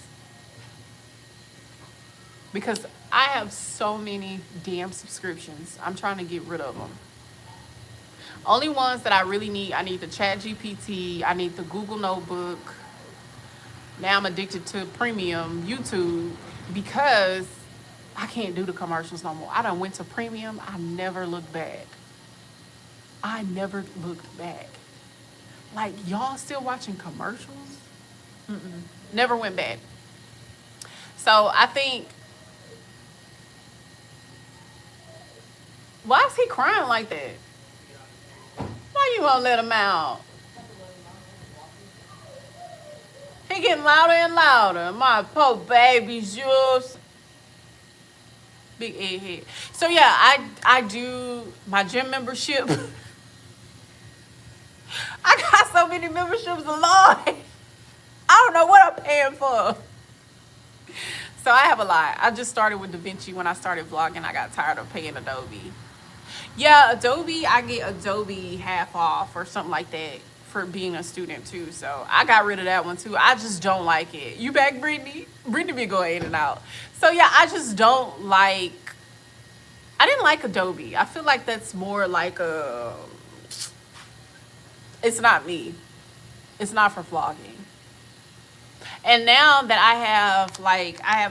S1: Because I have so many damn subscriptions. I'm trying to get rid of them. Only ones that I really need, I need the ChatGPT, I need the Google Notebook. Now I'm addicted to premium YouTube because I can't do the commercials no more. I done went to premium, I never looked back. I never looked back. Like, y'all still watching commercials? Never went back. So I think, why is he crying like that? Why you won't let him out? He getting louder and louder. My poor baby's yours. Big egghead. So yeah, I do my gym membership. I got so many memberships, Lord. I don't know what I'm paying for. So I have a lot. I just started with DaVinci when I started vlogging. I got tired of paying Adobe. Yeah, Adobe, I get Adobe half off or something like that for being a student too. So I got rid of that one too. I just don't like it. You back, Brittany? Brittany be going in and out. So yeah, I just don't like, I didn't like Adobe. I feel like that's more like a, it's not me. It's not for vlogging. And now that I have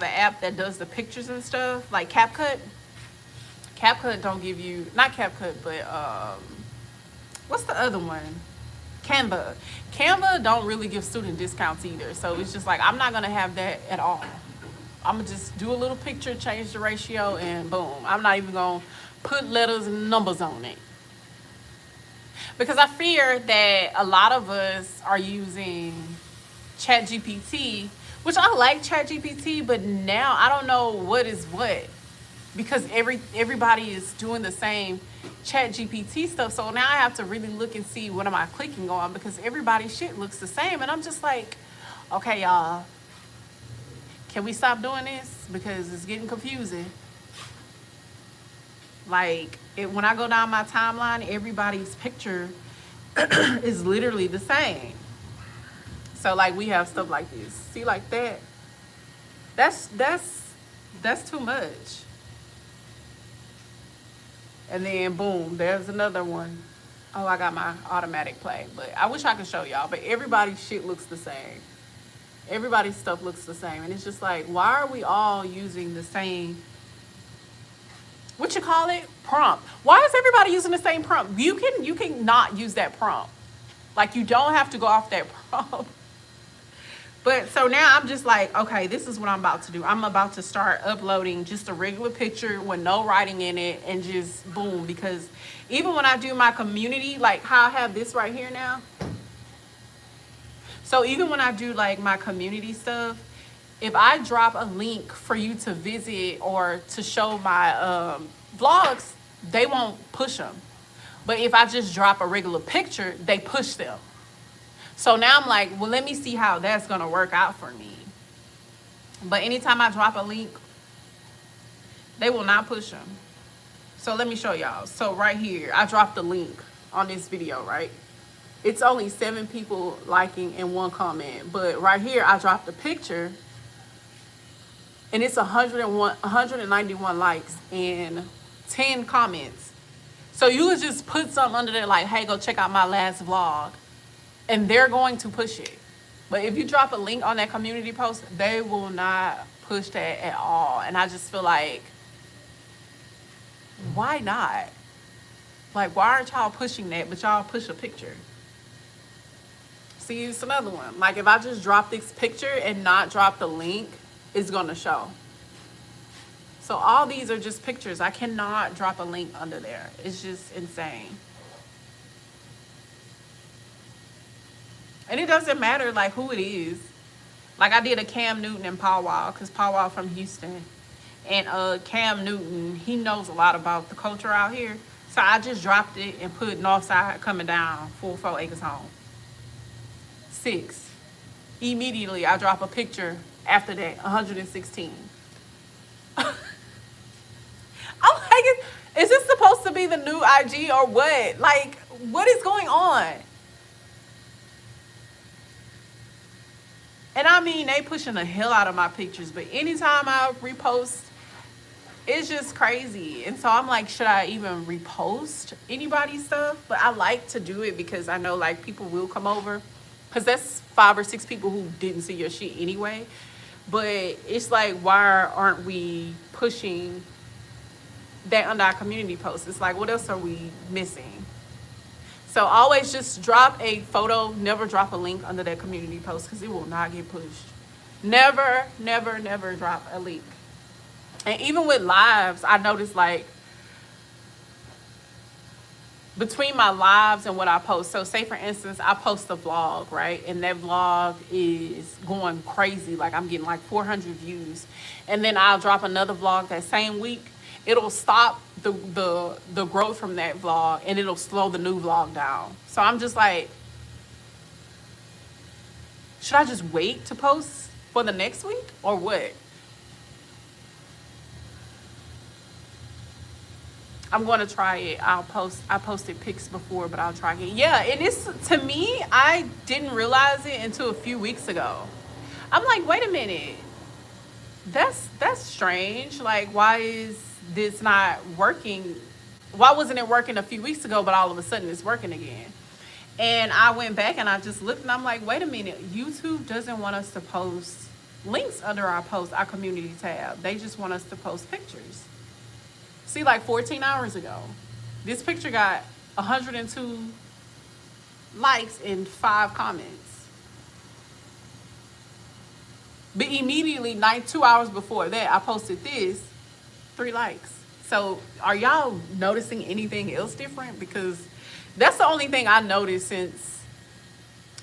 S1: an app that does the pictures and stuff, like CapCut. CapCut don't give you, not CapCut, but what's the other one? Canva. Canva don't really give student discounts either. So it's just like, I'm not gonna have that at all. I'm gonna just do a little picture, change the ratio, and boom. I'm not even gonna put letters and numbers on it. Because I fear that a lot of us are using ChatGPT, which I like ChatGPT, but now I don't know what is what. because everybody is doing the same chat GPT stuff. So now I have to really look and see what am I clicking on, because everybody's shit looks the same. And I'm just like, okay, y'all, can we stop doing this? Because it's getting confusing. Like, when I go down my timeline, everybody's picture is literally the same. So like, we have stuff like this. See, like that. That's too much. And then boom, there's another one. Oh, I got my automatic play, but I wish I could show y'all. But everybody's shit looks the same. Everybody's stuff looks the same. And it's just like, why are we all using the same, what you call it, prompt? Why is everybody using the same prompt? You can not use that prompt. Like, you don't have to go off that prompt. But so now I'm just like, okay, this is what I'm about to do. I'm about to start uploading just a regular picture with no writing in it, and just boom. Because even when I do my community, like how I have this right here now. So even when I do like my community stuff, if I drop a link for you to visit or to show my vlogs, they won't push them. But if I just drop a regular picture, they push them. So now I'm like, well, let me see how that's going to work out for me. But anytime I drop a link, they will not push them. So let me show y'all. So right here, I dropped a link on this video, right? It's only 7 people liking and 1 comment. But right here, I dropped a picture, and it's 191 likes and 10 comments. So you would just put something under there like, hey, go check out my last vlog. And they're going to push it. But if you drop a link on that community post, they will not push that at all. And I just feel like, why not? Like, why aren't y'all pushing that, but y'all push a picture? See, it's another one. Like, if I just drop this picture and not drop the link, it's gonna show. So all these are just pictures. I cannot drop a link under there. It's just insane. And it doesn't matter like who it is. Like, I did a Cam Newton and Paul Wall, because Paul Wall from Houston. And Cam Newton, he knows a lot about the culture out here. So I just dropped it and put Northside coming down, full 4 acres home. 6. Immediately I drop a picture after that, 116. I'm like, is this supposed to be the new IG or what? Like, what is going on? And I mean, they pushing the hell out of my pictures, but anytime I repost, it's just crazy. And so I'm like, should I even repost anybody's stuff? But I like to do it because I know like people will come over, because that's 5 or 6 people who didn't see your shit anyway. But it's like, why aren't we pushing that under our community posts? It's like, what else are we missing? So always just drop a photo, never drop a link under that community post, because it will not get pushed. Never, never, never drop a link. And even with lives, I noticed like between my lives and what I post. So say for instance, I post a vlog, right? And that vlog is going crazy. Like, I'm getting like 400 views. And then I'll drop another vlog that same week. It'll stop the growth from that vlog, and it'll slow the new vlog down. So I'm just like, should I just wait to post for the next week or what? I'm going to try it. I posted pics before, but I'll try it. Yeah, and it's, to me, I didn't realize it until a few weeks ago. I'm like, wait a minute. That's strange. Like, why is this not working? Why wasn't it working a few weeks ago, but all of a sudden it's working again? And I went back and I just looked, and I'm like, wait a minute. YouTube doesn't want us to post links under our post, our community tab. They just want us to post pictures. See, like 14 hours ago, this picture got 102 likes and 5 comments. But immediately, 2 hours before that, I posted this, 3 likes. So are y'all noticing anything else different? Because that's the only thing I noticed since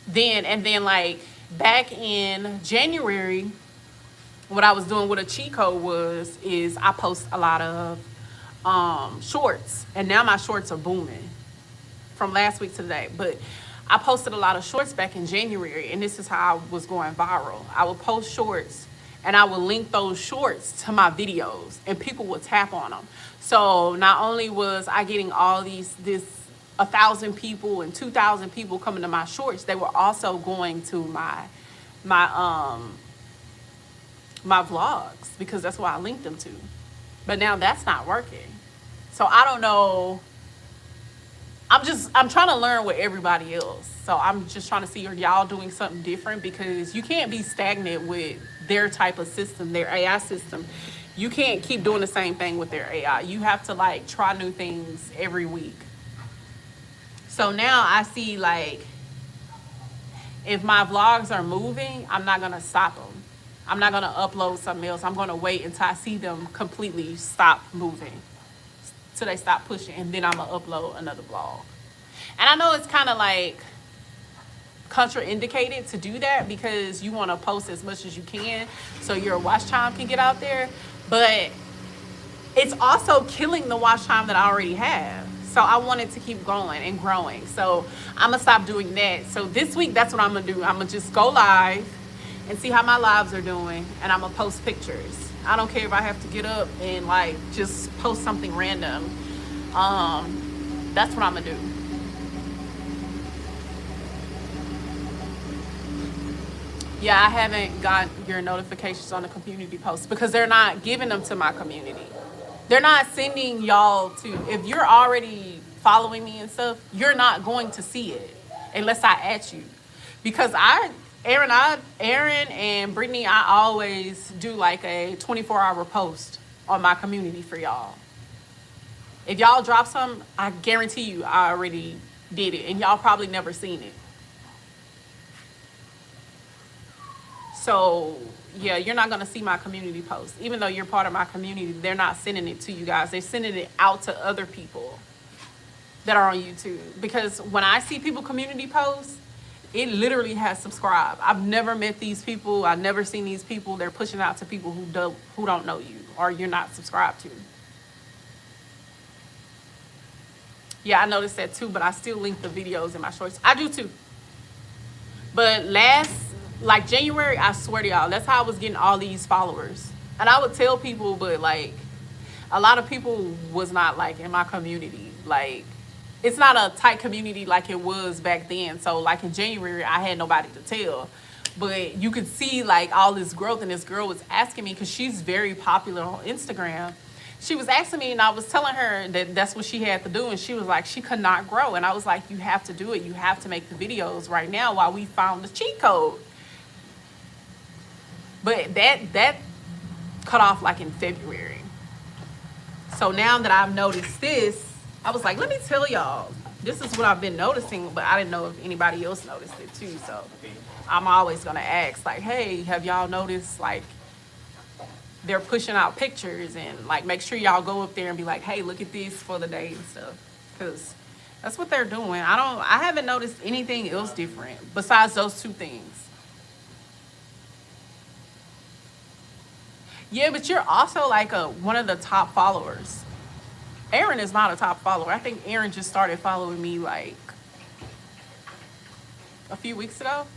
S1: then. And then like back in January, what I was doing with a cheat code is I post a lot of shorts, and now my shorts are booming from last week to today. But I posted a lot of shorts back in January, and this is how I was going viral. I would post shorts, and I would link those shorts to my videos, and people would tap on them. So not only was I getting all this 1,000 people and 2,000 people coming to my shorts, they were also going to my my vlogs, because that's what I linked them to. But now that's not working. So I don't know. I'm trying to learn with everybody else. So I'm just trying to see, are y'all doing something different? Because you can't be stagnant with their type of system, their AI system. You can't keep doing the same thing with their AI. You have to like try new things every week. So now I see, like, if my vlogs are moving, I'm not gonna stop them. I'm not gonna upload something else. I'm gonna wait until I see them completely stop moving, till they stop pushing, and then I'm gonna upload another vlog. And I know it's kind of like contraindicated to do that, because you want to post as much as you can so your watch time can get out there, but it's also killing the watch time that I already have. So I wanted to keep going and growing. So I'm gonna stop doing that. So this week, that's what I'm gonna do. I'm gonna just go live and see how my lives are doing, and I'm gonna post pictures. I don't care if I have to get up and like just post something random. That's what I'm gonna do. Yeah, I haven't got your notifications on the community posts, because they're not giving them to my community. They're not sending y'all to, if you're already following me and stuff, you're not going to see it unless I add you. Because Aaron and Brittany, I always do like a 24-hour post on my community for y'all. If y'all drop some, I guarantee you I already did it, and y'all probably never seen it. So yeah, you're not gonna see my community post. Even though you're part of my community, they're not sending it to you guys. They're sending it out to other people that are on YouTube. Because when I see people community posts, it literally has subscribed. I've never met these people. I've never seen these people. They're pushing out to people who don't know you, or you're not subscribed to. Yeah, I noticed that too, but I still link the videos in my shorts. I do too. But like January, I swear to y'all, that's how I was getting all these followers. And I would tell people, but like a lot of people was not like in my community. Like, it's not a tight community like it was back then. So like in January, I had nobody to tell. But you could see like all this growth, and this girl was asking me, because she's very popular on Instagram. She was asking me, and I was telling her that that's what she had to do, and she was like, she could not grow. And I was like, you have to do it. You have to make the videos right now while we found the cheat code. But that cut off like in February. So now that I've noticed this, I was like, let me tell y'all, this is what I've been noticing, but I didn't know if anybody else noticed it too. So I'm always gonna ask, like, hey, have y'all noticed, like, they're pushing out pictures, and like make sure y'all go up there and be like, hey, look at this for the day and stuff, because that's what they're doing. I haven't noticed anything else different besides those two things. Yeah, but you're also like one of the top followers. Aaron is not a top follower. I think Aaron just started following me like a few weeks ago.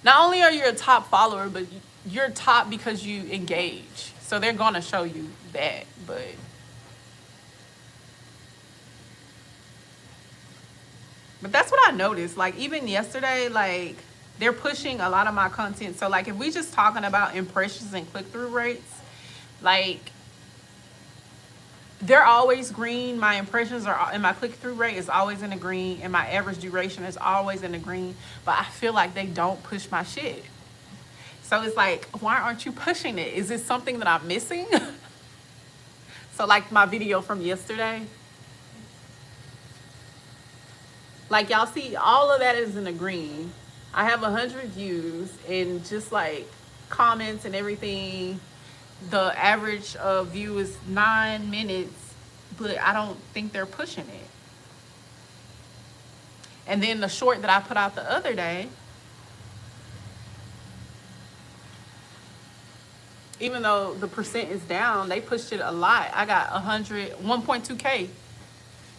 S1: Not only are you a top follower, but you're top because you engage. So they're going to show you that. But that's what I noticed. Like even yesterday, like they're pushing a lot of my content. So like if we just talking about impressions and click-through rates, like they're always green. My impressions are, and my click-through rate is always in the green, and my average duration is always in the green. But I feel like they don't push my shit. So it's like, why aren't you pushing it? Is it something that I'm missing? So like my video from yesterday, like y'all see, all of that is in the green. I have 100 views, and just like comments and everything, the average view is 9 minutes, but I don't think they're pushing it. And then the short that I put out the other day, Even though the percent is down, they pushed it a lot. I got 1.2K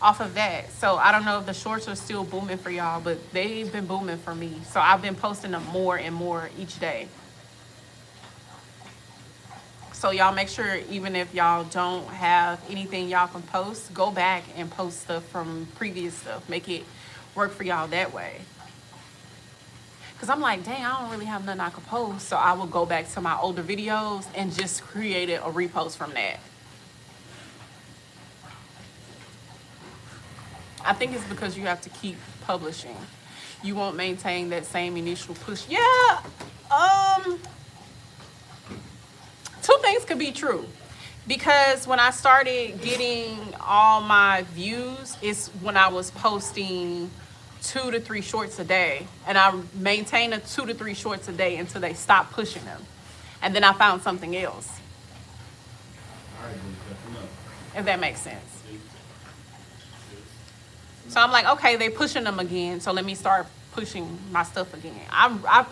S1: off of that. So I don't know if the shorts are still booming for y'all, but they've been booming for me. So I've been posting them more and more each day. So y'all make sure, even if y'all don't have anything y'all can post, go back and post stuff from previous stuff. Make it work for y'all that way. Because I'm like, dang, I don't really have nothing I could post. So I will go back to my older videos and just create a repost from that. I think it's because you have to keep publishing. You won't maintain that same initial push. Yeah, two things could be true. Because when I started getting all my views, it's when I was posting 2 to 3 shorts a day. And I maintained 2 to 3 shorts a day until they stopped pushing them. And then I found something else. If that makes sense. So I'm like, okay, they pushing them again. So let me start pushing my stuff again. I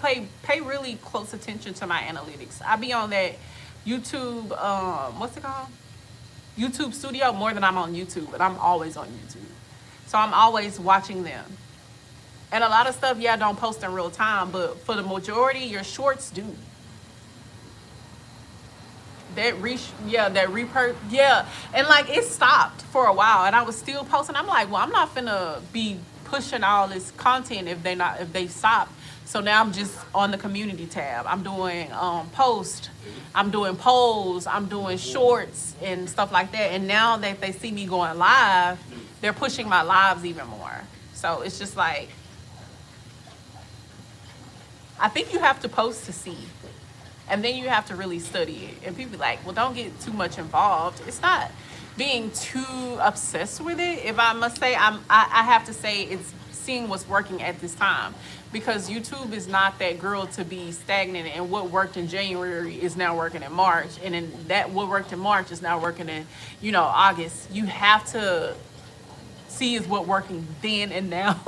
S1: pay really close attention to my analytics. I be on that YouTube, what's it called? YouTube Studio more than I'm on YouTube, but I'm always on YouTube. So I'm always watching them. And a lot of stuff, yeah, don't post in real time, but for the majority, your shorts do. And like it stopped for a while, and I was still posting. I'm like, well, I'm not finna be pushing all this content if they stop. So now I'm just on the community tab. I'm doing posts, I'm doing polls, I'm doing shorts and stuff like that. And now that they see me going live, they're pushing my lives even more. So it's just like, I think you have to post to see. And then you have to really study it. And people be like, well, don't get too much involved. It's not being too obsessed with it. If I must say, I have to say it's seeing what's working at this time. Because YouTube is not that girl to be stagnant, and what worked in January is now working in March. And then what worked in March is now working in, August. You have to see is what working then and now.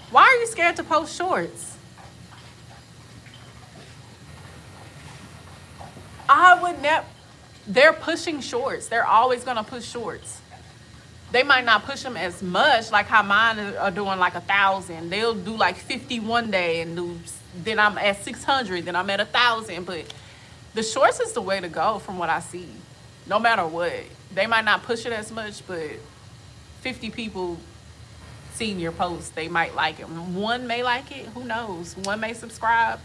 S1: Why are you scared to post shorts? I would never. They're pushing shorts. They're always gonna push shorts. They might not push them as much, like how mine are doing like 1,000. They'll do like 50 one day, and then I'm at 600, then I'm at 1,000. But the shorts is the way to go from what I see. No matter what, they might not push it as much, but 50 people seen your post, they might like it. One may like it, who knows? One may subscribe.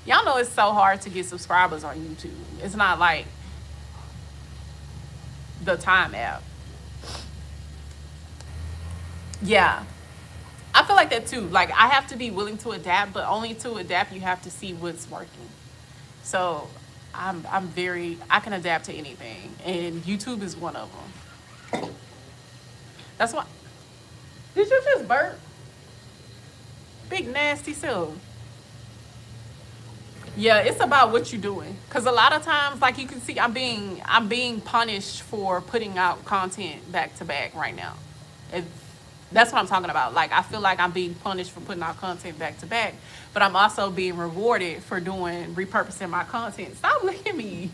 S1: Y'all know it's so hard to get subscribers on YouTube. It's not like the Time app. Yeah, I feel like that too. Like, I have to be willing to adapt, but only to adapt you have to see what's working. So I can adapt to anything, and YouTube is one of them. That's why. Did you just burp? Big nasty self. Yeah, it's about what you're doing. Cause a lot of times, like you can see, I'm being punished for putting out content back to back right now. That's what I'm talking about. Like, I feel like I'm being punished for putting out content back to back, but I'm also being rewarded for repurposing my content. Stop looking at me.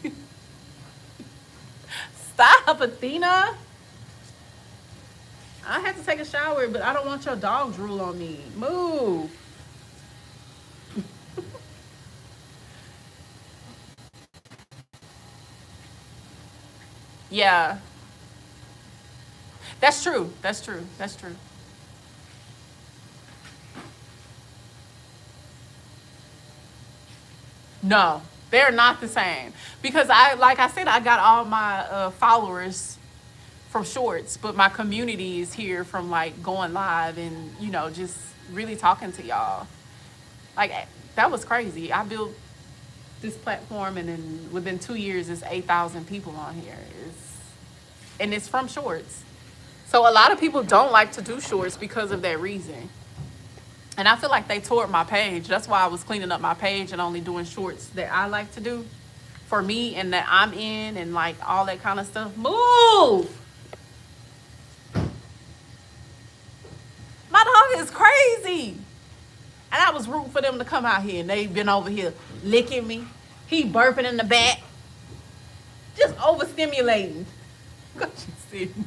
S1: Stop, Athena. I had to take a shower, but I don't want your dog drool on me. Move. Yeah. That's true. That's true. That's true. No, they're not the same. Because like I said, I got all my followers from shorts, but my community is here from like going live and, just really talking to y'all. Like, that was crazy. I built this platform, and then within 2 years, it's 8,000 people on here. And it's from shorts. So a lot of people don't like to do shorts because of that reason. And I feel like they tore up my page. That's why I was cleaning up my page and only doing shorts that I like to do for me and that I'm in, and like all that kind of stuff. Move! My dog is crazy. And I was rooting for them to come out here, and they've been over here licking me. He burping in the back. Just overstimulating. Got you sitting.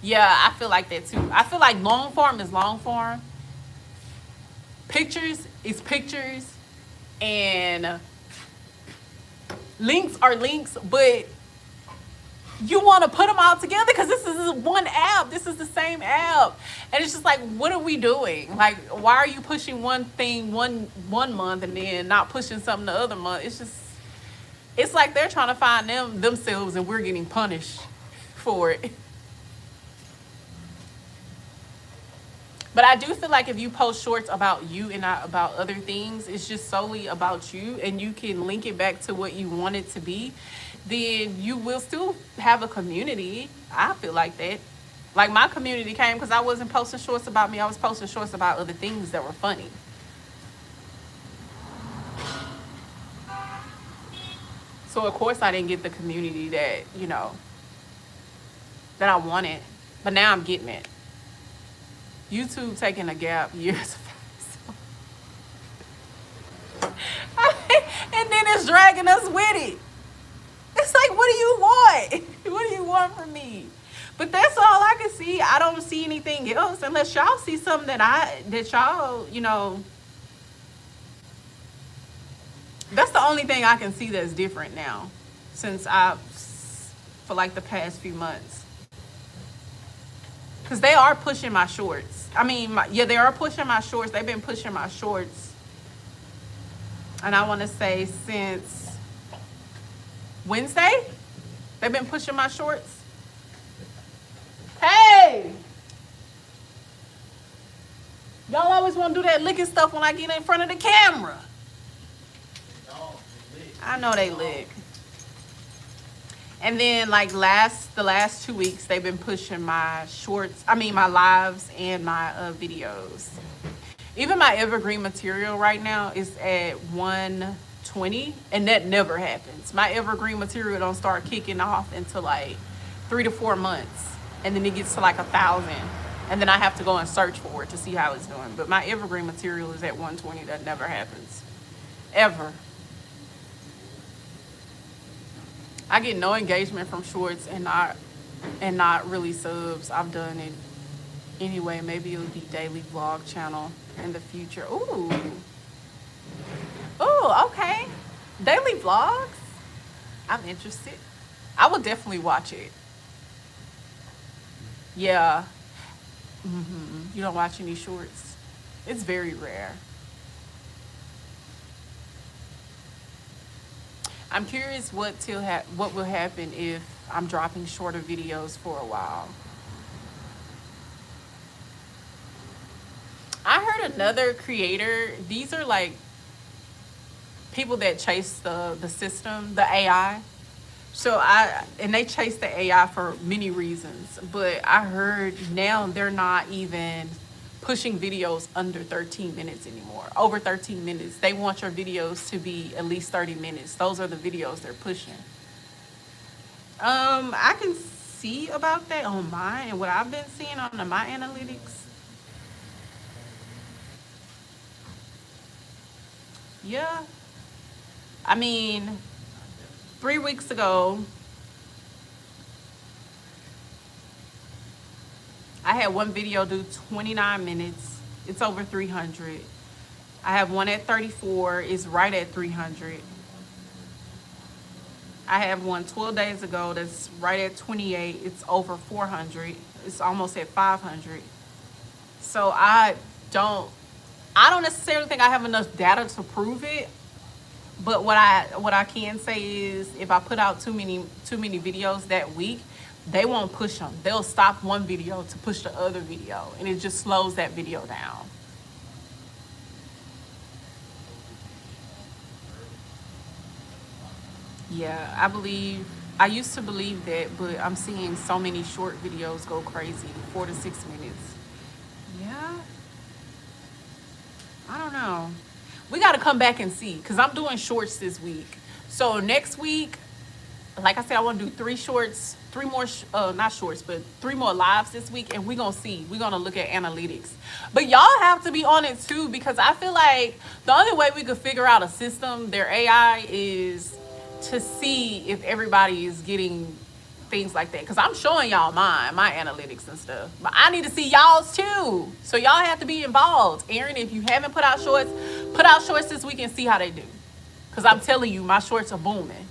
S1: Yeah, I feel like that too. I feel like long form is long form. Pictures is pictures. And links are links, but you want to put them all together because this is one app. This is the same app. And it's just like, what are we doing? Like, why are you pushing one thing one month and then not pushing something the other month? It's just, it's like they're trying to find themselves and we're getting punished for it. But I do feel like if you post shorts about you and not about other things, it's just solely about you, and you can link it back to what you want it to be, then you will still have a community. I feel like that. Like, my community came because I wasn't posting shorts about me. I was posting shorts about other things that were funny. So, of course, I didn't get the community that, you know, that I wanted. But now I'm getting it. YouTube taking a gap years ago. And then it's dragging us with it. It's like, what do you want? What do you want from me? But that's all I can see. I don't see anything else unless y'all see something that y'all, you know. That's the only thing I can see that's different now for like the past few months. Because they are pushing my shorts. I mean, they are pushing my shorts. They've been pushing my shorts. And I want to say since Wednesday, they've been pushing my shorts. Hey! Y'all always want to do that licking stuff when I get in front of the camera. I know they lick. And then, like, the last 2 weeks, they've been pushing my shorts, my lives and my videos. Even my evergreen material right now is at 120, and that never happens. My evergreen material don't start kicking off until like 3 to 4 months, and then it gets to like 1,000, and then I have to go and search for it to see how it's doing. But my evergreen material is at 120. That never happens, ever. I get no engagement from shorts and not really subs. I've done it anyway. Maybe it'll be daily vlog channel in the future. Ooh, okay. Daily vlogs. I'm interested. I will definitely watch it. Yeah. You don't watch any shorts? It's very rare. I'm curious what will happen if I'm dropping shorter videos for a while. I heard another creator, these are like people that chase the system, the AI. And they chase the AI for many reasons, but I heard now they're not even pushing videos under 13 minutes anymore. Over 13 minutes. They want your videos to be at least 30 minutes. Those are the videos they're pushing. I can see about that on mine and what I've been seeing on my analytics. Yeah. 3 weeks ago, I had one video do 29 minutes. It's over 300. I have one at 34. It's right at 300. I have one 12 days ago that's right at 28. It's over 400. It's almost at 500. So I don't necessarily think I have enough data to prove it. But what I can say is if I put out too many videos that week, they won't push them. They'll stop one video to push the other video, and it just slows that video down. Yeah, I used to believe that, but I'm seeing so many short videos go crazy, 4 to 6 minutes. Yeah. I don't know. We got to come back and see, because I'm doing shorts this week. So next week, like I said, I want to do 3 more, not shorts, but 3 more lives this week, and we're going to see. We're going to look at analytics. But y'all have to be on it too, because I feel like the only way we could figure out a system, their AI, is to see if everybody is getting things like that. Because I'm showing y'all my analytics and stuff. But I need to see y'all's too. So y'all have to be involved. Aaron, if you haven't put out shorts this week and see how they do. Because I'm telling you, my shorts are booming.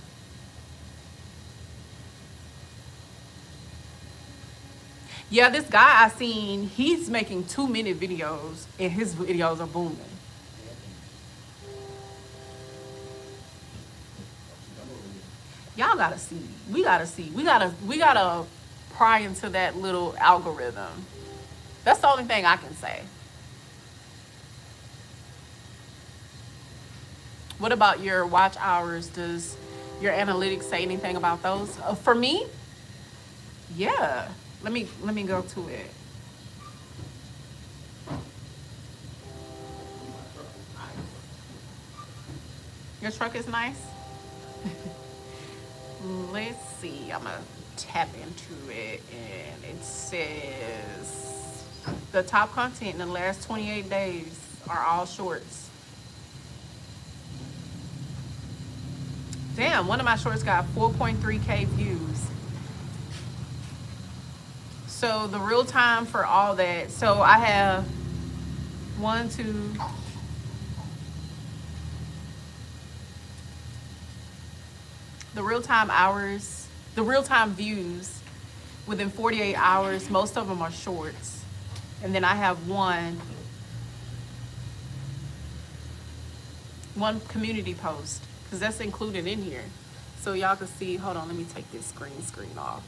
S1: Yeah, this guy I seen, he's making 2-minute videos, and his videos are booming. Y'all gotta see. We gotta see. We gotta pry into that little algorithm. That's the only thing I can say. What about your watch hours? Does your analytics say anything about those? For me, yeah. Let me go to it. Your truck is nice. Let's see. I'm gonna tap into it, and it says the top content in the last 28 days are all shorts. Damn, one of my shorts got 4.3K views. So the real time for all that. So I have 1, 2. The real time hours, the real time views within 48 hours, most of them are shorts. And then I have one community post, because that's included in here. So y'all can see, hold on, let me take this screen off.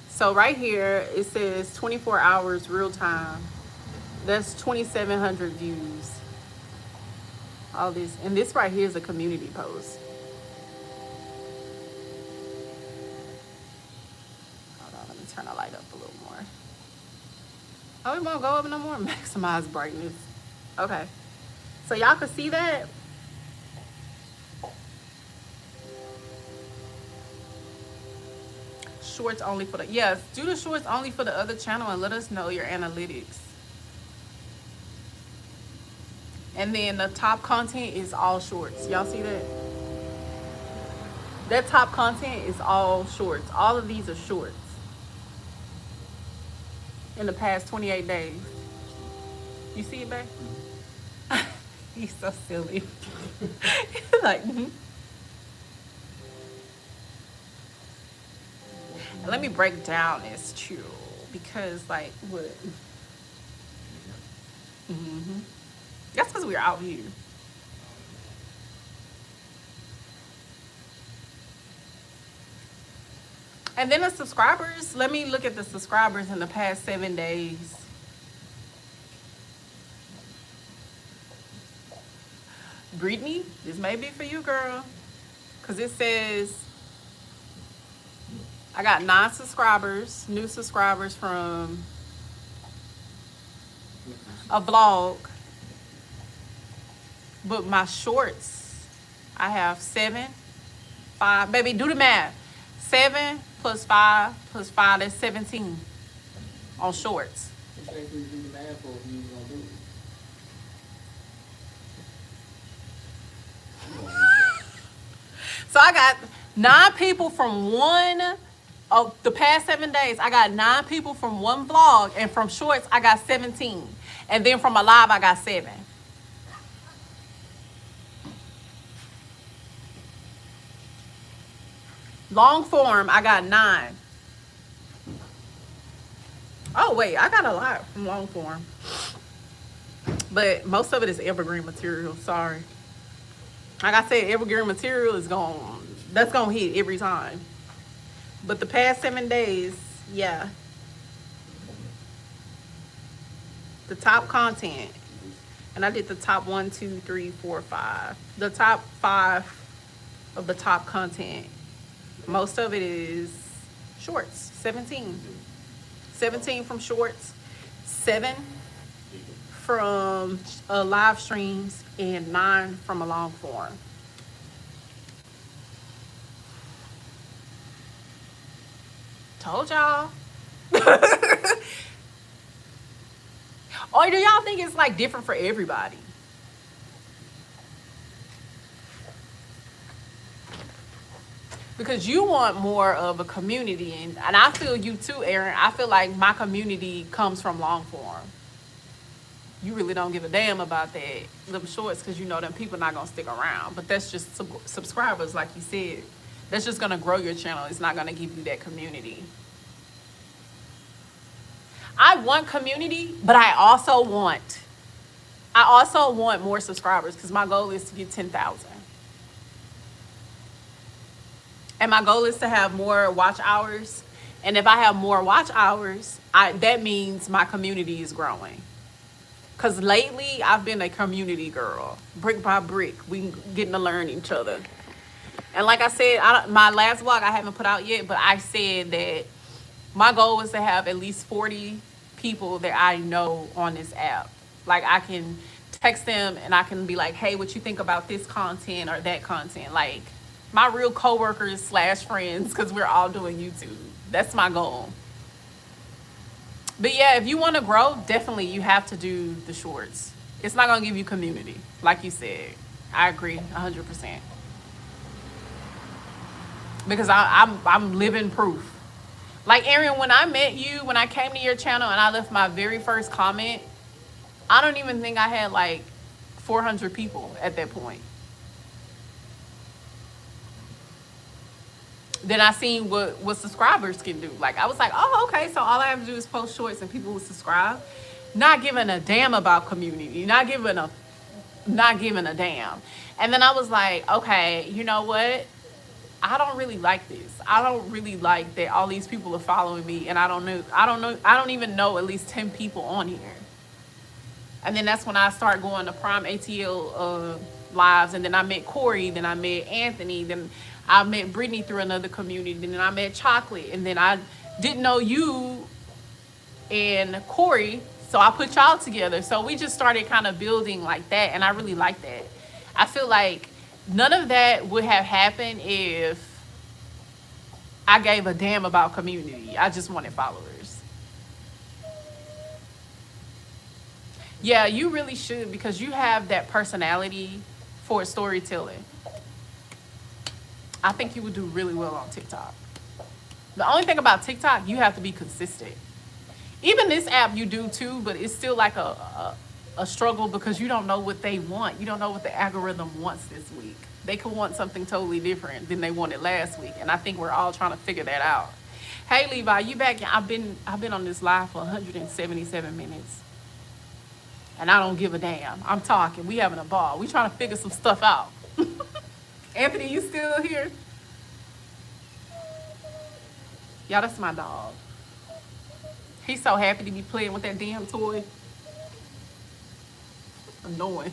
S1: So right here, it says 24 hours real time. That's 2,700 views. All this, and this right here is a community post. Hold on, let me turn the light up a little more. Oh, it won't go up no more. Maximize brightness. Okay. So y'all can see that. Shorts only for the, yes, do the shorts only for the other channel and let us know your analytics. And then the top content is all shorts. Y'all see that? That top content is all shorts. All of these are shorts in the past 28 days. You see it, babe? He's so silly. He's like, Let me break down this too, because like what? That's because we're out here. And then the subscribers, let me look at the subscribers in the past 7 days. Brittany, this may be for you, girl. Because it says, I got 9 subscribers, new subscribers from a vlog. But my shorts, I have 7, 5, baby, do the math. 7 plus 5 plus 5, that's 17 on shorts. So I got 9 people from one of the past 7 days. I got 9 people from one vlog, and from shorts I got 17, and then from a live I got 7. Long form, I got 9. Oh wait, I got a lot from long form, but most of it is evergreen material. Sorry. Like I said, evergreen material is that's gonna hit every time. But the past 7 days, yeah. The top content, and I did the top 1, 2, 3, 4, 5. The top 5 of the top content. Most of it is shorts. 17 from shorts, 7 from live streams, and 9 from a long form. Told y'all. Or do y'all think it's like different for everybody? Because you want more of a community, and I feel you too, Aaron. I feel like my community comes from long form. You really don't give a damn about them shorts, because you know them people not gonna stick around. But that's just subscribers, like you said. That's just gonna grow your channel. It's not gonna give you that community. I want community, but I also want more subscribers, because my goal is to get 10,000. And my goal is to have more watch hours. And if I have more watch hours, that means my community is growing. Because lately, I've been a community girl. Brick by brick, we getting to learn each other. And like I said, my last vlog I haven't put out yet, but I said that my goal was to have at least 40 people that I know on this app. Like, I can text them and I can be like, hey, what you think about this content or that content? Like, my real coworkers / friends, because we're all doing YouTube. That's my goal. But yeah, if you want to grow, definitely you have to do the shorts. It's not going to give you community, like you said. I agree 100%. Because I'm living proof. Like, Aaron, when I met you, when I came to your channel and I left my very first comment, I don't even think I had like 400 people at that point. Then I seen what subscribers can do. Like, I was like, oh, okay, so all I have to do is post shorts and people will subscribe. Not giving a damn about community. Not giving a damn. And then I was like, okay, you know what? I don't really like this. I don't really like that all these people are following me, and I don't even know at least 10 people on here. And then that's when I start going to Prime ATL lives, and then I met Corey, then I met Anthony, then I met Brittany through another community, then I met Chocolate, and then I didn't know you and Corey, so I put y'all together. So we just started kind of building like that, and I really like that. I feel like none of that would have happened if I gave a damn about community. I just wanted followers. Yeah, you really should, because you have that personality for storytelling. I think you would do really well on TikTok. The only thing about TikTok, you have to be consistent. Even this app you do too, but it's still like a struggle, because you don't know what they want. You don't know what the algorithm wants this week. They could want something totally different than they wanted last week, and I think we're all trying to figure that out. Hey Levi, you back? I've been on this live for 177 minutes, and I don't give a damn. I'm talking. We having a ball. We trying to figure some stuff out. Anthony, you still here? Y'all, that's my dog. He's so happy to be playing with that damn toy. Annoying.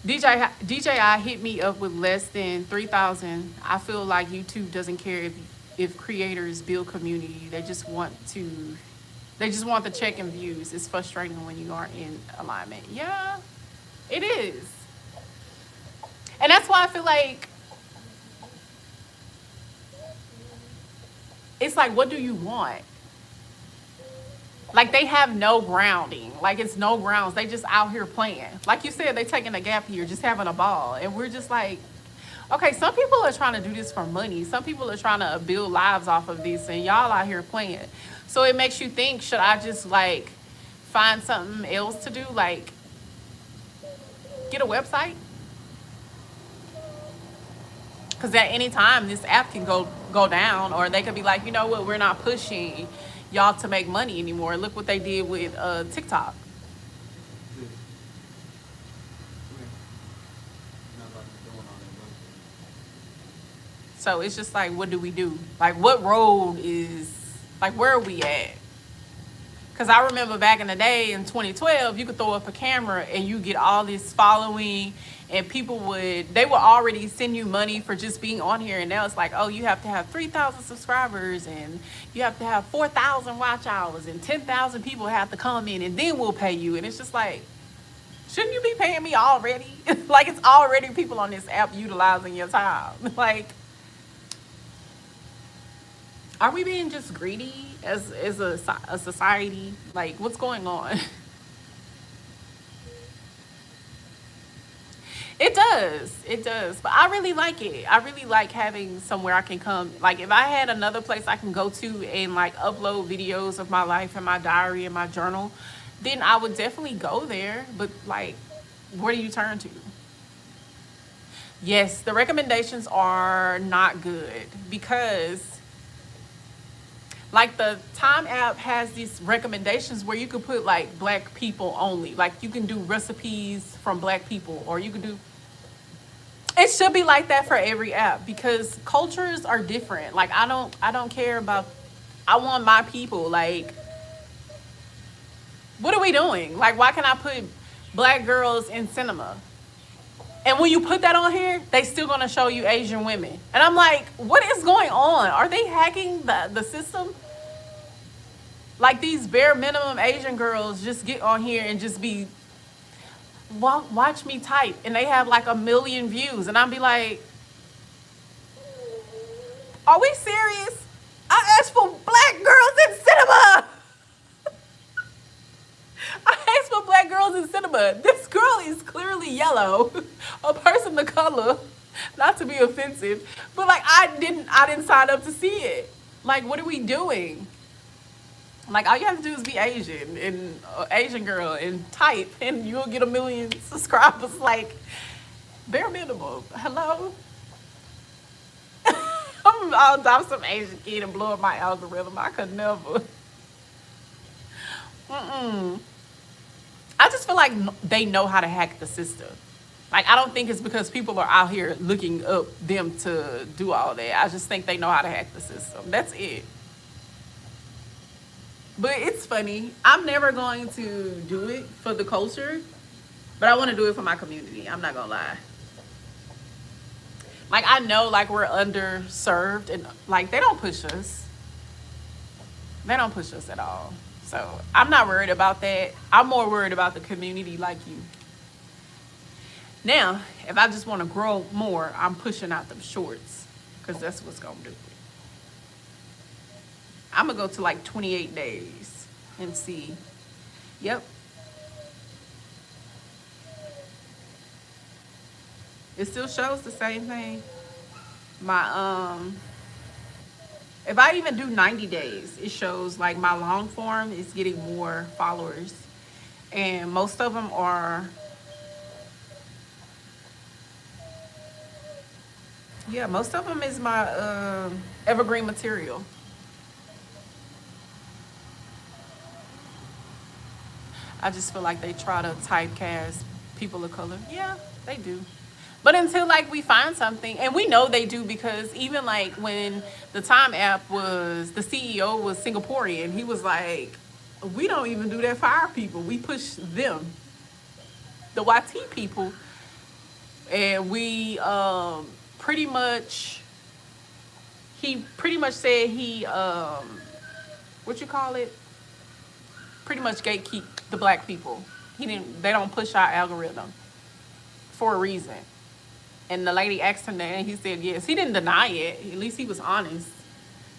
S1: DJI hit me up with less than 3,000. I feel like YouTube doesn't care if creators build community. They just want the check and views. It's frustrating when you aren't in alignment. Yeah, it is. And that's why I feel like it's like, what do you want? Like, they have no grounding. Like, it's no grounds. They just out here playing. Like you said, they taking a gap year, just having a ball. And we're just like, okay, some people are trying to do this for money. Some people are trying to build lives off of this, and y'all out here playing. So it makes you think, should I just like find something else to do? Like, get a website? Because at any time, this app can go down, or they could be like, you know what, we're not pushing y'all to make money anymore. Look what they did with TikTok. So it's just like, what do we do? Like, what road is, like, where are we at? Because I remember back in the day in 2012, you could throw up a camera and you get all this following, and people would already send you money for just being on here. And now it's like, oh, you have to have 3,000 subscribers, and you have to have 4,000 watch hours, and 10,000 people have to come in, and then we'll pay you. And it's just like, shouldn't you be paying me already? Like, it's already people on this app utilizing your time. Like, Are we being just greedy as a society? Like, what's going on? It does. It does. But I really like it. I really like having somewhere I can come. Like, if I had another place I can go to and like upload videos of my life and my diary and my journal, then I would definitely go there. But like, where do you turn to? Yes, the recommendations are not good because like the Time app has these recommendations where you could put like black people only. Like you can do recipes from black people, or you could do, it should be like that for every app because cultures are different. Like I don't care about, I want my people. Like, what are we doing? Like, why can I put black girls in cinema? And when you put that on here, they still gonna show you Asian women. And I'm like, what is going on? Are they hacking the system? Like these bare minimum Asian girls just get on here and just be, watch me type. And they have like 1 million views. And I'll be like, are we serious? I asked for black girls in cinema. I asked for black girls in cinema. This girl is clearly yellow, a person of color. Not to be offensive, but like I didn't sign up to see it. Like, what are we doing? Like, all you have to do is be Asian and Asian girl and type, and you'll get 1 million subscribers. Like, bare minimum. Hello. I'll adopt some Asian kid and blow up my algorithm. I could never. I just feel like they know how to hack the system. Like, I don't think it's because people are out here looking up them to do all that. I just think they know how to hack the system. That's it. But it's funny. I'm never going to do it for the culture, but I want to do it for my community. I'm not gonna lie. Like, I know like we're underserved and like they don't push us. They don't push us at all. So I'm not worried about that. I'm more worried about the community like you. Now, if I just want to grow more, I'm pushing out them shorts because that's what's going to do it. I'm going to go to like 28 days and see. Yep. It still shows the same thing. My, if I even do 90 days, it shows like my long form is getting more followers. And most of them are, yeah, most of them is my evergreen material. I just feel like they try to typecast people of color. Yeah, they do. But until like we find something, and we know they do because even like when the Time app was, the CEO was Singaporean, he was like, we don't even do that for our people. We push them, the YT people. And we pretty much, he pretty much said he, what you call it? Pretty much gatekeep the black people. They don't push our algorithm for a reason. And the lady asked him that, and he said yes. He didn't deny it. At least he was honest.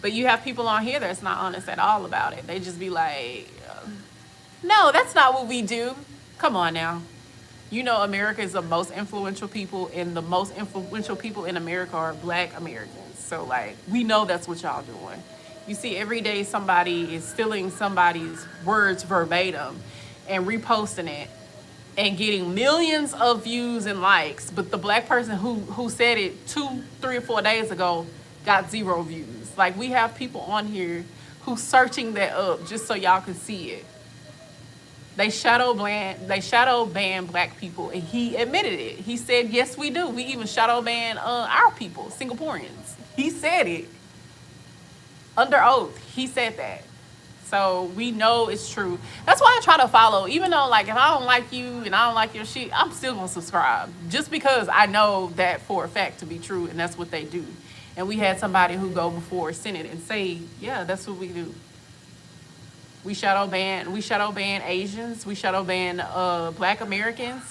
S1: But you have people on here that's not honest at all about it. They just be like, no, that's not what we do. Come on now. You know America is the most influential people, and the most influential people in America are black Americans. So, like, we know that's what y'all doing. You see every day somebody is stealing somebody's words verbatim and reposting it and getting millions of views and likes, but the black person who said it 2, 3, or 4 days ago got 0 views. Like, we have people on here who's searching that up just so y'all can see it. They shadow ban black people, and he admitted it. He said, yes, we do. We even shadow ban our people, Singaporeans. He said it under oath. He said that. So we know it's true. That's why I try to follow, even though like if I don't like you and I don't like your shit, I'm still gonna subscribe just because I know that for a fact to be true, and that's what they do. And we had somebody who go before Senate and say, yeah, that's what we do. We shadow ban Asians, we shadow ban black Americans,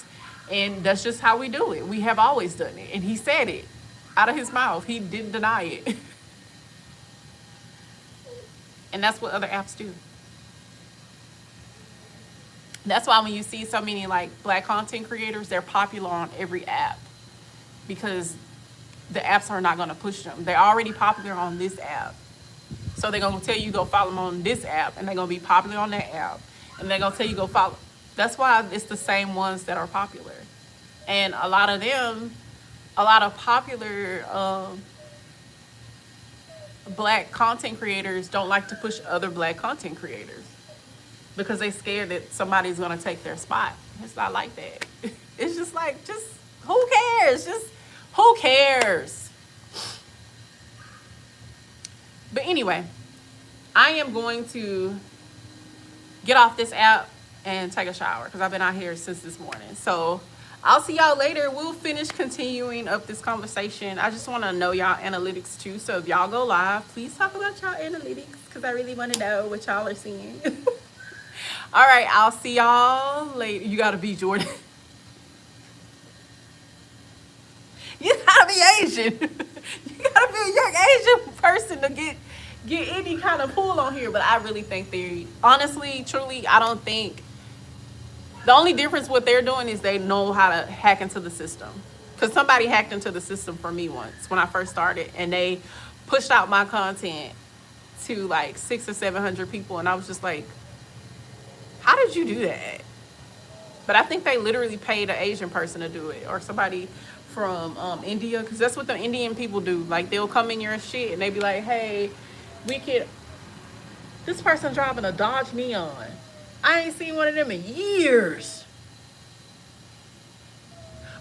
S1: and that's just how we do it. We have always done it. And he said it out of his mouth. He didn't deny it. And that's what other apps do. That's why when you see so many like black content creators, they're popular on every app because the apps are not going to push them. They're already popular on this app. So they're going to tell you go follow them on this app, and they're going to be popular on that app. And they're going to tell you go follow. That's why it's the same ones that are popular. And a lot of them, a lot of popular black content creators don't like to push other black content creators because they're scared that somebody's going to take their spot. It's not like that. It's just like, just who cares? Just who cares? But anyway, I am going to get off this app and take a shower because I've been out here since this morning. So I'll see y'all later. We'll finish continuing up this conversation. I just want to know y'all analytics too. So if y'all go live, please talk about y'all analytics because I really want to know what y'all are seeing. All right, I'll see y'all later. You got to be Jordan. You got to be Asian. You got to be a young Asian person to get any kind of pull on here. But I really think they, honestly, truly, I don't think. The only difference what they're doing is they know how to hack into the system. Because somebody hacked into the system for me once when I first started. And they pushed out my content to like 600 or 700 people. And I was just like, how did you do that? But I think they literally paid an Asian person to do it. Or somebody from India. Because that's what the Indian people do. Like they'll come in your shit and they be like, hey, this person driving a Dodge Neon. I ain't seen one of them in years.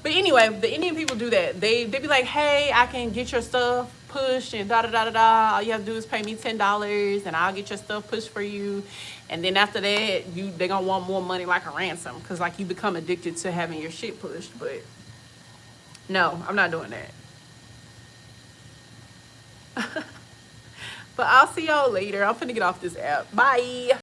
S1: But anyway, the Indian people do that. They be like, hey, I can get your stuff pushed and da-da-da-da-da. All you have to do is pay me $10 and I'll get your stuff pushed for you. And then after that, they gonna want more money like a ransom. Because like you become addicted to having your shit pushed. But no, I'm not doing that. But I'll see y'all later. I'm finna get off this app. Bye.